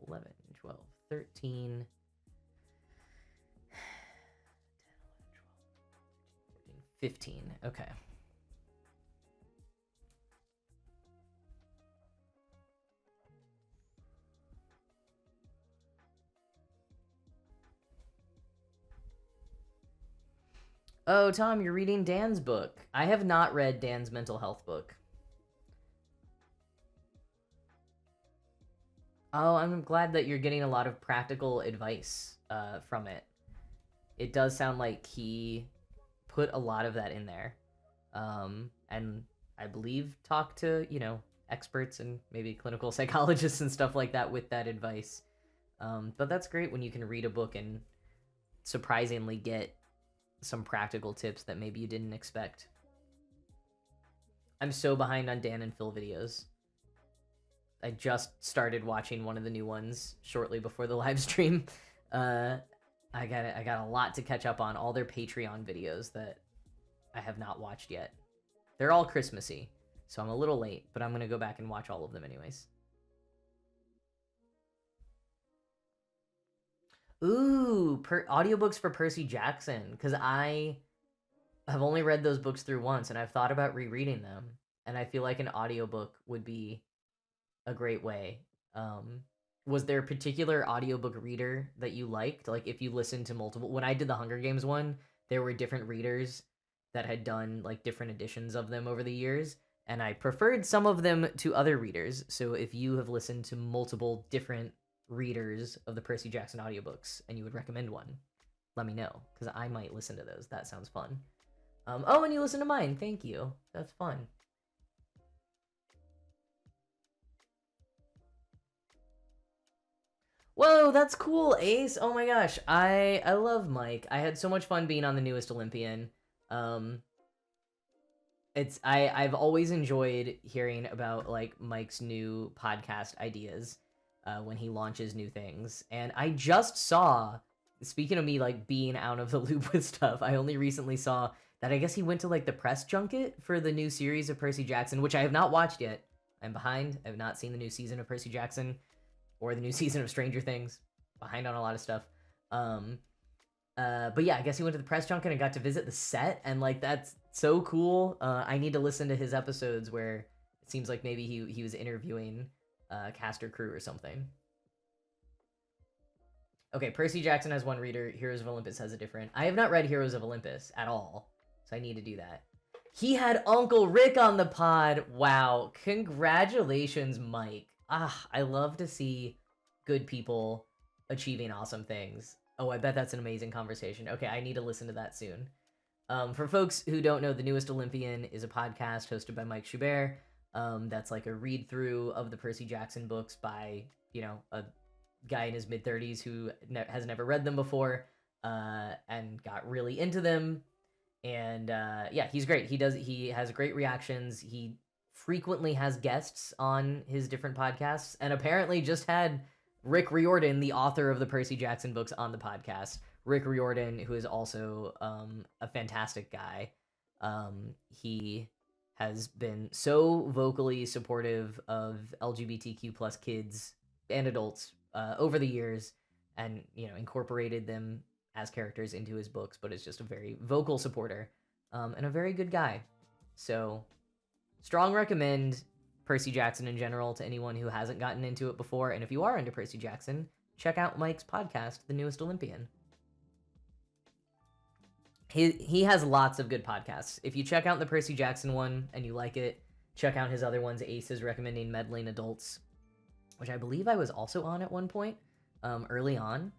$11, $12, $13, 15. Okay. Oh, Tom, you're reading Dan's book. I have not read Dan's mental health book. Oh, I'm glad that you're getting a lot of practical advice from it. It does sound like he put a lot of that in there. And I believe talk to, you know, experts and maybe clinical psychologists and stuff like that with that advice. But that's great when you can read a book and surprisingly get some practical tips that maybe you didn't expect. I'm so behind on Dan and Phil videos. I just started watching one of the new ones shortly before the live stream. I got a lot to catch up on. All their Patreon videos that I have not watched yet. They're all Christmassy, so I'm a little late, but I'm gonna go back and watch all of them anyways. Ooh, audiobooks for Percy Jackson, because I have only read those books through once, and I've thought about rereading them, and I feel like an audiobook would be a great way. Was there a particular audiobook reader that you liked? Like if you listened to multiple, when I did the Hunger Games one, there were different readers that had done like different editions of them over the years, and I preferred some of them to other readers. So if you have listened to multiple different readers of the Percy Jackson audiobooks and you would recommend one, let me know, because I might listen to those. That sounds fun. Oh, and you listen to mine. Thank you. That's fun. Whoa, that's cool, Ace. Oh my gosh. I love Mike. I had so much fun being on the newest Olympian. Um I've always enjoyed hearing about like Mike's new podcast ideas when he launches new things. And I just saw, speaking of me like being out of the loop with stuff, I only recently saw that I guess he went to like the press junket for the new series of Percy Jackson, which I have not watched yet. I'm behind. I have not seen the new season of Percy Jackson or the new season of Stranger Things. Behind on a lot of stuff. But yeah, I guess he went to the press junket and got to visit the set, and like that's so cool. I need to listen to his episodes where it seems like maybe he was interviewing cast or crew or something. Okay, Percy Jackson has one reader. Heroes of Olympus has a different. I have not read Heroes of Olympus at all, so I need to do that. He had Uncle Rick on the pod. Wow. Congratulations, Mike. I love to see good people achieving awesome things. Oh, I bet that's an amazing conversation. Okay, I need to listen to that soon. For folks who don't know, The Newest Olympian is a podcast hosted by Mike Schubert. That's like a read through of the Percy Jackson books by, a guy in his mid 30s who has never read them before and got really into them. And yeah, he's great. He has great reactions. He frequently has guests on his different podcasts, and apparently just had Rick Riordan, the author of the Percy Jackson books, on the podcast. Rick Riordan, who is also a fantastic guy. He has been so vocally supportive of LGBTQ plus kids and adults over the years, and incorporated them as characters into his books, but is just a very vocal supporter and a very good guy. So strong recommend Percy Jackson in general to anyone who hasn't gotten into it before. And if you are into Percy Jackson, check out Mike's podcast, The Newest Olympian. He has lots of good podcasts. If you check out the Percy Jackson one and you like it, check out his other ones. Ace is recommending Meddling Adults, which I believe I was also on at one point early on.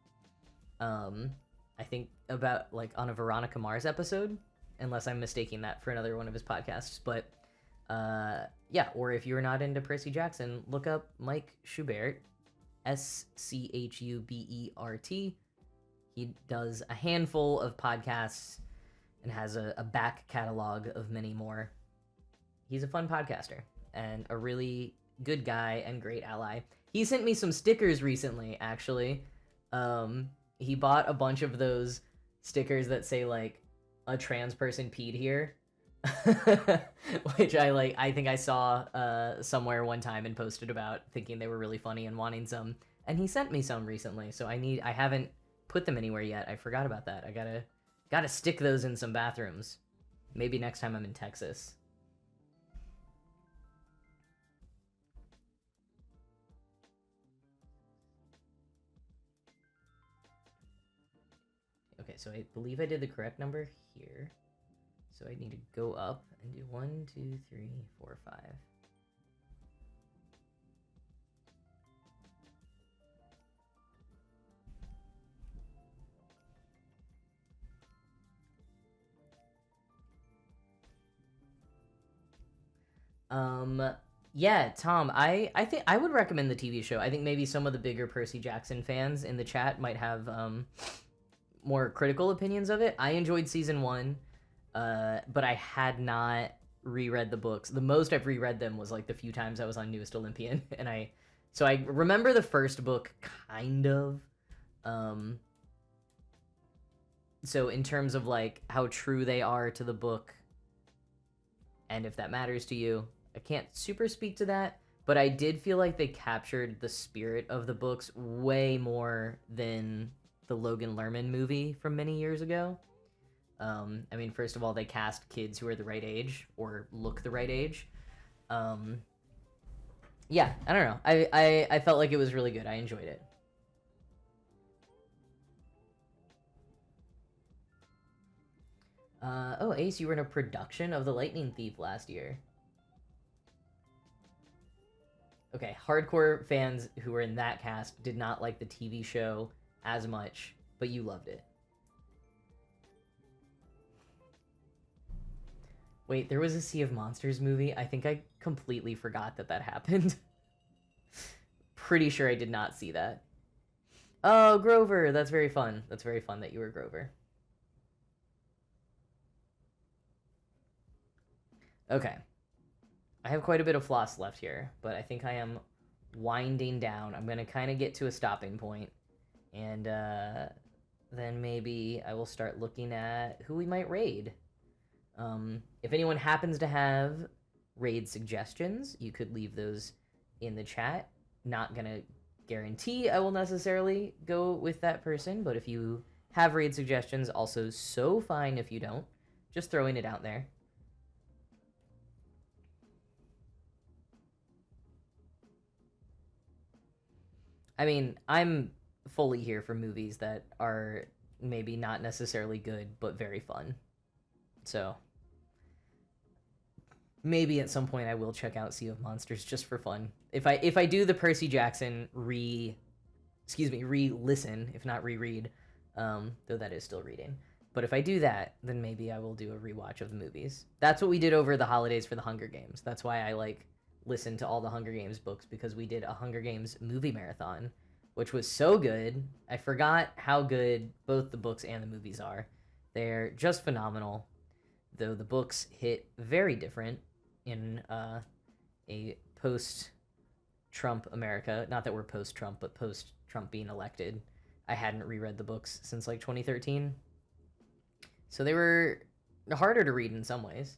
I think about like on a Veronica Mars episode, unless I'm mistaking that for another one of his podcasts. But yeah, or if you're not into Percy Jackson, look up Mike Schubert, Schubert. He does a handful of podcasts and has a back catalog of many more. He's a fun podcaster and a really good guy and great ally. He sent me some stickers recently, actually. He bought a bunch of those stickers that say like a trans person peed here. Which I think I saw somewhere one time and posted about, thinking they were really funny and wanting some. And he sent me some recently, so I haven't put them anywhere yet. I forgot about that. I gotta stick those in some bathrooms. Maybe next time I'm in Texas. Okay, so I believe I did the correct number here. So I need to go up and do 1, 2, 3, 4, 5. Yeah, Tom, I think I would recommend the TV show. I think maybe some of the bigger Percy Jackson fans in the chat might have more critical opinions of it. I enjoyed season 1, but I had not reread the books. The most I've reread them was like the few times I was on Newest Olympian, and I remember the first book kind of. So in terms of like how true they are to the book, and if that matters to you, I can't super speak to that, but I did feel like they captured the spirit of the books way more than the Logan Lerman movie from many years ago. I mean, first of all, they cast kids who are the right age or look the right age. Yeah, I don't know. I felt like it was really good. I enjoyed it. Oh, Ace, you were in a production of The Lightning Thief last year. Okay, hardcore fans who were in that cast did not like the TV show as much, but you loved it. Wait, there was a Sea of Monsters movie? I think I completely forgot that happened. Pretty sure I did not see that. Oh, Grover! That's very fun. That's very fun that you were Grover. Okay. I have quite a bit of floss left here, but I think I am winding down. I'm going to kind of get to a stopping point, and then maybe I will start looking at who we might raid. If anyone happens to have raid suggestions, you could leave those in the chat. Not going to guarantee I will necessarily go with that person, but if you have raid suggestions, also so fine if you don't. Just throwing it out there. I mean, I'm fully here for movies that are maybe not necessarily good but very fun. So maybe at some point I will check out Sea of Monsters just for fun. If I do the Percy Jackson re-listen, if not reread, though that is still reading. But if I do that, then maybe I will do a rewatch of the movies. That's what we did over the holidays for the Hunger Games. That's why I like listened to all the Hunger Games books, because we did a Hunger Games movie marathon, which was so good. I forgot how good both the books and the movies are. They're just phenomenal, though the books hit very different in a post Trump America. Not that we're post Trump, but post Trump being elected. I hadn't reread the books since like 2013. So they were harder to read in some ways,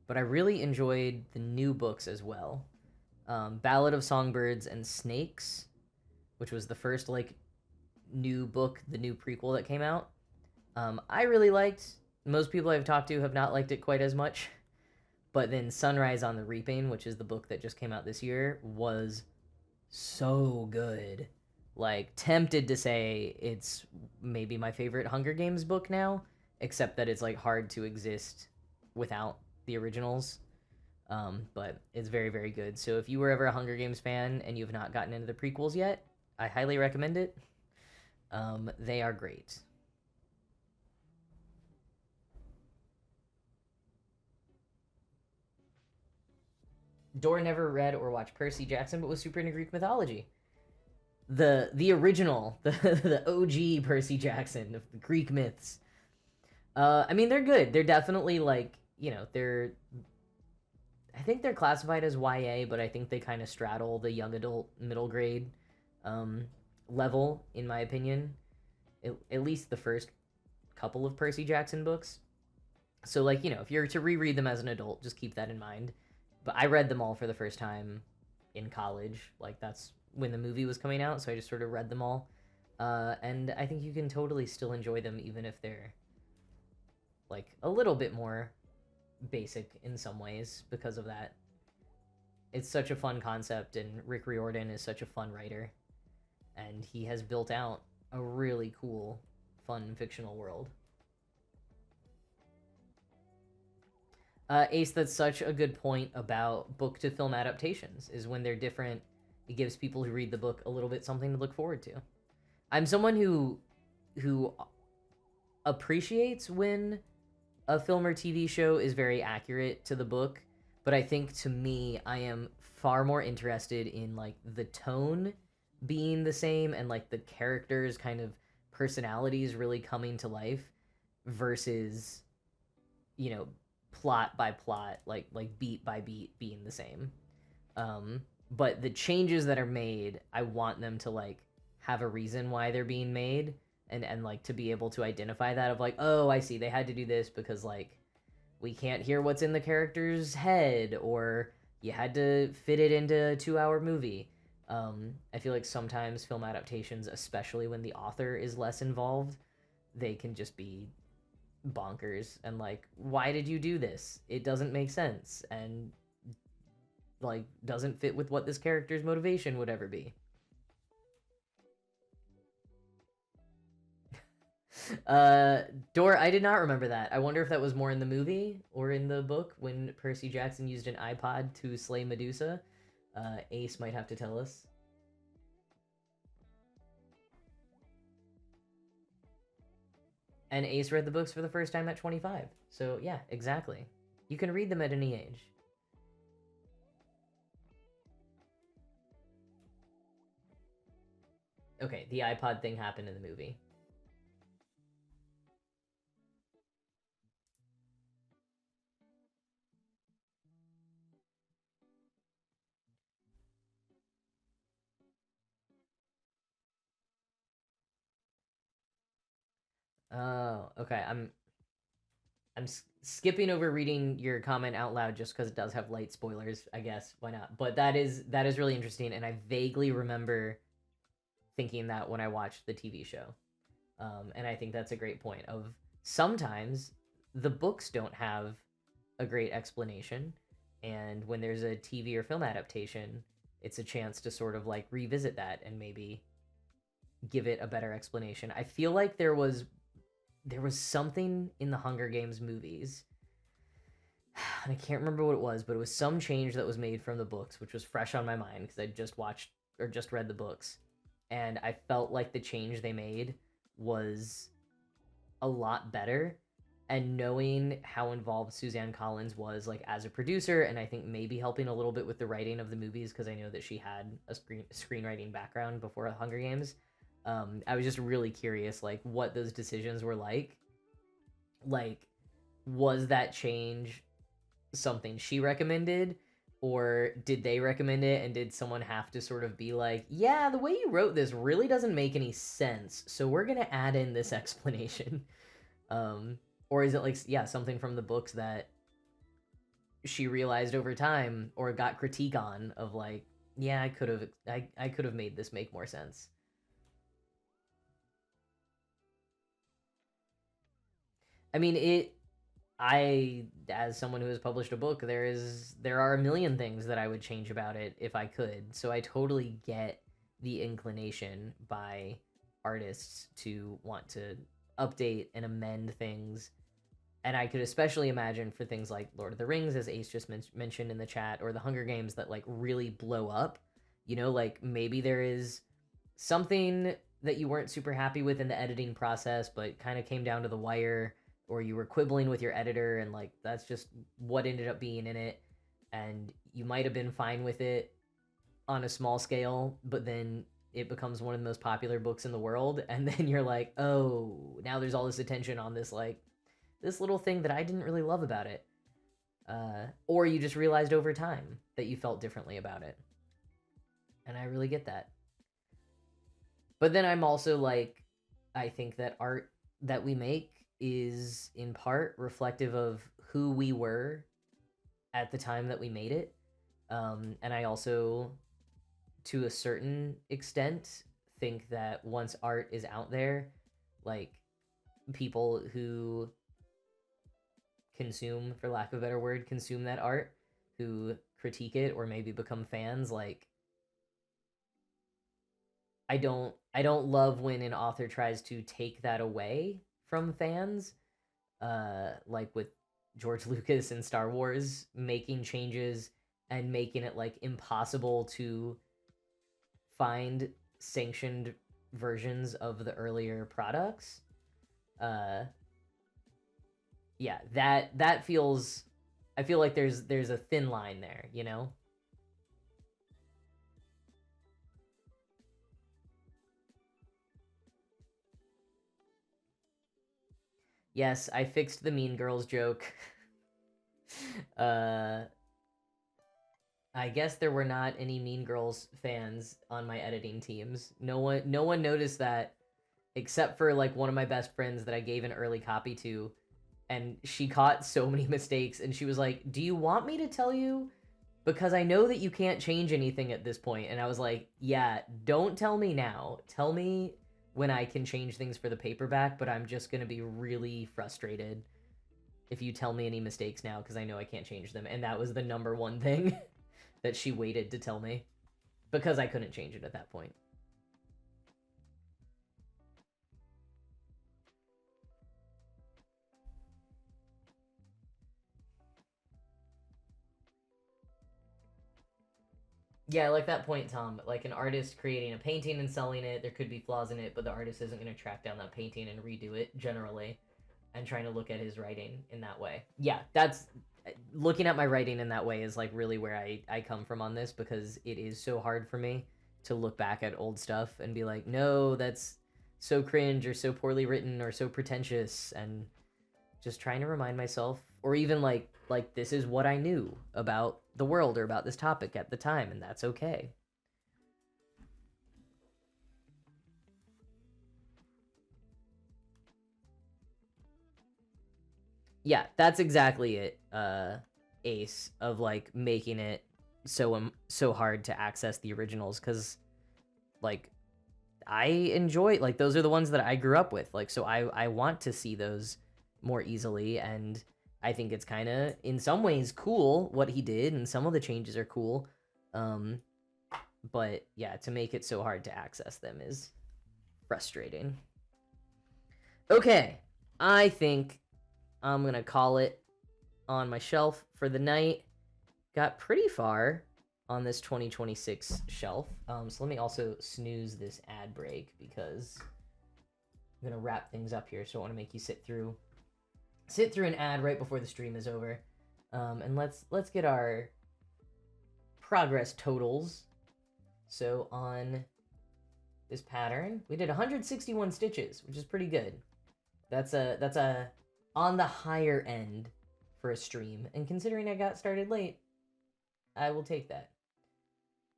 but I really enjoyed the new books as well. Ballad of Songbirds and Snakes, which was the first like new book, the new prequel that came out. I really liked. Most people I've talked to have not liked it quite as much. But then Sunrise on the Reaping, which is the book that just came out this year, was so good. Like, tempted to say it's maybe my favorite Hunger Games book now, except that it's like hard to exist without the originals. But it's very, very good. So if you were ever a Hunger Games fan and you have not gotten into the prequels yet, I highly recommend it. They are great. Dora never read or watched Percy Jackson, but was super into Greek mythology. The original, the OG Percy Jackson of the Greek myths. I mean, they're good. They're definitely like, they're. I think they're classified as YA, but I think they kind of straddle the young adult, middle grade um, level, in my opinion. At least the first couple of Percy Jackson books. So, like, if you're to reread them as an adult, just keep that in mind. But I read them all for the first time in college. Like, that's when the movie was coming out, so I just sort of read them all. And I think you can totally still enjoy them, even if they're, like, a little bit more basic in some ways because of that. It's such a fun concept, and Rick Riordan is such a fun writer. And he has built out a really cool, fun fictional world. Ace, that's such a good point about book to film adaptations, is when they're different, it gives people who read the book a little bit something to look forward to. I'm someone who appreciates when a film or TV show is very accurate to the book, but I think to me, I am far more interested in like the tone being the same and like the characters kind of personalities really coming to life versus, you know, plot by plot, like beat by beat being the same. Um, but the changes that are made, I want them to like have a reason why they're being made, and like to be able to identify that of like, oh, I see, they had to do this because like we can't hear what's in the character's head, or you had to fit it into a 2 hour movie. I feel like sometimes film adaptations, especially when the author is less involved, they can just be bonkers and like, why did you do this? It doesn't make sense, and like doesn't fit with what this character's motivation would ever be. uh Dora, I did not remember that. I wonder if that was more in the movie or in the book when Percy Jackson used an iPod to slay Medusa. Ace might have to tell us. And Ace read the books for the first time at 25. So yeah, exactly. You can read them at any age. Okay, the iPod thing happened in the movie. Oh, okay. I'm skipping over reading your comment out loud just because it does have light spoilers. I guess why not? But that is really interesting, and I vaguely remember thinking that when I watched the TV show. And I think that's a great point. Of sometimes the books don't have a great explanation, and when there's a TV or film adaptation, it's a chance to sort of like revisit that and maybe give it a better explanation. I feel like there was something in the Hunger Games movies, and I can't remember what it was, but it was some change that was made from the books, which was fresh on my mind because I just watched or just read the books. And I felt like the change they made was a lot better. And knowing how involved Suzanne Collins was, like, as a producer, and I think maybe helping a little bit with the writing of the movies, because I know that she had a screenwriting background before Hunger Games. I was just really curious, like, what those decisions were like. Like, was that change something she recommended, or did they recommend it, and did someone have to sort of be like, yeah, the way you wrote this really doesn't make any sense, so we're gonna add in this explanation. Or is it like, yeah, something from the books that she realized over time or got critique on of, like, yeah, I could have made this make more sense. I mean, I, as someone who has published a book, there are a million things that I would change about it if I could. So I totally get the inclination by artists to want to update and amend things. And I could especially imagine for things like Lord of the Rings, as Ace just mentioned in the chat, or the Hunger Games that, like, really blow up. Like, maybe there is something that you weren't super happy with in the editing process, but kind of came down to the wire, or you were quibbling with your editor, and, like, that's just what ended up being in it. And you might have been fine with it on a small scale, but then it becomes one of the most popular books in the world, and then you're like, oh, now there's all this attention on this, like, this little thing that I didn't really love about it. Or you just realized over time that you felt differently about it. And I really get that. But then I'm also like, I think that art that we make is in part reflective of who we were at the time that we made it. And I also, to a certain extent, think that once art is out there, like, people who consume, for lack of a better word, consume that art, who critique it or maybe become fans, like, I don't love when an author tries to take that away from fans, like with George Lucas and Star Wars making changes and making it, like, impossible to find sanctioned versions of the earlier products. Uh yeah, that feels, I feel like there's a thin line there. Yes, I fixed the Mean Girls joke. uh I guess there were not any Mean Girls fans on my editing teams. No one noticed that, except for, like, one of my best friends that I gave an early copy to, and she caught so many mistakes, and she was like, "Do you want me to tell you? Because I know that you can't change anything at this point." And I was like, "Yeah, don't tell me now. Tell me when I can change things for the paperback, but I'm just going to be really frustrated if you tell me any mistakes now because I know I can't change them." And that was the number one thing that she waited to tell me because I couldn't change it at that point. Yeah, like that point, Tom. Like, an artist creating a painting and selling it, there could be flaws in it, but the artist isn't going to track down that painting and redo it generally, and trying to look at his writing in that way. Yeah, that's looking at my writing in that way is, like, really where I come from on this, because it is so hard for me to look back at old stuff and be like, no, that's so cringe or so poorly written or so pretentious, and just trying to remind myself, or even like this is what I knew about the world or about this topic at the time, and that's okay. Yeah, that's exactly it. Ace, of, like, making it so hard to access the originals, because, like, I enjoy, like, those are the ones that I grew up with, like, so I want to see those more easily, and I think it's kind of in some ways cool what he did, and some of the changes are cool. um but yeah, to make it so hard to access them is Frustrating. Okay, I think I'm going to call it on my shelf for the night. Got pretty far on this 2026 shelf. So let me also snooze this ad break because I'm going to wrap things up here. So I want to make you sit through an ad right before the stream is over. And let's get our progress totals. So on this pattern, we did 161 stitches, which is pretty good. That's a on the higher end for a stream, and considering I got started late, I will take that.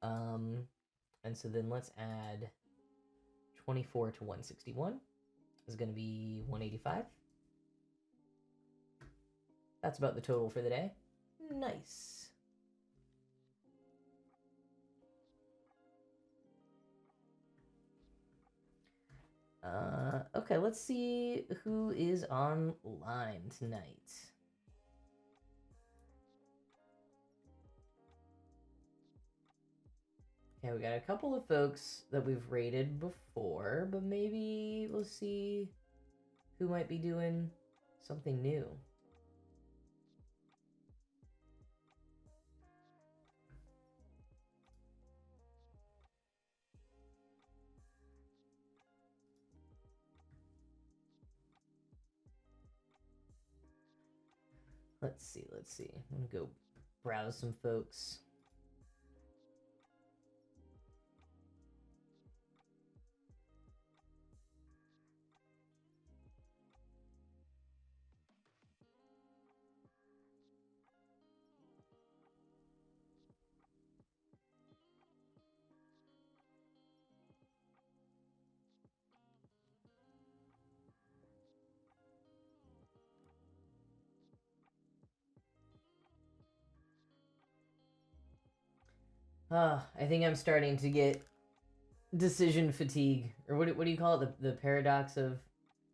And so then let's add 24 to 161 is going to be 185. That's about the total for the day. Nice. Okay, let's see who is online tonight. Okay, we got a couple of folks that we've rated before, but maybe we'll see who might be doing something new. Let's see. I'm gonna go browse some folks. I think I'm starting to get decision fatigue, or what do you call it? The paradox of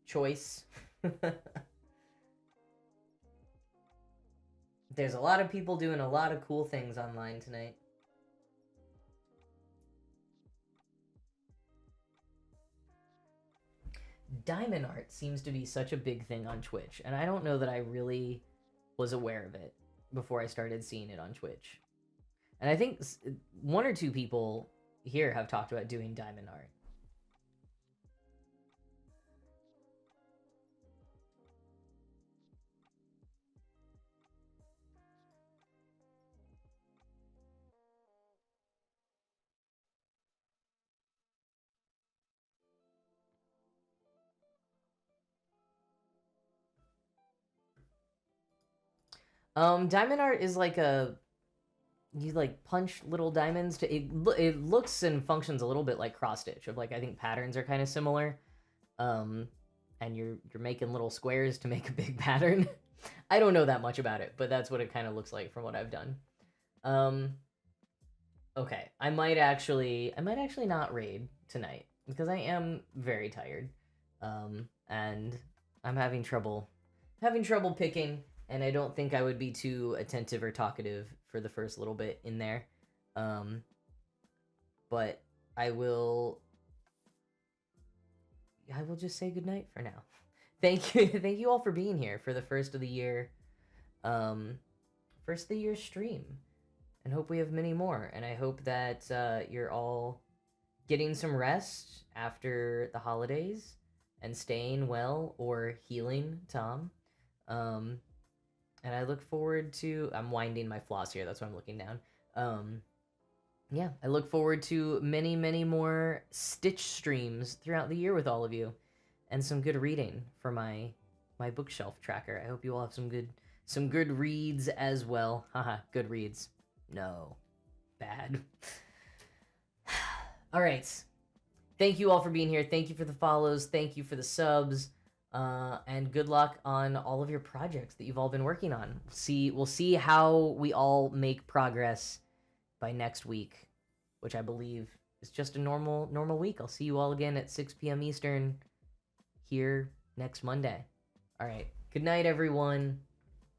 choice. There's a lot of people doing a lot of cool things online tonight. Diamond art seems to be such a big thing on Twitch, and I don't know that I really was aware of it before I started seeing it on Twitch. And I think one or two people here have talked about doing diamond art. Diamond art is like you like punch little diamonds to it looks and functions a little bit like cross stitch, of like I think patterns are kind of similar. And you're making little squares to make a big pattern. I don't know that much about it, but that's what it kind of looks like from what I've done. Okay, I might actually not raid tonight because I am very tired. And I'm having trouble picking, and I don't think I would be too attentive or talkative for the first little bit in there. But I will just say goodnight for now. Thank you all for being here for the first of the year stream, and hope we have many more. And I hope that you're all getting some rest after the holidays and staying well or healing, Tom. And I look forward to... I'm winding my floss here, that's why I'm looking down. Yeah, I look forward to many, many more Stitch streams throughout the year with all of you, and some good reading for my bookshelf tracker. I hope you all have some good reads as well. Haha, good reads. No, bad. All right. Thank you all for being here. Thank you for the follows. Thank you for the subs. And good luck on all of your projects that you've all been working on. We'll see how we all make progress by next week, which I believe is just a normal week. I'll see you all again at 6 p.m. Eastern here next Monday. All right. Good night, everyone.